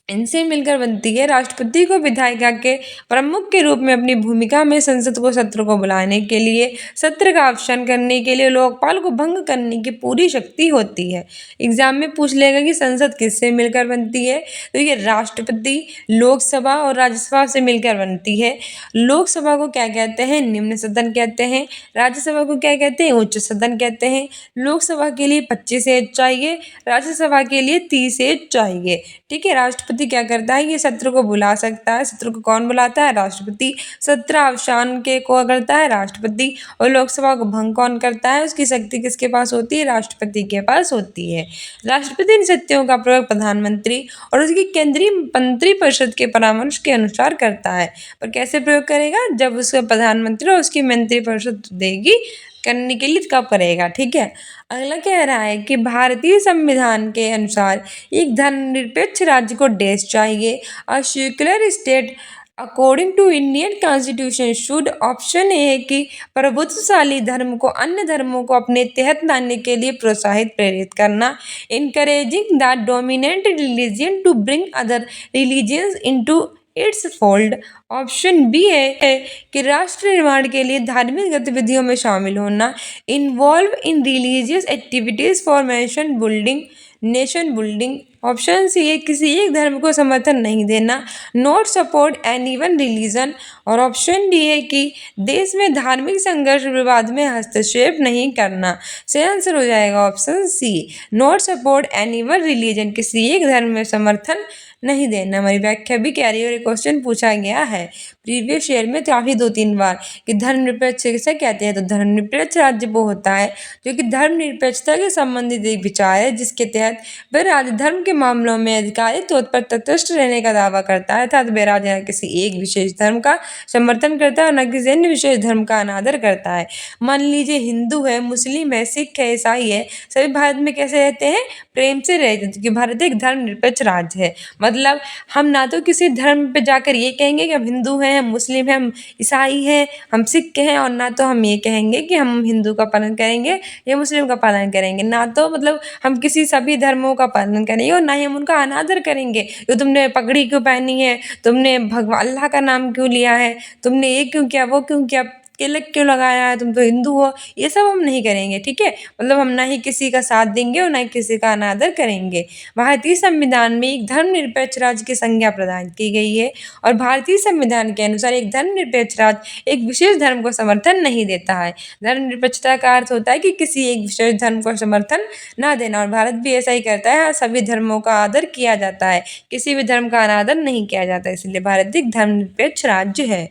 इनसे मिलकर बनती है। राष्ट्रपति को विधायिका के प्रमुख के रूप में अपनी भूमिका में संसद को सत्र को बुलाने के लिए, सत्र का अवसान करने के लिए, लोकपाल को भंग करने की पूरी शक्ति होती है। एग्जाम में पूछ लेगा कि संसद किससे मिलकर बनती है, तो ये राष्ट्रपति, लोकसभा और राज्यसभा से मिलकर बनती है। लोकसभा को क्या कहते हैं? निम्न सदन कहते हैं। राज्यसभा को क्या कहते हैं? उच्च सदन कहते हैं। लोकसभा के लिए 25 एज चाहिए, राज्यसभा के लिए 30 एज चाहिए। ठीक है, राष्ट्रपति क्या करता है? ये सत्र को बुला सकता है। सत्र को कौन बुलाता है? राष्ट्रपति। सत्र अवसान के को करता है? राष्ट्रपति। और लोकसभा को भंग कौन करता है? उसकी शक्ति किसके पास होती है? राष्ट्रपति के पास होती है। राष्ट्रपति इन शक्तियों का प्रयोग प्रधानमंत्री और उसकी केंद्रीय मंत्रिपरिषद के परामर्श के अनुसार करता है। पर कैसे प्रयोग करेगा? जब उसका प्रधानमंत्री और उसकी मंत्रिपरिषद देगी करने के लिए, कब करेगा। ठीक है, अगला कह रहा है कि भारतीय संविधान के अनुसार एक धर्मनिरपेक्ष राज्य को देश चाहिए। A secular state according to Indian constitution should. Option A है कि प्रभुत्वशाली धर्म को अन्य धर्मों को अपने तहत लाने के लिए प्रोत्साहित प्रेरित करना। Encouraging the dominant religion to bring other religions into its fold. Option B है कि राष्ट्र निर्माण के लिए धार्मिक गतिविधियों में शामिल होना। Involve in religious activities for nation building. Option C है किसी एक धर्म को समर्थन नहीं देना। Not support any one religion. और ऑप्शन डी है कि देश में धार्मिक संघर्ष विवाद में हस्तक्षेप नहीं करना। सही आंसर हो जाएगा option C, not support any one religion, किसी एक धर्म में समर्थन नहीं देना। हमारी व्याख्या भी कह रही है और ये क्वेश्चन पूछा गया है प्रीवियस ईयर में काफी 2-3 बार कि धर्मनिरपेक्ष किसे कहते हैं। तो धर्मनिरपेक्ष राज्य वो होता है जो कि धर्मनिरपेक्षता के संबंधित एक विचार है जिसके तहत वह राज्य धर्म के मामलों में अधिकारिक तौर पर तटस्थ रहने का दावा करता है, अर्थात वह राज्य किसी एक विशेष धर्म का समर्थन करता है और न किसी अन्य विशेष धर्म का अनादर करता है। मान लीजिए हिंदू है, मुस्लिम है, सिख है, ईसाई है, सभी भारत में कैसे रहते हैं? प्रेम से रहते हैं, क्योंकि भारत एक धर्मनिरपेक्ष राज्य है। मतलब हम ना तो किसी धर्म पे जाकर ये कहेंगे कि हम हिंदू हैं, हैं, मुस्लिम हैं, हम ईसाई हैं, हम सिख हैं, और ना तो हम ये कहेंगे कि हम हिंदू का पालन करेंगे या मुस्लिम का पालन करेंगे, ना तो मतलब हम किसी सभी धर्मों का पालन करेंगे और ना ही हम उनका अनादर करेंगे। तो तुमने पगड़ी क्यों पहनी है, तुमने भगवान अल्लाह का नाम क्यों लिया है, तुमने ये क्यों किया, वो क्यों किया, तिलक क्यों लगाया है, तुम तो हिंदू हो, ये सब हम नहीं करेंगे, ठीक है। मतलब हम ना ही किसी का साथ देंगे और ना ही किसी का अनादर करेंगे। भारतीय संविधान में एक धर्मनिरपेक्ष राज्य की संज्ञा प्रदान की गई है और भारतीय संविधान के अनुसार एक धर्मनिरपेक्ष राज्य एक विशेष धर्म को समर्थन नहीं देता है। धर्मनिरपेक्षता का अर्थ होता है कि किसी एक विशेष धर्म को समर्थन ना देना, और भारत भी ऐसा ही करता है। सभी धर्मों का आदर किया जाता है, किसी भी धर्म का अनादर नहीं किया जाता, इसलिए भारत एक धर्मनिरपेक्ष राज्य है।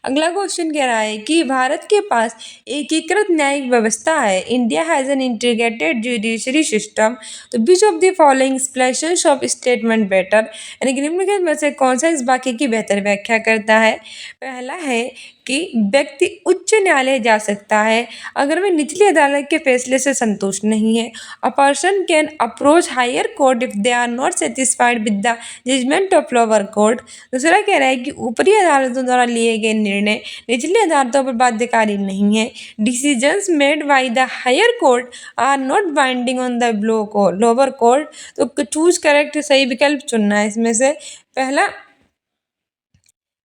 अगला क्वेश्चन कह रहा है कि भारत के पास एकीकृत न्यायिक व्यवस्था है। India has an integrated judiciary system. तो which of the following explanations of statement better, यानी कि निम्नलिखित में से कौन सा इस वाक्य की बेहतर व्याख्या करता है। पहला है कि व्यक्ति उच्च न्यायालय जा सकता है अगर वह निचली अदालत के फैसले से संतुष्ट नहीं है। A person can approach higher court if they are not satisfied with the judgement of lower court. दूसरा कह रहा है कि ऊपरी अदालतों द्वारा लिए गए निर्णय निचली अदालतों पर बाध्यकारी नहीं है। Decisions made by the higher court are not binding on the lower court. तो चूज करेक्ट, सही विकल्प चुनना है इसमें से।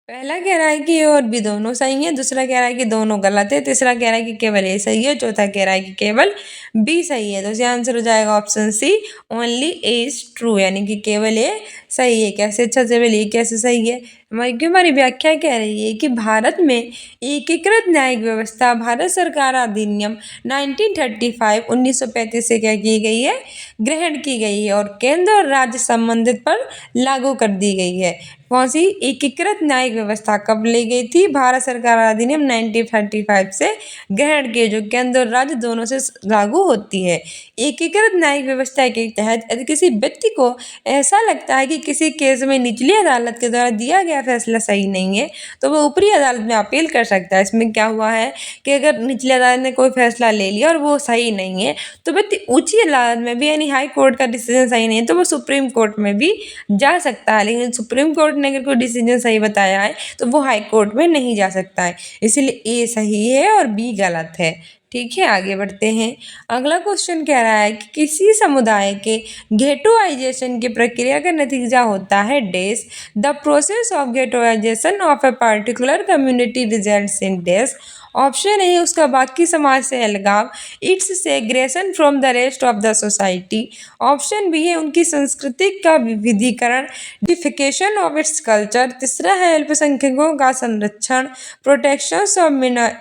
पहला कह रहा है कि ये और भी दोनों सही है, दूसरा कह रहा है कि दोनों गलत है, तीसरा कह रहा है कि केवल ए सही है, चौथा कह रहा है कि केवल बी सही है। तो इसका आंसर हो जाएगा option C, only A is true, यानी कि केवल ए सही है। कैसे, अच्छा केवल ए कैसे सही है, हमारी व्याख्या कह रही है कि भारत में एकीकृत न्यायिक व्यवस्था भारत सरकार अधिनियम 1935 से क्या की गई है, ग्रहण की गई है और केंद्र और राज्य संबंधित पर लागू कर दी गई है। कौन सी एकीकृत न्यायिक व्यवस्था कब ली गई थी, भारत सरकार अधिनियम 1935 से ग्रहण की, जो केंद्र और राज्य दोनों से लागू होती है। एकीकृत न्यायिक व्यवस्था के तहत यदि किसी व्यक्ति को ऐसा लगता है कि किसी केस में निचली अदालत के द्वारा दिया गया फैसला सही नहीं है तो वह ऊपरी अदालत में अपील कर सकता है। इसमें क्या हुआ है कि अगर निचली अदालत ने कोई फैसला ले लिया और वो सही नहीं है तो व्यक्ति ऊंची अदालत में भी, यानी हाई कोर्ट का डिसीजन सही नहीं है तो वो सुप्रीम कोर्ट में भी जा सकता है। लेकिन सुप्रीम कोर्ट ने अगर कोई डिसीजन सही बताया है तो वो हाई कोर्ट में नहीं जा सकता है, इसलिए ए सही है और बी गलत है। ठीक है, आगे बढ़ते हैं। अगला क्वेश्चन कह रहा है कि किसी समुदाय के गेटोइजेशन की प्रक्रिया का नतीजा होता है dash. The process of ghettoisation of a particular community results in dash. Option A उसका बाकी समाज से अलगाव, its segregation from the rest of the society. Option B है उनकी संस्कृति का विविधीकरण, डिफिकेशन ऑफ इट्स कल्चर। तीसरा है अल्पसंख्यकों का संरक्षण, प्रोटेक्शन ऑफ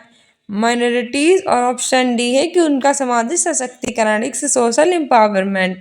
माइनॉरिटीज। और ऑप्शन डी है कि उनका सामाजिक सशक्तिकरण, इट्स सोशल एम्पावरमेंट।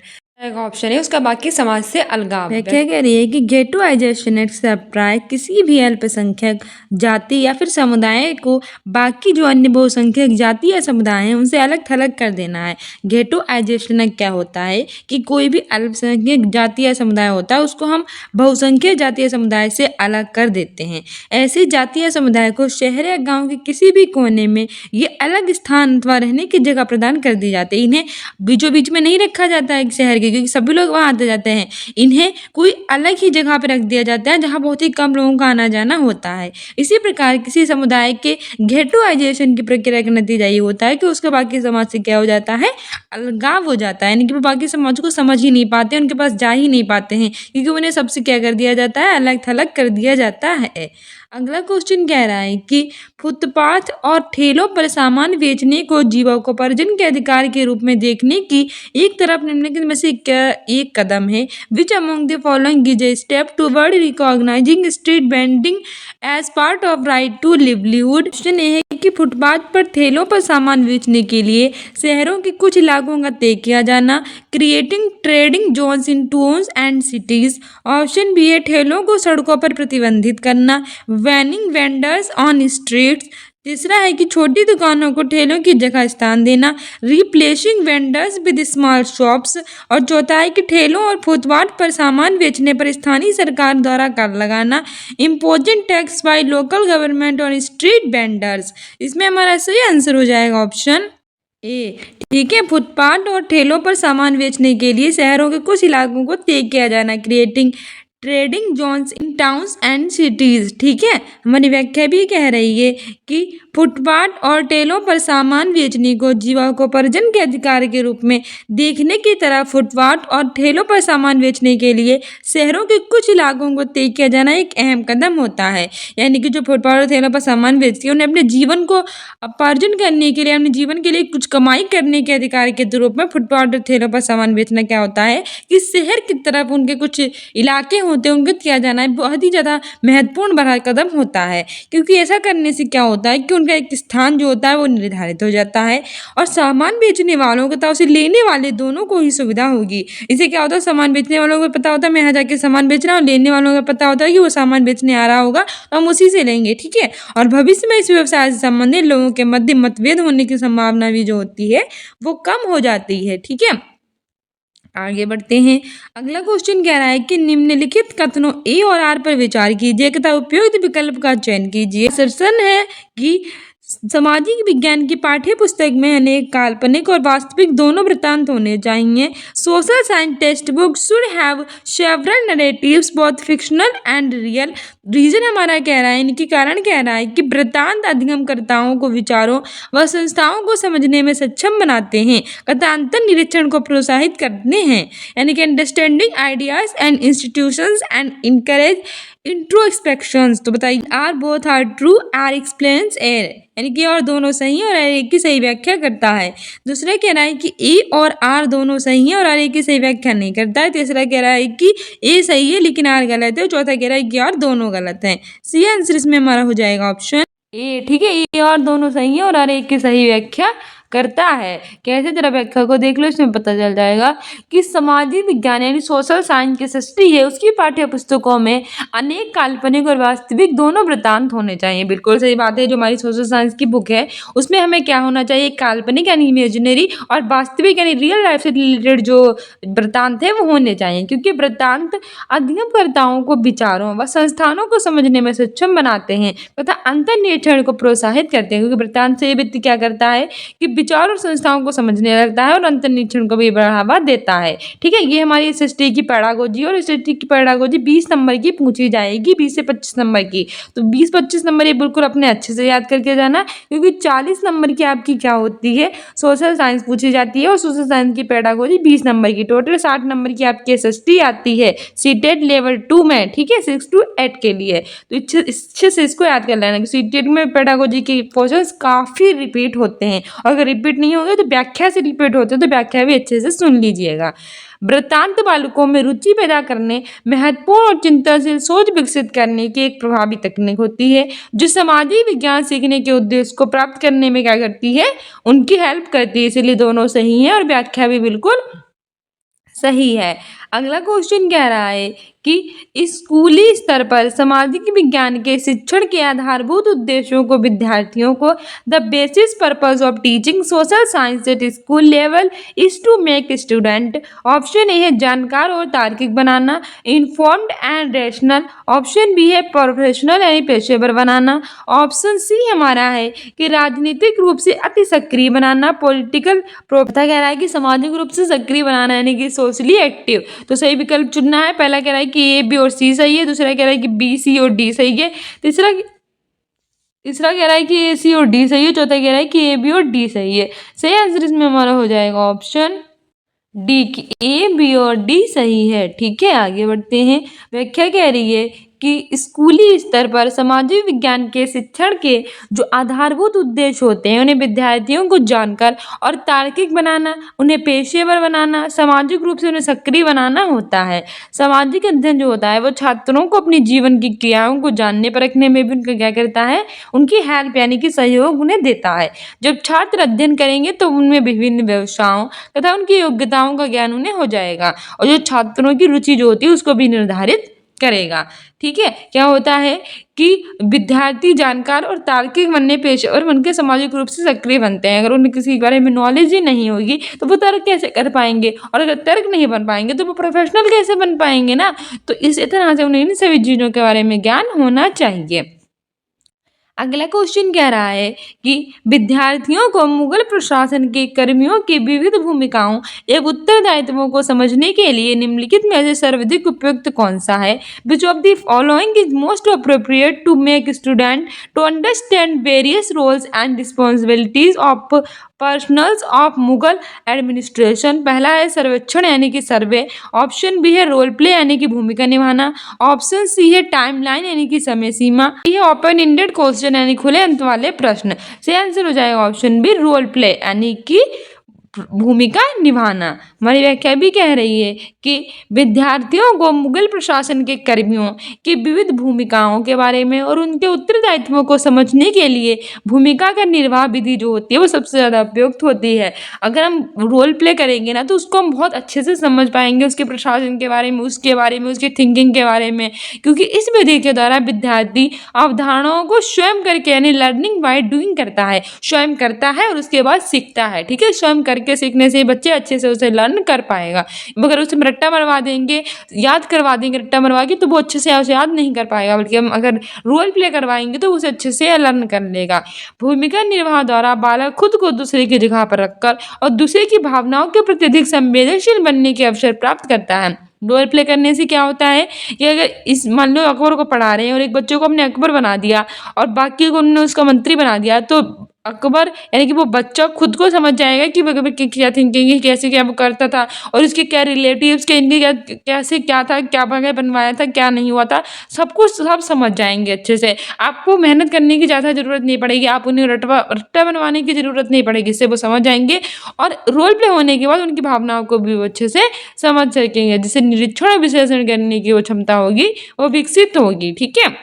ऑप्शन है उसका बाकी समाज से अलगाव। व्याख्या कह रही है कि गेटोइजेशन एक्ट से अभिप्राय किसी भी अल्पसंख्यक जाति या फिर समुदाय को बाकी जो अन्य बहुसंख्यक जाति या समुदाय हैं उनसे अलग थलग कर देना है। गेटोइजेशन क्या होता है कि कोई भी अल्पसंख्यक जाति या समुदाय होता है उसको हम बहुसंख्यक जाति या समुदाय से अलग कर देते हैं। ऐसे जाति या समुदाय को शहर या गाँव के किसी भी कोने में ये अलग स्थान अथवा रहने की जगह प्रदान कर दी जाती है। इन्हें बीचों बीच में नहीं रखा जाता है शहर के, क्योंकि सभी लोग वहाँ आते जाते हैं। इन्हें कोई अलग ही जगह पर रख दिया जाता है जहाँ बहुत ही कम लोगों का आना जाना होता है। इसी प्रकार किसी समुदाय के गेटोइजेशन की प्रक्रिया का नतीजा ये होता है कि उसके बाकी समाज से क्या हो जाता है, अलगाव हो जाता है, यानी कि वो बाकी समाज को समझ ही नहीं पाते, उनके पास जा ही नहीं पाते हैं, क्योंकि उन्हें सबसे क्या कर दिया जाता है, अलग थलग कर दिया जाता है। अगला क्वेश्चन कह रहा है कि फुटपाथ और ठेलों पर सामान बेचने को जीविकोपार्जन के अधिकार के रूप में देखने की एक तरफ निम्नलिखित में से क्या एक कदम है। Which among the following is a step toward recognising street vending as part of right to livelihood. Question ये है कि फुटपाथ पर ठेलों पर सामान बेचने के लिए शहरों के कुछ इलाकों का तय किया जाना, creating trading zones in towns and cities. Option B है ठेलों को सड़कों पर प्रतिबंधित करना, बैनिंग वेंडर्स ऑन स्ट्रीट्स। तीसरा है कि छोटी दुकानों को ठेलों की जगह स्थान देना, replacing vendors with small shops. और चौथा है कि ठेलों और फुटपाथ पर सामान बेचने पर स्थानीय सरकार द्वारा कर लगाना, imposing tax by local government on street vendors. इसमें हमारा सही आंसर हो जाएगा ऑप्शन ए। ठीक है, फुटपाथ और ठेलों पर सामान बेचने के लिए शहरों के कुछ इलाकों को तय किया जाना, creating trading zones in towns and cities. ठीक है, हमारी व्याख्या भी कह रही है कि फुटपाथ और ठेलों पर सामान बेचने को जीविकोपार्जन के अधिकार के रूप में देखने की तरह फुटपाथ और ठेलों पर सामान बेचने के लिए शहरों के कुछ इलाकों को तय किया जाना एक अहम कदम होता है। यानी कि जो फुटपाथ और ठेलों पर सामान बेचती है उन्हें अपने जीवन को उपार्जन करने के लिए, अपने जीवन के लिए कुछ कमाई करने के अधिकार के रूप में फुटपाथ और ठेलों पर सामान बेचना क्या होता है कि शहर की तरफ उनके कुछ इलाके होते हैं उनको किया जाना है बहुत ही ज़्यादा महत्वपूर्ण बड़ा कदम होता है। क्योंकि ऐसा करने से क्या होता है कि उनका एक स्थान जो होता है वो निर्धारित हो जाता है और सामान बेचने वालों को तथा उसे लेने वाले दोनों को ही सुविधा होगी। इससे क्या होता है, सामान बेचने वालों को पता होता है मैं यहाँ जाके सामान बेच रहा हूँ, लेने वालों को पता होता है कि वो सामान बेचने आ रहा होगा तो हम उसी से लेंगे। ठीक है, और भविष्य में इस व्यवसाय से संबंधित लोगों के मध्य मतभेद होने की संभावना भी जो होती है वो कम हो जाती है। ठीक है, आगे बढ़ते हैं। अगला क्वेश्चन कह रहा है कि निम्नलिखित कथनों ए और आर पर विचार कीजिए तथा उपयुक्त विकल्प का चयन कीजिए। असर्शन है कि सामाजिक विज्ञान की पाठ्य पुस्तक में अनेक काल्पनिक और वास्तविक दोनों वृत्तांत होने चाहिए। Social science textbook should have several narratives both fictional and real. Reason हमारा कह रहा है, इनके कारण कह रहा है कि वृत्तांत अधिगमकर्ताओं को विचारों व संस्थाओं को समझने में सक्षम बनाते हैं तथा अंतर निरीक्षण को प्रोत्साहित करते हैं। यानी कि understanding ideas and institutions and encourage introspections. तो बताइए, are both are true, R explains er, यानी कि और दोनों सही है और आर एक की सही व्याख्या करता है। दूसरा कह रहा है कि ए और आर दोनों सही है और आर एक की सही व्याख्या नहीं करता है। तीसरा कह रहा है कि ए सही है लेकिन आर गलत है। चौथा कह रहा है कि आर दोनों गलत है। सी आंसर इसमें हमारा हो जाएगा ऑप्शन ए। ठीक है, ए और दोनों सही है और आर एक की सही व्याख्या करता है। कैसे, जरा व्याख्या को देख लो, इसमें पता चल जाएगा कि सामाजिक विज्ञान यानी सोशल साइंस की सृष्टि है उसकी पाठ्य पुस्तकों में अनेक काल्पनिक और वास्तविक दोनों वृत्तांत होने चाहिए। बिल्कुल सही बात है, जो हमारी सोशल साइंस की बुक है उसमें हमें क्या होना चाहिए, काल्पनिक यानी इमेजिनरी और वास्तविक यानी रियल लाइफ से रिलेटेड जो वृत्तांत है वो होने चाहिए। क्योंकि वृत्तांत अधिगमकर्ताओं को विचारों व संस्थानों को समझने में सक्षम बनाते हैं तथा अंतर निरीक्षण को प्रोत्साहित करते हैं। क्योंकि वृत्तांत से ये व्यक्ति क्या करता है कि विचार और संस्थाओं को समझने लगता है और अंतर्निरीक्षण को भी बढ़ावा देता है। ठीक है, ये हमारी सृष्टि की पैडागोजी और सृष्टि की पैडागोजी 20 नंबर की पूछी जाएगी, 20 से 25 नंबर की। तो 20-25 नंबर ये बिल्कुल अपने अच्छे से याद करके जाना, क्योंकि 40 नंबर की आपकी क्या होती है, सोशल साइंस पूछी जाती है और सोशल साइंस की पैडागोजी 20 नंबर की। टोटल 60 नंबर की आपकी सृष्टि आती है सीटेट लेवल 2 में। ठीक है, 6 to 8 के लिए। तो अच्छे से इसको याद कर लेना कि सीटेट में पैडागोजी के क्वेश्चन काफी रिपीट होते हैं, अगर रिपीट नहीं होंगे तो व्याख्या से रिपीट होते हैं, तो व्याख्या भी अच्छे से सुन लीजिएगा। वृत्तांत बालकों में रुचि पैदा करने, महत्वपूर्ण और चिंतनशील सोच विकसित करने की एक प्रभावी तकनीक होती है जो सामाजिक विज्ञान सीखने के उद्देश्य को प्राप्त करने में क्या करती है, उनकी हेल्प करती है। इसलिए दोनों सही है और व्याख्या भी बिल्कुल सही है। अगला क्वेश्चन कह रहा है कि स्कूली स्तर पर सामाजिक विज्ञान के शिक्षण के आधारभूत उद्देश्यों को विद्यार्थियों को the basis purpose of teaching social science at school level is to make student. Option A है जानकार और तार्किक बनाना, informed and rational. Option B है प्रोफेशनल यानी पेशेवर बनाना। ऑप्शन सी हमारा है कि राजनीतिक रूप से अति सक्रिय बनाना, पॉलिटिकल प्रोपता कह रहा है कि सामाजिक रूप से सक्रिय बनाना यानी कि सोशली एक्टिव। तो सही विकल्प चुनना है। पहला कह रहा है कि ए बी और सी सही है, दूसरा कह रहा है कि बी सी और डी सही है, तीसरा कह रहा है कि ए सी और डी सही है, चौथा कह रहा है कि ए बी और डी सही है। सही आंसर इसमें हमारा हो जाएगा ऑप्शन डी की ए बी और डी सही है। ठीक है, आगे बढ़ते हैं। व्याख्या कह रही है कि स्कूली स्तर पर सामाजिक विज्ञान के शिक्षण के जो आधारभूत उद्देश्य होते हैं उन्हें विद्यार्थियों को जानकर और तार्किक बनाना, उन्हें पेशेवर बनाना, सामाजिक रूप से उन्हें सक्रिय बनाना होता है। सामाजिक अध्ययन जो होता है वो छात्रों को अपनी जीवन की क्रियाओं को जानने परखने में भी उनका क्या करता है, उनकी हेल्प यानी कि सहयोग उन्हें देता है। जब छात्र अध्ययन करेंगे तो उनमें विभिन्न व्यवसायों तथा उनकी योग्यताओं का ज्ञान उन्हें हो जाएगा और जो छात्रों की रुचि जो होती है उसको भी निर्धारित करेगा। ठीक है, क्या होता है कि विद्यार्थी जानकार और तार्किक बनने पेशेवर बनकर सामाजिक रूप से सक्रिय बनते हैं। अगर उन्हें किसी के बारे में नॉलेज ही नहीं होगी तो वो तर्क कैसे कर पाएंगे, और अगर तर्क नहीं बन पाएंगे तो वो प्रोफेशनल कैसे बन पाएंगे ना। तो इस तरह से उन्हें इन सभी चीज़ों के बारे में ज्ञान होना चाहिए। अगला क्वेश्चन कह रहा है कि विद्यार्थियों को मुगल प्रशासन के कर्मियों की विविध भूमिकाओं एवं उत्तरदायित्वों को समझने के लिए निम्नलिखित में से सर्वाधिक उपयुक्त कौन सा है? Which of the following is most appropriate to make student to understand various roles and responsibilities of personals of Mughal administration? पहला है सर्वेक्षण यानी कि सर्वे, ऑप्शन बी है रोल प्ले यानी कि भूमिका निभाना, ऑप्शन सी है टाइमलाइन यानी कि समय सीमा, ये ओपन एंडेड क्वेश्चन यानी खुले अंत वाले प्रश्न। सही आंसर हो जाएगा ऑप्शन बी रोल प्ले यानी कि भूमिका निभाना। हमारी व्याख्या भी कह रही है कि विद्यार्थियों को मुगल प्रशासन के कर्मियों की विविध भूमिकाओं के बारे में और उनके उत्तरदायित्वों को समझने के लिए भूमिका का निर्वाह विधि जो होती है वो सबसे ज़्यादा उपयुक्त होती है। अगर हम रोल प्ले करेंगे ना तो उसको हम बहुत अच्छे से समझ पाएंगे, उसके प्रशासन के बारे में, उसकी थिंकिंग के बारे में, क्योंकि इस विधि के द्वारा विद्यार्थी अवधारणाओं को स्वयं करके यानी लर्निंग बाय डूइंग करता है, स्वयं करता है और उसके बाद सीखता है। ठीक है, स्वयं करके सीखने से बच्चे अच्छे से उसे लर्न कर पाएगा। मगर उसे रट्टा मरवा देंगे, याद करवा देंगे रट्टा मरवा के, तो वो अच्छे से उसे याद नहीं कर पाएगा, बल्कि हम अगर रोल प्ले करवाएंगे तो उसे अच्छे से लर्न कर लेगा। भूमिका निर्वाह द्वारा बालक खुद को दूसरे की जगह पर रखकर और दूसरे की भावनाओं के प्रति अधिक संवेदनशील बनने के अवसर प्राप्त करता है। रोल प्ले करने से क्या होता है कि अगर इस मान लो अकबर को पढ़ा रहे हैं और एक बच्चे को हमने अकबर बना दिया और बाकी को उन्होंने उसका मंत्री बना दिया, तो अकबर यानी कि वो बच्चा खुद को समझ जाएगा कि अकबर की क्या थिंकिंग है, कैसे क्या वो करता था और उसके क्या रिलेटिव्स के इनके क्या कैसे क्या था, क्या बगैर बनवाया था, क्या नहीं हुआ था, सब कुछ सब समझ जाएंगे अच्छे से। आपको मेहनत करने की ज़्यादा ज़रूरत नहीं पड़ेगी, आप उन्हें रट्टा बनवाने की ज़रूरत नहीं पड़ेगी, इससे वो समझ जाएंगे और रोल प्ले होने के बाद उनकी भावनाओं को भी वो अच्छे से समझ सकेंगे, जिससे निरीक्षण और विश्लेषण करने की वो क्षमता होगी वो विकसित होगी। ठीक है,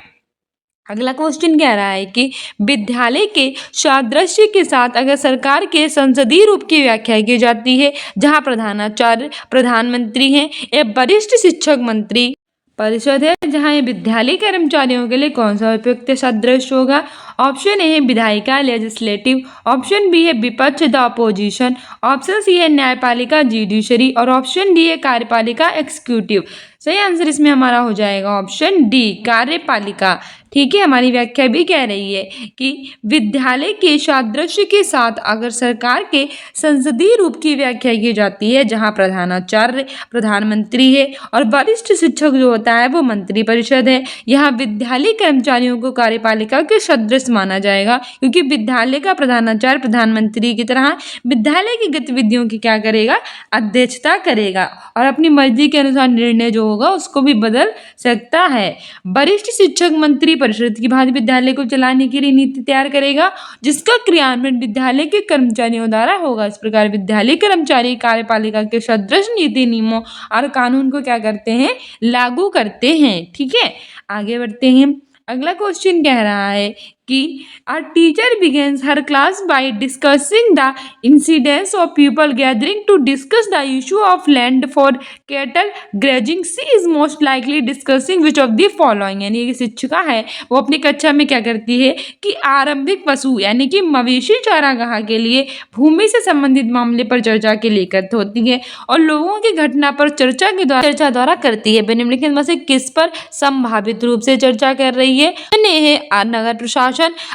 अगला क्वेश्चन कह रहा है कि विद्यालय के सादृश्य के साथ अगर सरकार के संसदीय रूप की व्याख्या की जाती है, जहां प्रधानाचार्य प्रधानमंत्री हैं, एक वरिष्ठ शिक्षक मंत्री परिषद है, जहां ये विद्यालय कर्मचारियों के लिए कौन सा उपयुक्त सादृश्य होगा? ऑप्शन ए है विधायिका लेजिस्लेटिव, ऑप्शन बी है विपक्ष द अपोजिशन, ऑप्शन सी है न्यायपालिका जुडिशरी और ऑप्शन डी है कार्यपालिका एक्सिक्यूटिव। सही आंसर इसमें हमारा हो जाएगा ऑप्शन डी कार्यपालिका। ठीक है, हमारी व्याख्या भी कह रही है कि विद्यालय के सादृश्य के साथ अगर सरकार के संसदीय रूप की व्याख्या की जाती है, जहां प्रधानाचार्य प्रधानमंत्री है और वरिष्ठ शिक्षक जो होता है वो मंत्री परिषद है, यहाँ विद्यालय कर्मचारियों को कार्यपालिका के सदृश माना जाएगा, क्योंकि विद्यालय का प्रधानाचार्य प्रधानमंत्री की तरह विद्यालय की गतिविधियों की क्या करेगा? अध्यक्षता करेगा और अपनी मर्जी के अनुसार निर्णय जो होगा उसको भी बदल सकता है। वरिष्ठ शिक्षक मंत्री परिषद की भांति विद्यालय को चलाने के लिए नीति तैयार करेगा, जिसका क्रियान्वयन विद्यालय के कर्मचारियों द्वारा होगा। इस प्रकार विद्यालय कर्मचारी कार्यपालिका के सदृश नीति नियमों और कानून को क्या करते हैं? लागू करते हैं। ठीक है, आगे बढ़ते हैं। अगला क्वेश्चन कह रहा है कि a teacher begins her class by discussing the incidence of people gathering to discuss the issue of land for cattle grazing. She is most likely discussing which of the following. यानी कि शिक्षिका है वो अपनी कक्षा में क्या करती है कि आरंभिक पशु यानी कि मवेशी चारागाह के लिए भूमि से संबंधित मामले पर चर्चा के लिए एकत्र होती है और लोगों की घटना पर चर्चा द्वारा करती है। निम्नलिखित में से किस पर संभावित रूप से चर्चा कर रही है? नगर प्रशासन,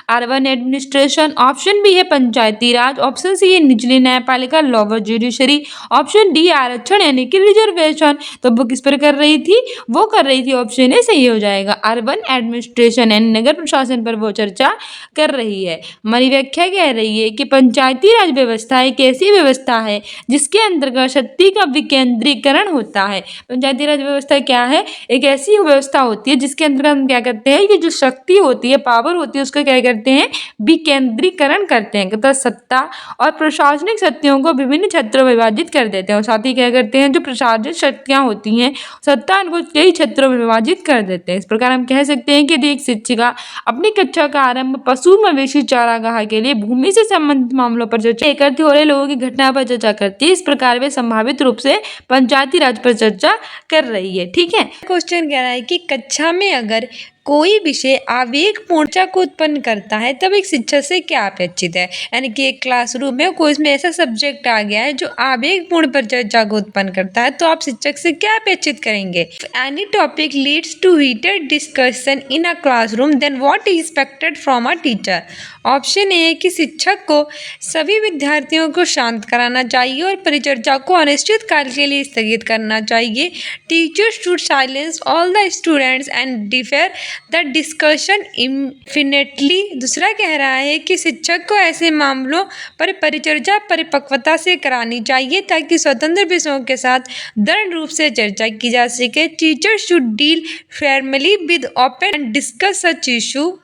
अर्बन एडमिनिस्ट्रेशन, ऑप्शन बी है पंचायती राज, ऑप्शन सी है निचली न्यायपालिका लोअर जुडिशरी, ऑप्शन डी आरक्षण यानी कि रिजर्वेशन। तो वो किस पर कर रही थी? वो कर रही थी ऑप्शन ए सही हो जाएगा, अर्बन एडमिनिस्ट्रेशन यानी नगर प्रशासन पर वो चर्चा कर रही है। हमारी व्याख्या कह रही है कि पंचायती राज व्यवस्था एक ऐसी व्यवस्था है जिसके अंतर्गत शक्ति का विकेंद्रीकरण होता है। पंचायती राज व्यवस्था क्या है? एक ऐसी व्यवस्था होती है जिसके अंतर्गत हम क्या करते हैं कि जो शक्ति होती है, पावर होती है, उसका क्या करते हैं? विकेंद्रीकरण करते हैं, मतलब सत्ता और प्रशासनिक शक्तियों को विभिन्न क्षेत्रों में विभाजित कर देते हैं और साथ ही क्या करते हैं? जो प्रशासनिक शक्तियां होती हैं सत्ता उनको कई क्षेत्रों में विभाजित कर देते हैं। इस प्रकार हम कह सकते हैं कि एक शिक्षिका अपनी कक्षा का आरंभ पशु मवेशी चारागाह के लिए भूमि से संबंधित मामलों पर चर्चा एकत्र हो रहे लोगों की घटना पर चर्चा करती है। इस प्रकार वे संभावित रूप से पंचायती राज पर चर्चा कर रही है। ठीक है, क्वेश्चन कह रहा है कि कक्षा में अगर कोई विषय आवेगपूर्ण चर्चा को उत्पन्न करता है तब एक शिक्षक से क्या अपेक्षित है। यानी कि एक क्लासरूम में कोई इसमें ऐसा सब्जेक्ट आ गया है जो आवेगपूर्ण परिचर्चा को उत्पन्न करता है तो आप शिक्षक से क्या अपेक्षित करेंगे। Any topic leads to heated discussion in a classroom then what is expected from a teacher. Option A है कि शिक्षक को सभी विद्यार्थियों को शांत कराना चाहिए और परिचर्चा को अनिश्चित काल के लिए स्थगित करना चाहिए। Teacher should silence all the students and differ the discussion infinitely. दूसरा कह रहा है कि शिक्षक को ऐसे मामलों पर परिचर्चा परिपक्वता से करानी चाहिए ताकि स्वतंत्र विषयों के साथ दृढ़ रूप से चर्चा की जा सके। Teacher should deal Fairlie with open and discuss such issue.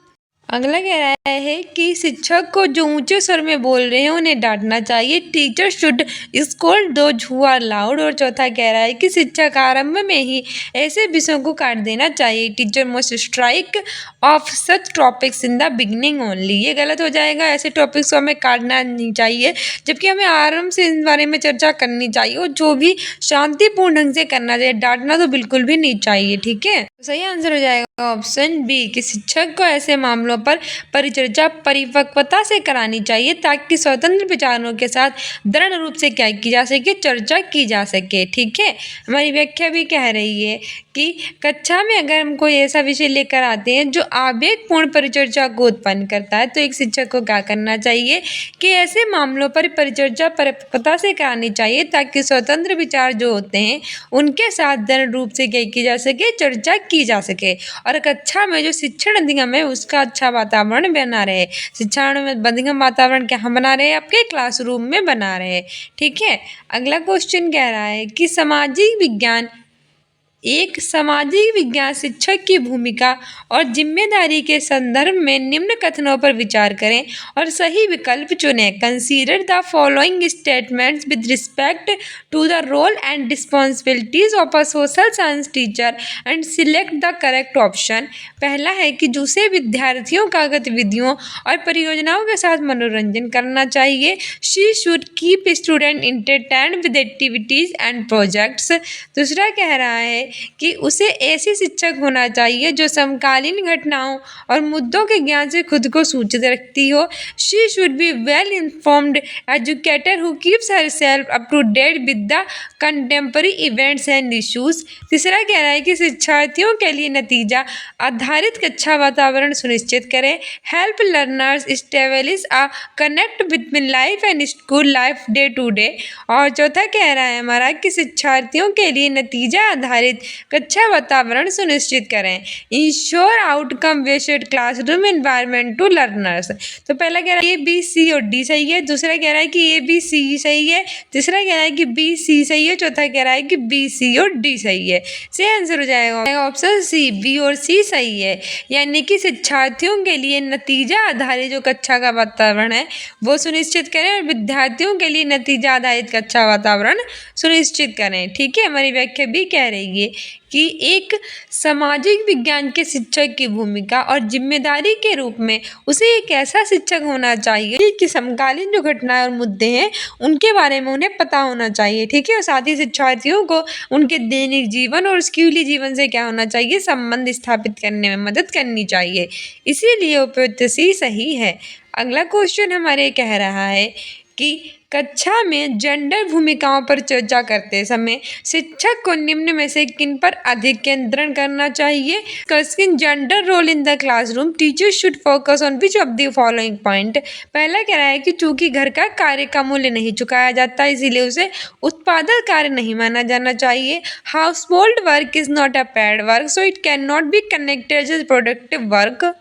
अगला कह रहा है कि शिक्षक को जो ऊंचे स्वर में बोल रहे हैं उन्हें डांटना चाहिए। Teacher should scold those who are loud. और चौथा कह रहा है कि शिक्षक आरंभ में ही ऐसे विषयों को काट देना चाहिए। Teacher must strike of such topics in the beginning only. ये गलत हो जाएगा, ऐसे टॉपिक्स को हमें काटना नहीं चाहिए जबकि हमें आरंभ से इस बारे में चर्चा करनी चाहिए और जो भी शांतिपूर्ण ढंग से करना चाहिए, डांटना तो बिल्कुल भी नहीं चाहिए। ठीक है, तो सही आंसर हो जाएगा ऑप्शन बी कि शिक्षक को ऐसे मामलों पर परिचर्चा परिपक्वता से करानी चाहिए ताकि स्वतंत्र विचारों के साथ दृढ़ रूप से क्या की जा सके, चर्चा की जा सके। ठीक है, हमारी व्याख्या भी कह रही है कि कक्षा में अगर हम कोई ऐसा विषय लेकर आते हैं जो आवेगपूर्ण परिचर्चा को उत्पन्न करता है तो एक शिक्षक को क्या करना चाहिए कि ऐसे मामलों पर परिचर्चा परिपक्वता से करानी चाहिए ताकि स्वतंत्र विचार जो होते हैं उनके साथ दृढ़ रूप से क्या की जा सके, चर्चा की जा सके और कक्षा में जो शिक्षण अधिगम है उसका अच्छा वातावरण बना रहे। शिक्षण अधिगम वातावरण क्या हम बना रहे हैं, आपके क्लासरूम में बना रहे। ठीक है, अगला क्वेश्चन कह रहा है कि सामाजिक विज्ञान शिक्षक की भूमिका और जिम्मेदारी के संदर्भ में निम्न कथनों पर विचार करें और सही विकल्प चुनें। Consider the following statements with respect to the role and responsibilities of a social science teacher and select the correct option. पहला है कि दूसरे विद्यार्थियों का गतिविधियों और परियोजनाओं के साथ मनोरंजन करना चाहिए। She should keep student entertained with activities and projects. दूसरा कह रहा है कि उसे ऐसी शिक्षक होना चाहिए जो समकालीन घटनाओं और मुद्दों के ज्ञान से खुद को सूचित रखती हो। She should be well informed educator who keeps herself up to date with the contemporary events and issues. तीसरा कह रहा है कि शिक्षार्थियों के लिए नतीजा आधारित कक्षा वातावरण सुनिश्चित करें। Help learners establish a connect between life and school life day to day. और चौथा कह रहा है हमारा कि शिक्षार्थियों के लिए नतीजा आधारित कक्षा वातावरण सुनिश्चित करें। Ensure outcome based classroom environment to learners. तो पहला कह रहा है ए बी सी और डी सही है, दूसरा कह रहा है कि ए बी सी सही है, तीसरा कह रहा है कि बी सी सही है, चौथा कह रहा है कि बी सी और डी सही है। सही आंसर हो जाएगा ऑप्शन सी, बी और सी सही है। यानी कि शिक्षार्थियों के लिए नतीजा आधारित जो कक्षा का वातावरण है वो सुनिश्चित करें और विद्यार्थियों के लिए नतीजा आधारित कक्षा वातावरण सुनिश्चित करें। ठीक है, हमारी व्याख्या भी कह रही है कि एक सामाजिक विज्ञान के शिक्षक की भूमिका और जिम्मेदारी के रूप में उसे एक ऐसा शिक्षक होना चाहिए कि समकालीन जो घटनाएं और मुद्दे हैं उनके बारे में उन्हें पता होना चाहिए। ठीक है, और साथ ही शिक्षार्थियों को उनके दैनिक जीवन और स्कूली जीवन से क्या होना चाहिए, संबंध स्थापित करने में मदद करनी चाहिए। इसीलिए उपयुक्त सी सही है। अगला क्वेश्चन हमारे कह रहा है कि कक्षा में जेंडर भूमिकाओं पर चर्चा करते समय शिक्षक को निम्न में से किन पर अधिक केंद्रण करना चाहिए। Discussing gender role in the classroom, teacher should focus on which of the following point. पहला कह रहा है कि चूंकि घर का कार्य का मूल्य नहीं चुकाया जाता इसीलिए उसे उत्पादक कार्य नहीं माना जाना चाहिए। Household work is not a paid work so it can not be connected as productive work.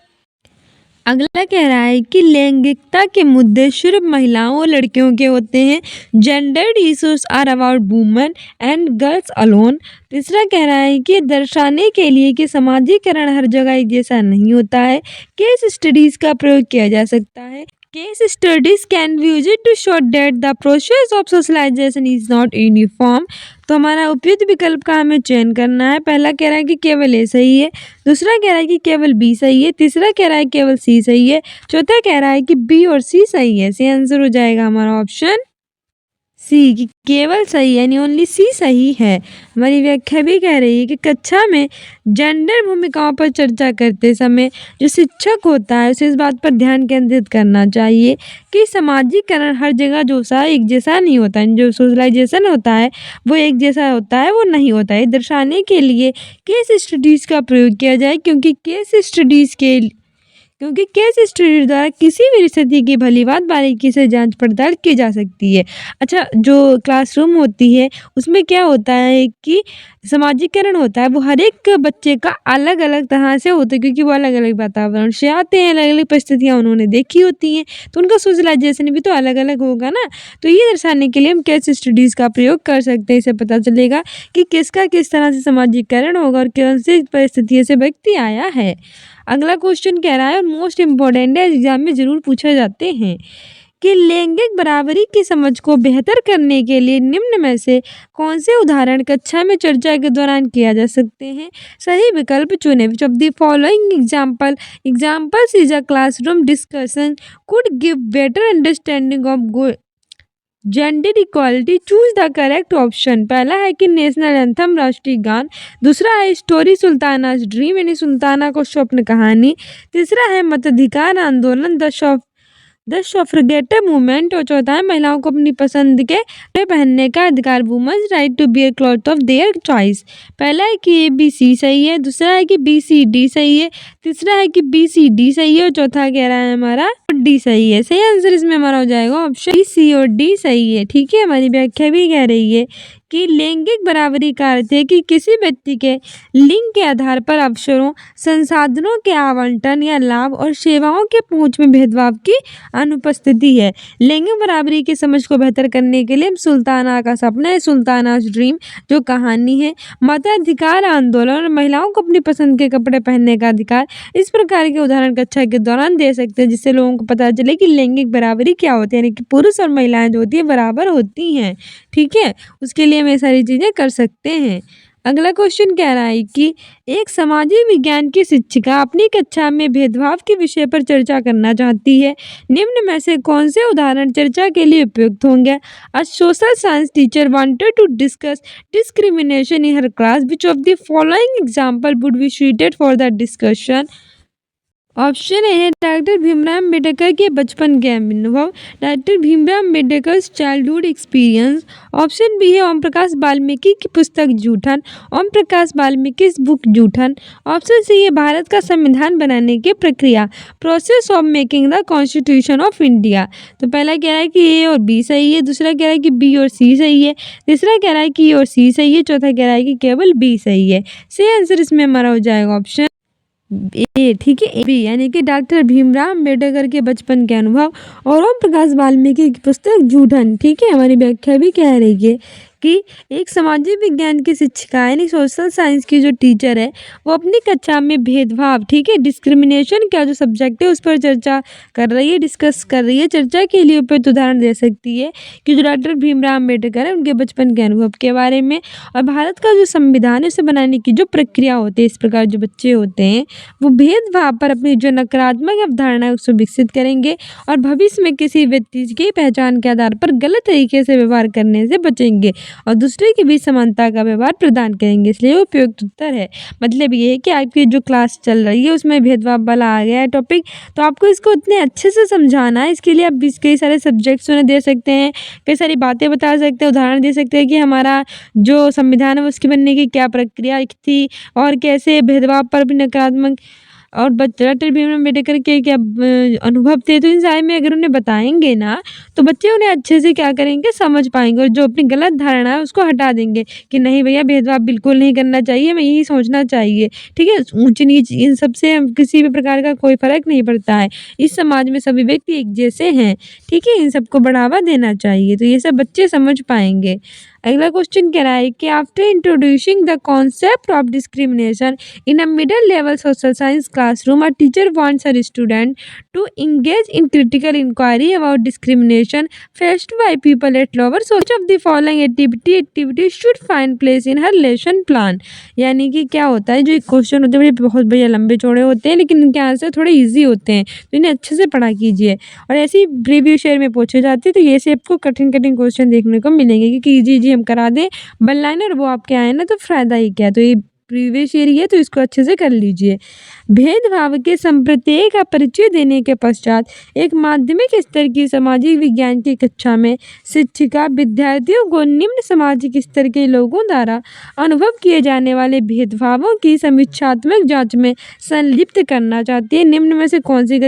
अगला कह रहा है कि लैंगिकता के मुद्दे सिर्फ महिलाओं और लड़कियों के होते हैं। Gendered issues are about women and girls alone. तीसरा कह रहा है कि दर्शाने के लिए कि समाजीकरण हर जगह एक जैसा नहीं होता है, केस स्टडीज का प्रयोग किया जा सकता है। Case studies can be used to show that the process of socialization is not uniform। तो हमारा उपयुक्त विकल्प का हमें चयन करना है। पहला कह रहा है कि केवल ए सही है, दूसरा कह रहा है कि केवल बी सही है, तीसरा कह रहा है केवल सी सही है, चौथा कह रहा है कि बी और सी सही है। सही आंसर हो जाएगा हमारा ऑप्शन सी कि केवल सही यानी ओनली सी सही है। हमारी व्याख्या भी कह रही है कि कक्षा में जेंडर भूमिकाओं पर चर्चा करते समय जो शिक्षक होता है उसे इस बात पर ध्यान केंद्रित करना चाहिए कि समाजीकरण हर जगह जो सा एक जैसा नहीं होता है, जो सोशलाइजेशन होता है वो एक जैसा होता है, वो नहीं होता है। दर्शाने के लिए केस स्टडीज़ का प्रयोग किया जाए क्योंकि केस स्टडी द्वारा किसी भी स्थिति की भलीभांति बारीकी से जांच पड़ताल की जा सकती है। अच्छा, जो क्लासरूम होती है उसमें क्या होता है कि समाजीकरण होता है, वो हर एक बच्चे का अलग अलग तरह से होता है क्योंकि वो अलग अलग वातावरण से आते हैं, अलग अलग परिस्थितियाँ उन्होंने देखी होती हैं, तो उनका सोशलाइजेशन भी तो अलग अलग होगा ना। तो ये दर्शाने के लिए हम केस स्टडीज़ का प्रयोग कर सकते हैं। इससे पता चलेगा कि किसका किस तरह से समाजीकरण होगा और कौन सी परिस्थितियों से व्यक्ति आया है। अगला क्वेश्चन कह रहा है और मोस्ट इम्पोर्टेंट है, एग्जाम में ज़रूर पूछे जाते हैं कि लैंगिक बराबरी की समझ को बेहतर करने के लिए निम्न में से कौन से उदाहरण कक्षा में चर्चा के दौरान किया जा सकते हैं। सही विकल्प चुनें। विच of the following examples is a classroom discussion could give better understanding of gender equality. Choose the correct option. पहला है कि नेशनल एंथम राष्ट्रीय गान, दूसरा है स्टोरी सुल्ताना ड्रीम यानी सुल्ताना को स्वप्न कहानी, तीसरा है मताधिकार आंदोलन द सफ्रेगेट मूवमेंट, और चौथा है महिलाओं को अपनी पसंद के कपड़े पहनने का अधिकार women's right to bear cloth of their choice. पहला है कि ABC सही है, दूसरा है कि BCD सही है, तीसरा है कि BCD सही है और चौथा कह रहा है हमारा D सही है। सही आंसर इसमें हमारा हो जाएगा ऑप्शन C और D सही है। ठीक है, हमारी व्याख्या भी कह रही है कि लैंगिक बराबरी का अर्थ है कि किसी व्यक्ति के लिंग के आधार पर अवसरों, संसाधनों के आवंटन या लाभ और सेवाओं के पहुंच में भेदभाव की अनुपस्थिति है। लैंगिक बराबरी की समझ को बेहतर करने के लिए हम सुल्ताना का सपना है, सुल्ताना ड्रीम जो कहानी है, मताधिकार आंदोलन और महिलाओं को अपनी पसंद के कपड़े पहनने का अधिकार, इस प्रकार के उदाहरण कक्षा के दौरान दे सकते हैं जिससे लोगों को पता चले कि लैंगिक बराबरी क्या होती है, यानी कि पुरुष और महिलाएं जो होती है बराबर होती हैं। ठीक है, उसके लिए हम ये सारी चीज़ें कर सकते हैं। अगला क्वेश्चन कह रहा है कि एक समाजी विज्ञान की शिक्षिका अपनी कक्षा में भेदभाव के विषय पर चर्चा करना चाहती है। निम्न में से कौन से उदाहरण चर्चा के लिए उपयुक्त होंगे। A social science teacher wanted to discuss discrimination in her class, which of the following example would be suited for the discussion. Option A है डॉक्टर भीमराव अम्बेडकर के बचपन के अनुभव, doctor Bhimrao Ambedkar childhood experience. Option B है ओम प्रकाश वाल्मीकि की पुस्तक Joothan, Om Prakash Valmiki book Joothan. Option C है भारत का संविधान बनाने की प्रक्रिया, process of making the constitution of India. तो पहला कह रहा है कि ए और बी सही है, दूसरा कह रहा है कि बी और सी सही है, तीसरा कह रहा है कि ए और सी सही है, चौथा कह रहा है कि केवल बी सही है। सही आंसर इसमें हमारा हो जाएगा ऑप्शन ए। ठीक है, बी यानी कि डॉक्टर भीमराव अम्बेडकर के बचपन के अनुभव और ओम प्रकाश वाल्मीकि की पुस्तक जूठन। ठीक है, हमारी व्याख्या भी कह रही है कि एक सामाजिक विज्ञान की शिक्षिका यानी सोशल साइंस की जो टीचर है वो अपनी कक्षा में भेदभाव, ठीक है, डिस्क्रिमिनेशन का जो सब्जेक्ट है उस पर चर्चा कर रही है, डिस्कस कर रही है। चर्चा के लिए उपयुक्त उदाहरण दे सकती है कि जो डॉक्टर भीमराव अम्बेडकर है उनके बचपन के अनुभव के बारे में, और भारत का जो संविधान है उसे बनाने की जो प्रक्रिया होती है। इस प्रकार जो बच्चे होते हैं वो भेदभाव पर अपनी जो नकारात्मक अवधारणा है उसको विकसित करेंगे और भविष्य में किसी व्यक्ति की पहचान के आधार पर गलत तरीके से व्यवहार करने से बचेंगे और दूसरे के बीच समानता का व्यवहार प्रदान करेंगे। इसलिए उपयुक्त उत्तर है। मतलब ये है कि आपकी जो क्लास चल रही है उसमें भेदभाव वाला आ गया है टॉपिक, तो आपको इसको इतने अच्छे से समझाना है। इसके लिए आप कई सारे सब्जेक्ट्स उन्हें दे सकते हैं, कई सारी बातें बता सकते हैं, उदाहरण दे सकते हैं कि हमारा जो संविधान है उसके बनने की क्या प्रक्रिया थी और कैसे भेदभाव पर भी नकारात्मक और डॉक्टर भीमराव अम्बेडकर के क्या अनुभव थे। तो इन सारे में अगर उन्हें बताएंगे ना तो बच्चे उन्हें अच्छे से क्या करेंगे, समझ पाएंगे और जो अपनी गलत धारणा है उसको हटा देंगे कि नहीं भैया भेदभाव बिल्कुल नहीं करना चाहिए, हमें यही सोचना चाहिए। ठीक है, ऊंच नीच इन सबसे किसी भी प्रकार का कोई फर्क नहीं पड़ता है, इस समाज में सभी व्यक्ति एक जैसे हैं। ठीक है, इन सबको बढ़ावा देना चाहिए, तो ये सब बच्चे समझ पाएंगे। अगला क्वेश्चन कह रहा है कि after introducing the concept of discrimination in a middle level social science classroom, a teacher wants her student to engage in critical inquiry about discrimination faced by people at lower so which of the following activities should find place in her lesson plan। यानी कि क्या होता है, जो एक question होते हैं बहुत बढ़िया लंबे चौड़े होते हैं लेकिन इनके आंसर थोड़े इजी होते हैं, तो इन्हें अच्छे से पढ़ा कीजिए। और ऐसे ही प्रीवियस शेयर में पूछे जाते हैं तो ये से आपको कठिन कठिन क्वेश्चन देखने को मिलेंगे, क्योंकि इजी हम करा दें वन लाइनर वो आपके आए ना तो फायदा ही क्या। तो ये प्रीवियस ईयर ही है तो इसको अच्छे से कर लीजिए। भेदभाव के संप्रत्यय का परिचय देने के पश्चात एक माध्यमिक स्तर की सामाजिक विज्ञान की कक्षा में शिक्षिका विद्यार्थियों को निम्न सामाजिक स्तर के लोगों द्वारा अनुभव किए जाने वाले भेदभावों की समीक्षात्मक जांच में संलिप्त करना चाहती है। निम्न में से कौन सी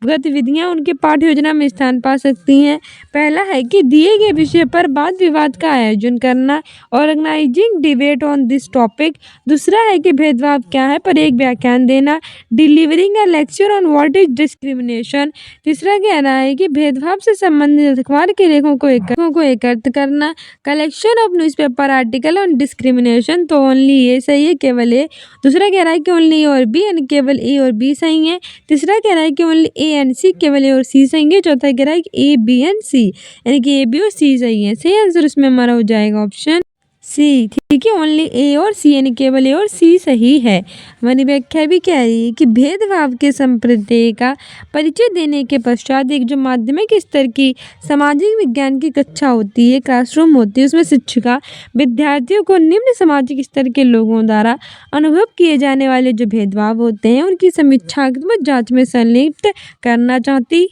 गतिविधियां उनके पाठ्य योजना में स्थान पा सकती हैं। पहला है कि दिए गए विषय पर वाद विवाद का आयोजन करना, organising debate on this topic. दूसरा है कि भेदभाव क्या है पर एक व्याख्यान देना, delivering a lecture on what is discrimination. तीसरा कह रहा है कि भेदभाव से संबंधित अखबार के लेखों को एकत्र करना, collection of newspaper article on discrimination. तो ओनली ए सही है, केवल ए। दूसरा कह रहा है कि ओनली ए और बी यानी केवल ए और बी सही है। तीसरा कह रहा है कि ओनली ए एंड सी, केवल ए और सी सही है। चौथा कह रहा है कि ए बी एंड सी यानी कि ए बी और सी सही है। सही आंसर इसमें हमारा हो जाएगा ऑप्शन सी। ठीक है, ओनली ए और सी यानी केवल ए और सी सही है। हमारी व्याख्या भी कह रही है कि भेदभाव के संप्रत्यय का परिचय देने के पश्चात एक जो माध्यमिक स्तर की सामाजिक विज्ञान की कक्षा होती है, क्लासरूम होती है, उसमें शिक्षिका विद्यार्थियों को निम्न सामाजिक स्तर के लोगों द्वारा अनुभव किए जाने वाले जो भेदभाव होते हैं उनकी समीक्षात्मक जांच में संलिप्त करना चाहती है।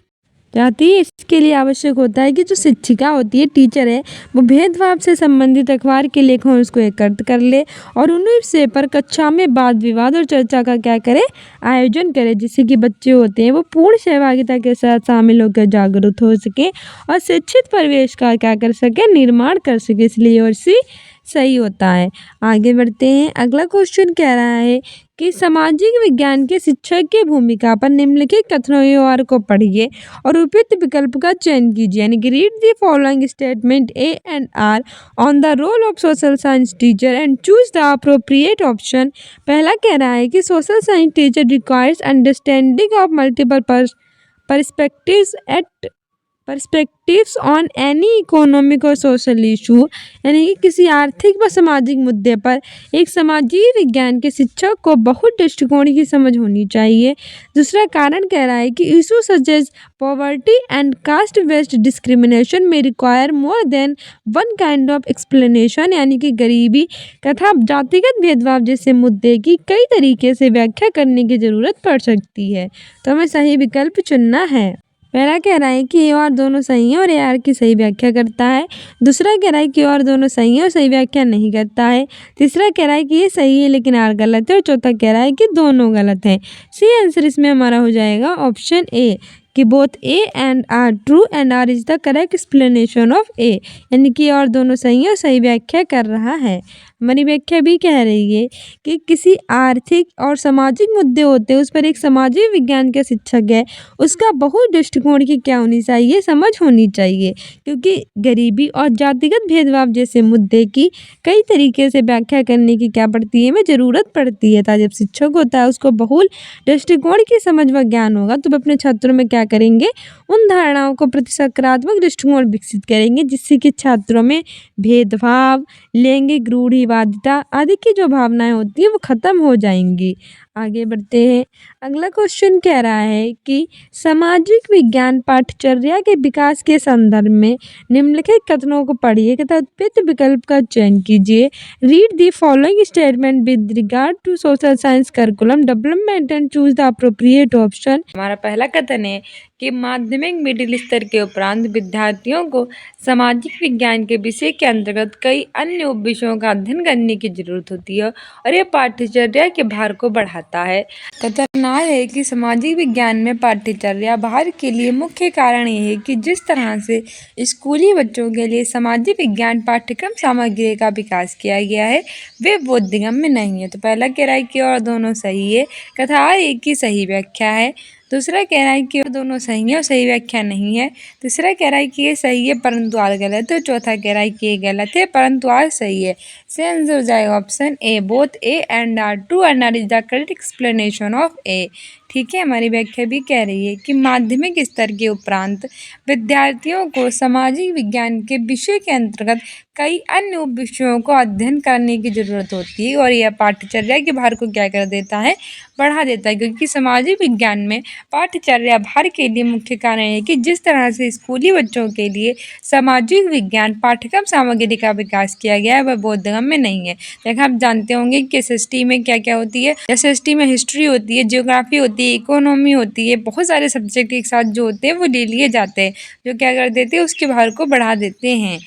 इसके लिए आवश्यक होता है कि जो शिक्षिका होती है, टीचर है, वो भेदभाव से संबंधित अखबार के लेखों उसको एकत्र कर ले और उन्हीं विषय पर कक्षा में वाद विवाद और चर्चा का क्या करे, आयोजन करे, जिससे कि बच्चे होते हैं वो पूर्ण सहभागिता के साथ शामिल होकर जागरूक हो सके और शिक्षित परिवेश का क्या कर सके, निर्माण कर सके। इसलिए और सी सही होता है। आगे बढ़ते हैं। अगला क्वेश्चन कह रहा है कि सामाजिक विज्ञान के शिक्षक की भूमिका पर निम्नलिखित कथनों को पढ़िए और उपयुक्त विकल्प का चयन कीजिए। यानी कि read the following statement A and R on the role of social science teacher and choose the appropriate option. पहला कह रहा है कि social science teacher requires understanding of multiple perspectives on any economic और सोशल इशू। यानी कि किसी आर्थिक व सामाजिक मुद्दे पर एक सामाजिक विज्ञान के शिक्षक को बहुत दृष्टिकोण की समझ होनी चाहिए। दूसरा कारण कह रहा है कि issue such as poverty and caste based discrimination में require more than one kind of explanation. यानी कि गरीबी तथा जातिगत भेदभाव जैसे मुद्दे की कई तरीके से व्याख्या करने की ज़रूरत पड़ सकती है। तो हमें सही विकल्प चुनना है। पहला कह रहा है कि ए और दोनों सही हैं और ए आर की सही व्याख्या करता है। दूसरा कह रहा है कि और दोनों सही हैं और सही व्याख्या नहीं करता है। तीसरा कह रहा है कि ये सही है लेकिन आर गलत है। और चौथा कह रहा है कि दोनों गलत हैं। सी आंसर इसमें हमारा हो जाएगा ऑप्शन ए कि both A and R true and R is the correct explanation of A. यानी कि और दोनों सही है और सही व्याख्या कर रहा है। हमारी व्याख्या भी कह रही है कि किसी आर्थिक और सामाजिक मुद्दे होते हैं उस पर एक सामाजिक विज्ञान के शिक्षक है, उसका बहु दृष्टिकोण की क्या होनी चाहिए, समझ होनी चाहिए, क्योंकि गरीबी और जातिगत भेदभाव जैसे मुद्दे की कई तरीके से व्याख्या करने की क्या पड़ती है, हमें ज़रूरत पड़ती है। जब शिक्षक होता है उसको बहुल दृष्टिकोण की समझ व ज्ञान होगा तो अपने छात्रों में क्या करेंगे, उन धारणाओं को प्रति सकारात्मक दृष्टिकोण विकसित करेंगे जिससे कि छात्रों में भेदभाव, लैंगिक रूढ़िवादिता आदि की जो भावनाएं होती हैं वो खत्म हो जाएंगी। आगे बढ़ते हैं। अगला क्वेश्चन कह रहा है कि सामाजिक विज्ञान पाठ्यचर्या के विकास के संदर्भ में निम्नलिखित कथनों को पढ़िए तथा उपयुक्त विकल्प का चयन कीजिए। Read the following statement with regard to social science curriculum development and choose the appropriate option. हमारा पहला कथन है कि माध्यमिक मिडिल स्तर के उपरांत विद्यार्थियों को सामाजिक विज्ञान के विषय के अंतर्गत कई अन्य उप विषयों का अध्ययन करने की जरूरत होती है और यह पाठ्यचर्या के भार को बढ़ाता है। कथनार है कि सामाजिक विज्ञान में पाठ्यचर्या भार के लिए मुख्य कारण यह है कि जिस तरह से स्कूली बच्चों के लिए सामाजिक विज्ञान पाठ्यक्रम सामग्री का विकास किया गया है वे बोधगम्य नहीं है। तो पहला कह रहा है कि और दोनों सही है, कथार एक की सही व्याख्या है। दूसरा कह रहा है कि दोनों सही है और सही व्याख्या नहीं है। तीसरा कह रहा है कि ये सही है परंतु आर गलत है। चौथा कह रहा है कि ये गलत है परंतु आर सही है। सही आंसर हो जाएगा option A, both A and R true and R is the correct explanation of A. ठीक है, हमारी व्याख्या भी कह रही है कि माध्यमिक स्तर के उपरांत विद्यार्थियों को सामाजिक विज्ञान के विषय के अंतर्गत कई अन्य उप विषयों को अध्ययन करने की जरूरत होती है और यह पाठ्यचर्या के भार को क्या कर देता है, बढ़ा देता है। क्योंकि सामाजिक विज्ञान में पाठ्यचर्या भार के लिए मुख्य कारण है कि जिस तरह से स्कूली बच्चों के लिए सामाजिक विज्ञान पाठ्यक्रम सामग्री का विकास किया गया है वह बोधगम्य में नहीं है। देखा, आप जानते होंगे कि एसएसटी में क्या क्या होती है। एसएसटी में हिस्ट्री होती है, ज्योग्राफी होती है, इकोनॉमी होती है, बहुत सारे सब्जेक्ट एक साथ जो होते हैं वो ले लिए जाते हैं, जो क्या कर देते हैं उसके भार को बढ़ा देते हैं।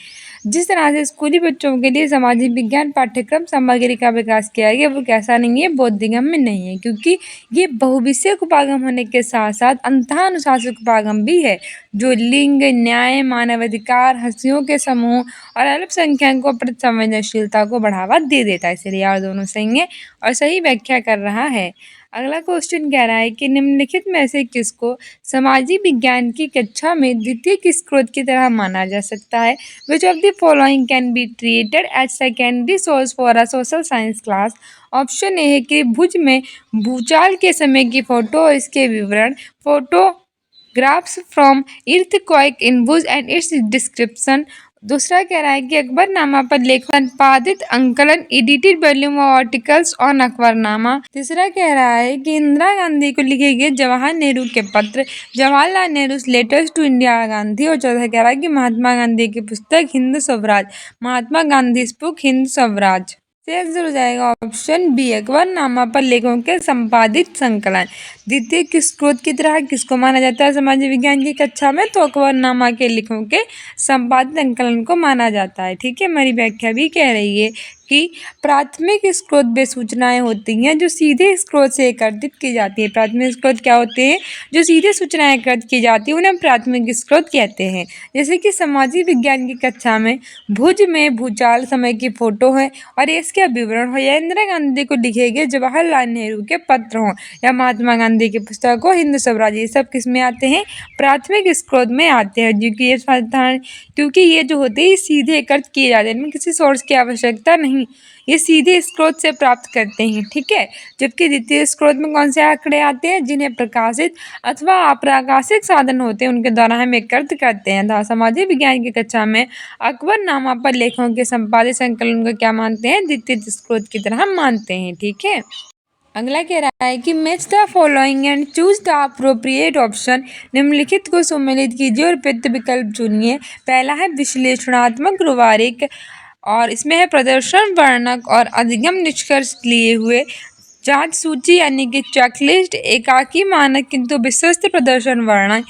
जिस तरह से स्कूली बच्चों के लिए सामाजिक विज्ञान पाठ्यक्रम सामग्री का विकास किया गया वो कैसा नहीं है, बोधगम्य नहीं है। क्योंकि ये बहुविषयक उपागम होने के साथ साथ अंतःनुशासिक उपागम भी है जो लिंग, न्याय, मानवाधिकार, हस्तियों के समूह और अल्पसंख्यकों प्रति संवेदनशीलता को बढ़ावा दे देता है। इसलिए यार दोनों सही है और सही व्याख्या कर रहा है। अगला क्वेश्चन कह रहा है कि निम्नलिखित में से किसको सामाजिक विज्ञान की कक्षा में द्वितीयक स्रोत की तरह माना जा सकता है। Which of the following can be treated as secondary source for a social science class? Option A है कि भुज में भूचाल के समय की फोटो और इसके विवरण, photographs from earthquake in Bhuj and its description. दूसरा कह रहा है कि अकबरनामा पर लेखन संपादित अंकलन, edited volume of articles on Akbarnama. तीसरा कह रहा है कि इंदिरा गांधी को लिखे गए जवाहर नेहरू के पत्र, जवाहरलाल नेहरू लेटर्स टू इंदिरा गांधी। और चौथा कह रहा है कि महात्मा गांधी की पुस्तक हिंद स्वराज, महात्मा गांधी बुक हिंद स्वराज। आंसर हो जाएगा ऑप्शन बी, अकबरनामा पर लेखकों के संपादित संकलन। द्वितीय स्रोत की तरह किसको माना जाता है सामाजिक विज्ञान की कक्षा में, तो अकबरनामा के लेखकों के संपादित संकलन को माना जाता है। ठीक है, हमारी व्याख्या भी कह रही है कि प्राथमिक स्रोत वे सूचनाएं होती हैं जो सीधे स्रोत से एकत्रित की जाती है। प्राथमिक स्रोत क्या होते हैं, जो सीधे सूचनाएं एकत्रित की जाती है उन्हें हम प्राथमिक स्रोत कहते हैं। जैसे कि सामाजिक विज्ञान की कक्षा में भुज में भूचाल समय की फोटो है और इसके विवरण हो, या इंदिरा गांधी को लिखे गए जवाहरलाल नेहरू के पत्र हों, या महात्मा गांधी की पुस्तक हो हिंद स्वराज, ये सब किस में आते हैं, प्राथमिक स्रोत में आते हैं। क्योंकि ये जो होते हैं सीधे एकत्र किए जाते हैं, इनमें किसी सोर्स की आवश्यकता नहीं, ये सीधे स्रोत से प्राप्त करते हैं। ठीक है, जबकि द्वितीय स्रोत में कौन से आंकड़े आते हैं, जिन्हें प्रकाशित अथवा अप्राकाशिक साधन होते हैं उनके द्वारा हम एकत्र करते हैं। सामाजिक विज्ञान की कक्षा में अकबरनामा पर लेखकों के संपादित संकलन को क्या मानते हैं, द्वितीय स्रोत की तरह मानते हैं। ठीक है, अगला कह रहा है कि match the following and choose the appropriate option. निम्नलिखित को सम्मिलित कीजिए और प्रयुक्त विकल्प चुनिए। पहला है विश्लेषणात्मक रूवारिक और इसमें है प्रदर्शन वर्णक और अधिगम निष्कर्ष लिए हुए जांच सूची यानी कि चेकलिस्ट, एकाकी मानक किंतु विश्वस्त प्रदर्शन वर्णक,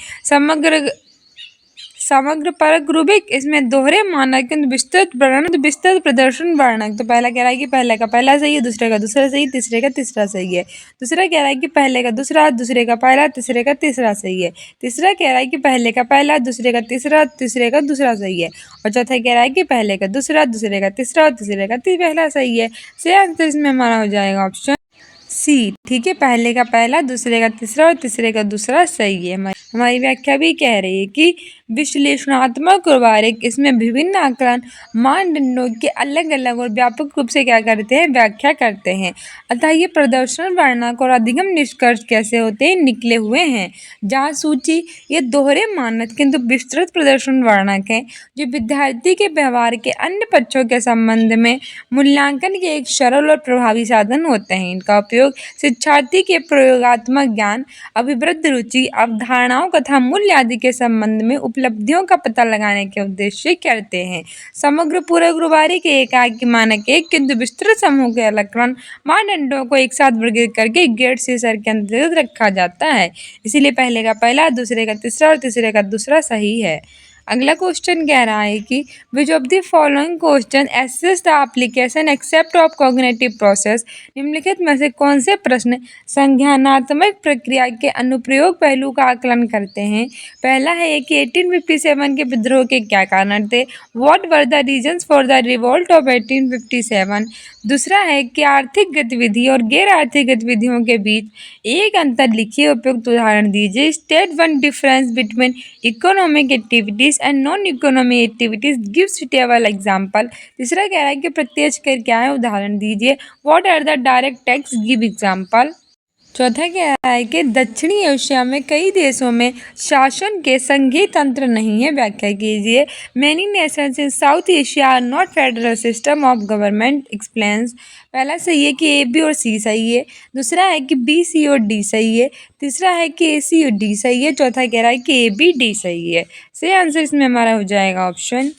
समग्र परक रूबिक, इसमें दोहरे मानक किंतु विस्तृत प्रदर्शन वर्णक। तो पहला कह रहा है कि पहले का पहला सही है, दूसरे का दूसरा सही, तीसरे का तीसरा सही है। दूसरा कह रहा है कि पहले का दूसरा, दूसरे का पहला, तीसरे का तीसरा सही है। तीसरा कह रहा है कि पहले का पहला, दूसरे का तीसरा, तीसरे का दूसरा सही है। और चौथा कह रहा है कि पहले का दूसरा, दूसरे का तीसरा और तीसरे का पहला सही है। सही आंसर इसमें हमारा हो जाएगा ऑप्शन सी। ठीक है, पहले का पहला, दूसरे का तीसरा और तीसरे का दूसरा सही है। हमारी व्याख्या भी कह रही है कि विश्लेषणात्मक रूवारिक इसमें विभिन्न आकलन मानदंडों के अलग अलग और व्यापक रूप से क्या करते हैं, व्याख्या करते हैं। अतः ये प्रदर्शन वर्णक और अधिगम निष्कर्ष कैसे होते हैं, निकले हुए हैं। जांच सूची ये दोहरे मानक किंतु विस्तृत प्रदर्शन वर्णक है जो विद्यार्थी के व्यवहार के अन्य पक्षों के संबंध में मूल्यांकन के एक सरल और प्रभावी साधन होते हैं। इनका उपयोग शिक्षार्थी के प्रयोगात्मक ज्ञान, अभिवृद्ध रुचि, अवधारणाओं तथा मूल्य आदि के संबंध में उपलब्धियों का पता लगाने के उद्देश्य से करते हैं। समग्र पूरक रूवारिक के एकाकी मानक एक किंतु विस्तृत समूह के आकलन मानदंडों को एक साथ वर्गीकृत करके ग्रेड शीर्षक के अंतर्गत रखा जाता है। इसीलिए पहले का पहला, दूसरे का तीसरा और तीसरे का दूसरा सही है। अगला क्वेश्चन कह रहा है कि which of the following question assess the application except of cognitive process. निम्नलिखित में से कौन से प्रश्न संज्ञानात्मक प्रक्रिया के अनुप्रयोग पहलू का आकलन करते हैं। पहला है कि 1857 के विद्रोह के क्या कारण थे। What were the reasons for the revolt of 1857। दूसरा है कि आर्थिक गतिविधि और गैर आर्थिक गतिविधियों के बीच एक अंतर लिखिए, उपयुक्त उदाहरण दीजिए। State one difference between economic activities and non economic activities, give suitable example. तीसरा कह रहा है कि प्रत्यक्ष कर क्या है, उदाहरण दीजिए। What are the direct tax, give example. चौथा कह रहा है कि दक्षिणी एशिया में कई देशों में शासन के संघीय तंत्र नहीं है, व्याख्या कीजिए। Many nations in south Asia are not federal system of government, explains. पहला सही है कि ए बी और सी सही है। दूसरा है कि बी सी और डी सही है। तीसरा है कि ए सी और डी सही है। चौथा कह रहा है कि ए बी डी सही है। सही आंसर इसमें हमारा हो जाएगा ऑप्शन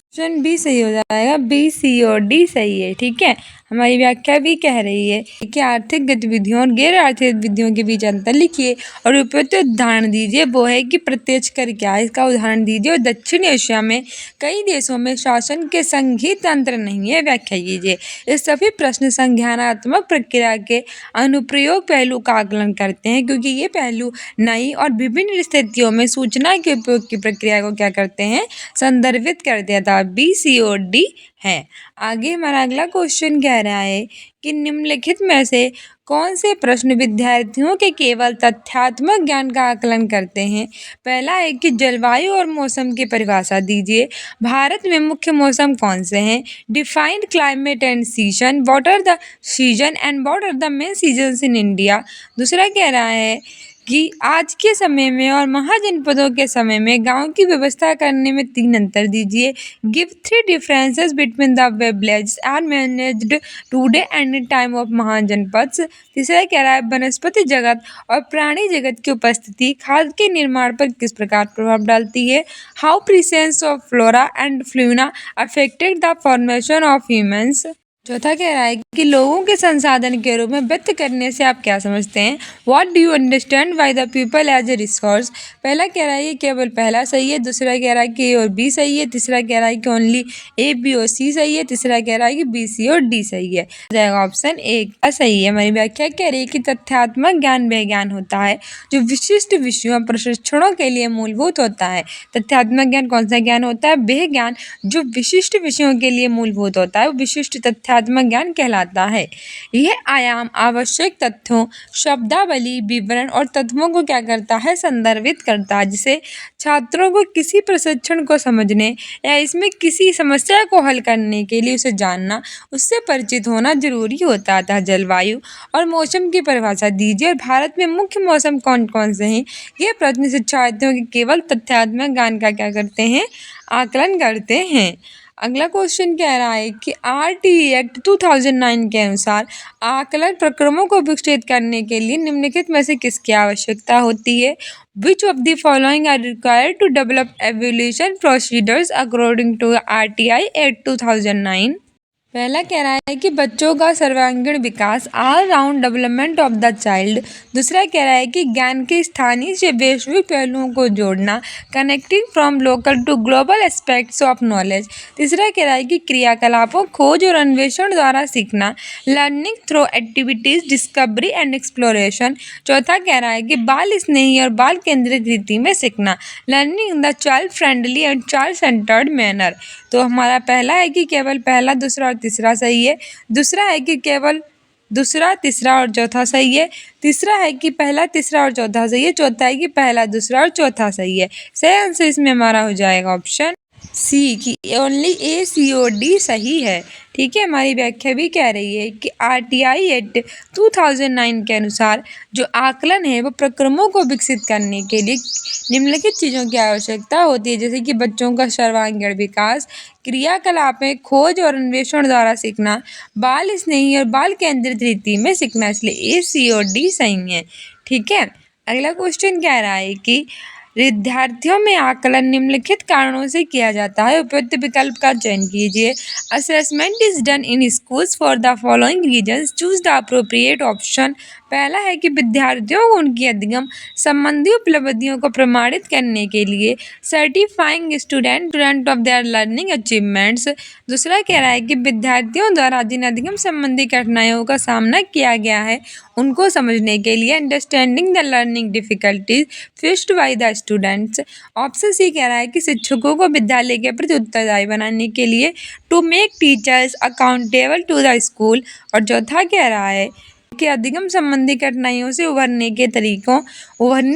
बी सही हो जाएगा। बी सी और डी सही है। ठीक है, हमारी व्याख्या भी कह रही है कि आर्थिक गतिविधियों और गैर आर्थिक गतिविधियों के बीच अंतर लिखिए और उपयुक्त उदाहरण दीजिए। वो है कि प्रत्यक्ष कर क्या है, इसका उदाहरण दीजिए। और दक्षिण एशिया में कई देशों में शासन के संघीय तंत्र नहीं है, व्याख्या कीजिए। ये सभी प्रश्न संज्ञानात्मक प्रक्रिया के अनुप्रयोग पहलू का आकलन करते हैं, क्योंकि ये पहलू नई और विभिन्न स्थितियों में सूचना के उपयोग की प्रक्रिया को क्या करते हैं, संदर्भित करते हैं। बी सी और डी है। आगे हमारा अगला क्वेश्चन कह रहा है कि निम्नलिखित में से कौन से प्रश्न विद्यार्थियों के केवल तथ्यात्मक ज्ञान का आकलन करते हैं। पहला है कि जलवायु और मौसम की परिभाषा दीजिए। भारत में मुख्य मौसम कौन से हैं। Defined climate and season, what are the season and what are the main seasons in India. दूसरा कह रहा है कि आज के समय में और महाजनपदों के समय में गांव की व्यवस्था करने में 3 अंतर दीजिए। Give 3 differences between the way villages are managed today and in time of Mahajanapada. तीसरा कह रहा है वनस्पति जगत और प्राणी जगत की उपस्थिति खाद्य के निर्माण पर किस प्रकार प्रभाव डालती है। How presence of flora and fauna affected the formation of humans. चौथा कह रहा है कि लोगों के संसाधन के रूप में व्यक्त करने से आप क्या समझते हैं। What do you understand by the people as a resource. पहला कह रहा है कि केवल पहला सही है। दूसरा कह रहा है कि ए और बी सही है। तीसरा कह रहा है कि ओनली ए बी और सी सही है। तीसरा कह रहा है कि बी सी और डी सही है। जाएगा ऑप्शन ए सही है। हमारी व्याख्या कह रही है कि तथ्यात्मक ज्ञान वह ज्ञान होता है जो विशिष्ट विषयों और प्रशिक्षणों के लिए मूलभूत होता है। तथ्यात्मक ज्ञान कौन सा ज्ञान होता है, वह ज्ञान जो विशिष्ट विषयों के लिए मूलभूत होता है, वो विशिष्ट तथ्यात्मक ज्ञान कहलाता है। यह आयाम आवश्यक तथ्यों, शब्दावली, विवरण और तत्वों को क्या करता है, संदर्भित करता है, जिसे छात्रों को किसी प्रशिक्षण को समझने या इसमें किसी समस्या को हल करने के लिए उसे जानना, उससे परिचित होना जरूरी होता है। जलवायु और मौसम की परिभाषा दीजिए और भारत में मुख्य मौसम कौन कौन से हैं। ये प्रश्न शिक्षार्थियों के केवल तथ्यात्मक ज्ञान का क्या करते हैं, आकलन करते हैं। अगला क्वेश्चन कह रहा है कि आरटीई एक्ट 2009 के अनुसार आकलन प्रक्रमों को विकसित करने के लिए निम्नलिखित में से किसकी आवश्यकता होती है। Which of the following are required to develop evolution procedures according to RTI act 2009। पहला कह रहा है कि बच्चों का सर्वांगीण विकास, all round development of the child. दूसरा कह रहा है कि ज्ञान के स्थानीय से वैश्विक पहलुओं को जोड़ना, connecting from local to global aspects of knowledge. तीसरा कह रहा है कि क्रियाकलापों, खोज और अन्वेषण द्वारा सीखना, learning through activities, discovery and exploration. चौथा कह रहा है कि बाल स्नेही और बाल केंद्रित रीति में सीखना, learning in the child friendly and child centred manner. तो हमारा पहला है कि केवल पहला, दूसरा और तीसरा सही है। दूसरा है कि केवल दूसरा, तीसरा और चौथा सही है। तीसरा है कि पहला, तीसरा और चौथा सही है। चौथा है कि पहला, दूसरा और चौथा सही है। सही आंसर इसमें हमारा हो जाएगा ऑप्शन सी कि ओनली ए सी और डी सही है। ठीक है, हमारी व्याख्या भी कह रही है कि आरटीआई एक्ट 2009 के अनुसार जो आकलन है वो प्रक्रमों को विकसित करने के लिए निम्नलिखित चीज़ों की आवश्यकता होती है, जैसे कि बच्चों का सर्वांगीण विकास, क्रियाकलाप में खोज और अन्वेषण द्वारा सीखना, बाल स्नेही और बाल केंद्रित रीति में सीखना। इसलिए ए सी और डी सही है। ठीक है, अगला क्वेश्चन कह रहा है कि विद्यार्थियों में आकलन निम्नलिखित कारणों से किया जाता है, उपयुक्त विकल्प का चयन कीजिए। Assessment is done in schools for the following reasons, choose the appropriate option. पहला है कि विद्यार्थियों को उनकी अधिगम संबंधी उपलब्धियों को प्रमाणित करने के लिए certifying student of their learning achievements. दूसरा कह रहा है कि विद्यार्थियों द्वारा जिन अधिगम संबंधी कठिनाइयों का सामना किया गया है उनको समझने के लिए understanding the learning difficulties faced by the students. Option C कह रहा है कि शिक्षकों को विद्यालय के प्रति उत्तरदायी बनाने के लिए to make teachers accountable to the school. और चौथा कह रहा है कि अधिगम संबंधी कठिनाइयों से उभरने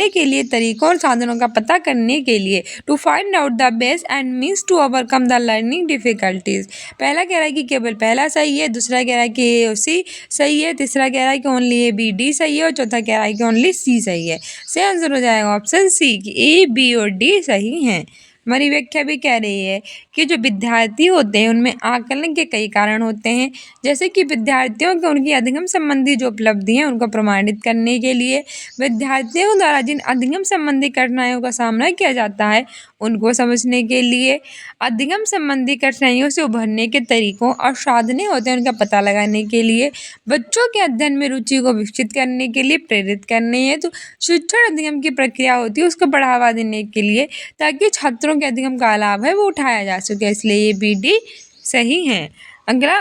के लिए तरीकों और साधनों का पता करने के लिए to find out the best and means to overcome the learning difficulties. पहला कह रहा है कि केवल पहला सही है, दूसरा कह रहा है कि ए और सी सही है, तीसरा कह रहा है कि ओनली ए बी डी सही है और चौथा कह रहा है कि ओनली सी सही है। सही आंसर हो जाएगा ऑप्शन सी कि ए बी और डी सही हैं। हमारी व्याख्या भी कह रही है कि जो विद्यार्थी होते हैं उनमें आकलन के कई कारण होते हैं, जैसे कि विद्यार्थियों को उनकी अधिगम संबंधी जो उपलब्धि हैं उनको प्रमाणित करने के लिए, विद्यार्थियों द्वारा जिन अधिगम संबंधी कठिनाइयों का सामना किया जाता है उनको समझने के लिए, अधिगम संबंधी कठिनाइयों से उभरने के तरीकों और साधनें होते हैं उनका पता लगाने के लिए, बच्चों के अध्ययन में रुचि को विकसित करने के लिए प्रेरित करने हेतु शिक्षण अधिगम की प्रक्रिया होती है उसको बढ़ावा देने के लिए, ताकि छात्रों के अधिगम का लाभ है वो उठाया जा सके। इसलिए ये बी डी सही है। अगला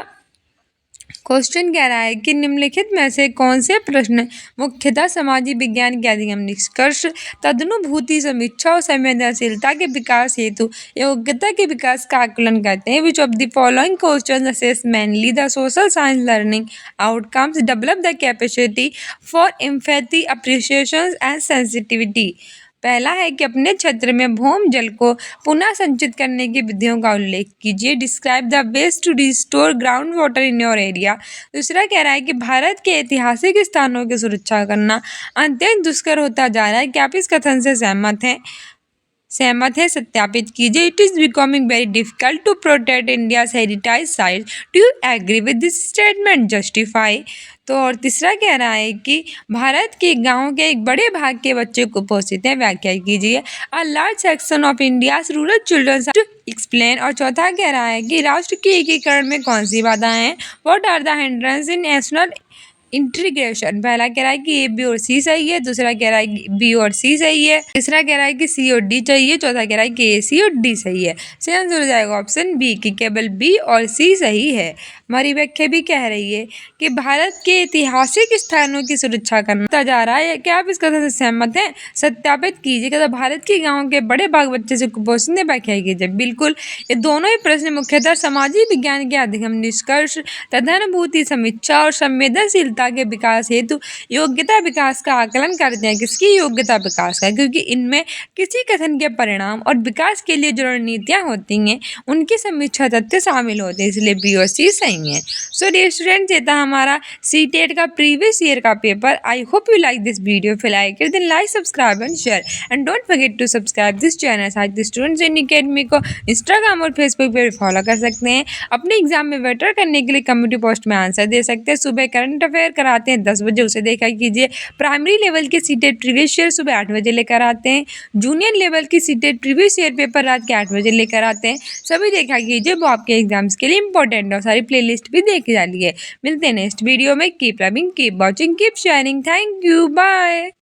क्वेश्चन कह रहा है कि निम्नलिखित में से कौन से प्रश्न मुख्यतः समाजीय विज्ञान के अधिगम निष्कर्ष, तदनुभूति, समीक्षा और संवेदनशीलता के विकास हेतु योग्यता के विकास का आकलन करते हैं। विच of the following question assess mainly the social science learning outcomes, develop the capacity for empathy, appreciation and sensitivity. पहला है कि अपने क्षेत्र में भूमि जल को पुनः संचित करने की विधियों का उल्लेख कीजिए। Describe the ways to restore ground water in your area. दूसरा कह रहा है कि भारत के ऐतिहासिक स्थानों की सुरक्षा करना अत्यंत दुष्कर होता जा रहा है। क्या आप इस कथन से सहमत हैं? सत्यापित कीजिए। It is becoming very difficult to protect India's heritage site. Do you agree with this statement? Justify. तो और तीसरा कह रहा है कि भारत के गांव के एक बड़े भाग के बच्चे कुपोषित हैं। व्याख्या कीजिए। A large section of India's rural children to explain. और चौथा कह रहा है कि राष्ट्र के एकीकरण में कौन सी बाधाएं हैं? What are the hindrance in national integration. पहला कह रहा है कि ए बी और सी सही है, दूसरा कह रहा है कि बी और सी सही है, तीसरा कह रहा है कि सी और डी चाहिए, चौथा कह रहा है कि ए सी और डी सही है। सही आंसर हो जाएगा ऑप्शन बी कि केवल बी और सी सही है। हमारी व्याख्या भी कह रही है कि भारत के ऐतिहासिक स्थानों की सुरक्षा करना जा रहा है। क्या आप इस कथन से सहमत हैं? सत्यापित कीजिए। भारत के गाँव के बड़े भाग बच्चे से कुपोषित है। व्याख्या कीजिए। बिल्कुल, ये दोनों ही प्रश्न मुख्यतः सामाजिक विज्ञान के अधिगम निष्कर्ष, तदनुभूति, समीक्षा और संवेदनशीलता के विकास हेतु योग्यता विकास का आकलन करते हैं। किसकी योग्यता विकास का? क्योंकि इनमें किसी कथन के परिणाम और विकास के लिए जो रणनीतियाँ होती हैं उनकी समीक्षा तथ्य शामिल होते हैं। इसलिए बी और सी सही है। सो डियर स्टूडेंट्स, ये था हमारा सीटेट का प्रीवियस ईयर का paper. I hope you like this video. फिर लाइक कर दें, like, subscribe and share and don't forget to subscribe this channel. साथ ही स्टूडेंट्स इन अकेडमी को इंस्टाग्राम और फेसबुक पर भी फॉलो कर सकते हैं। अपने एग्जाम में बेटर करने के लिए कम्युनिटी पोस्ट में आंसर दे सकते हैं। सुबह करंट अफेयर कराते हैं 10 बजे, उसे देखा कीजिए। प्राइमरी लेवल की सीटेट प्रीवियस ईयर सुबह 8 बजे लेकर आते हैं। जूनियर लेवल की सीटेट प्रीवियस ईयर पेपर रात के 8 बजे लेकर आते हैं। सभी देखा कीजिए, वो आपके एग्जाम्स के लिए इंपॉर्टेंट है। सारी प्लेलिस्ट भी देख डालिए। मिलते हैं नेक्स्ट वीडियो में। Keep loving, keep watching, keep sharing. Thank you, bye.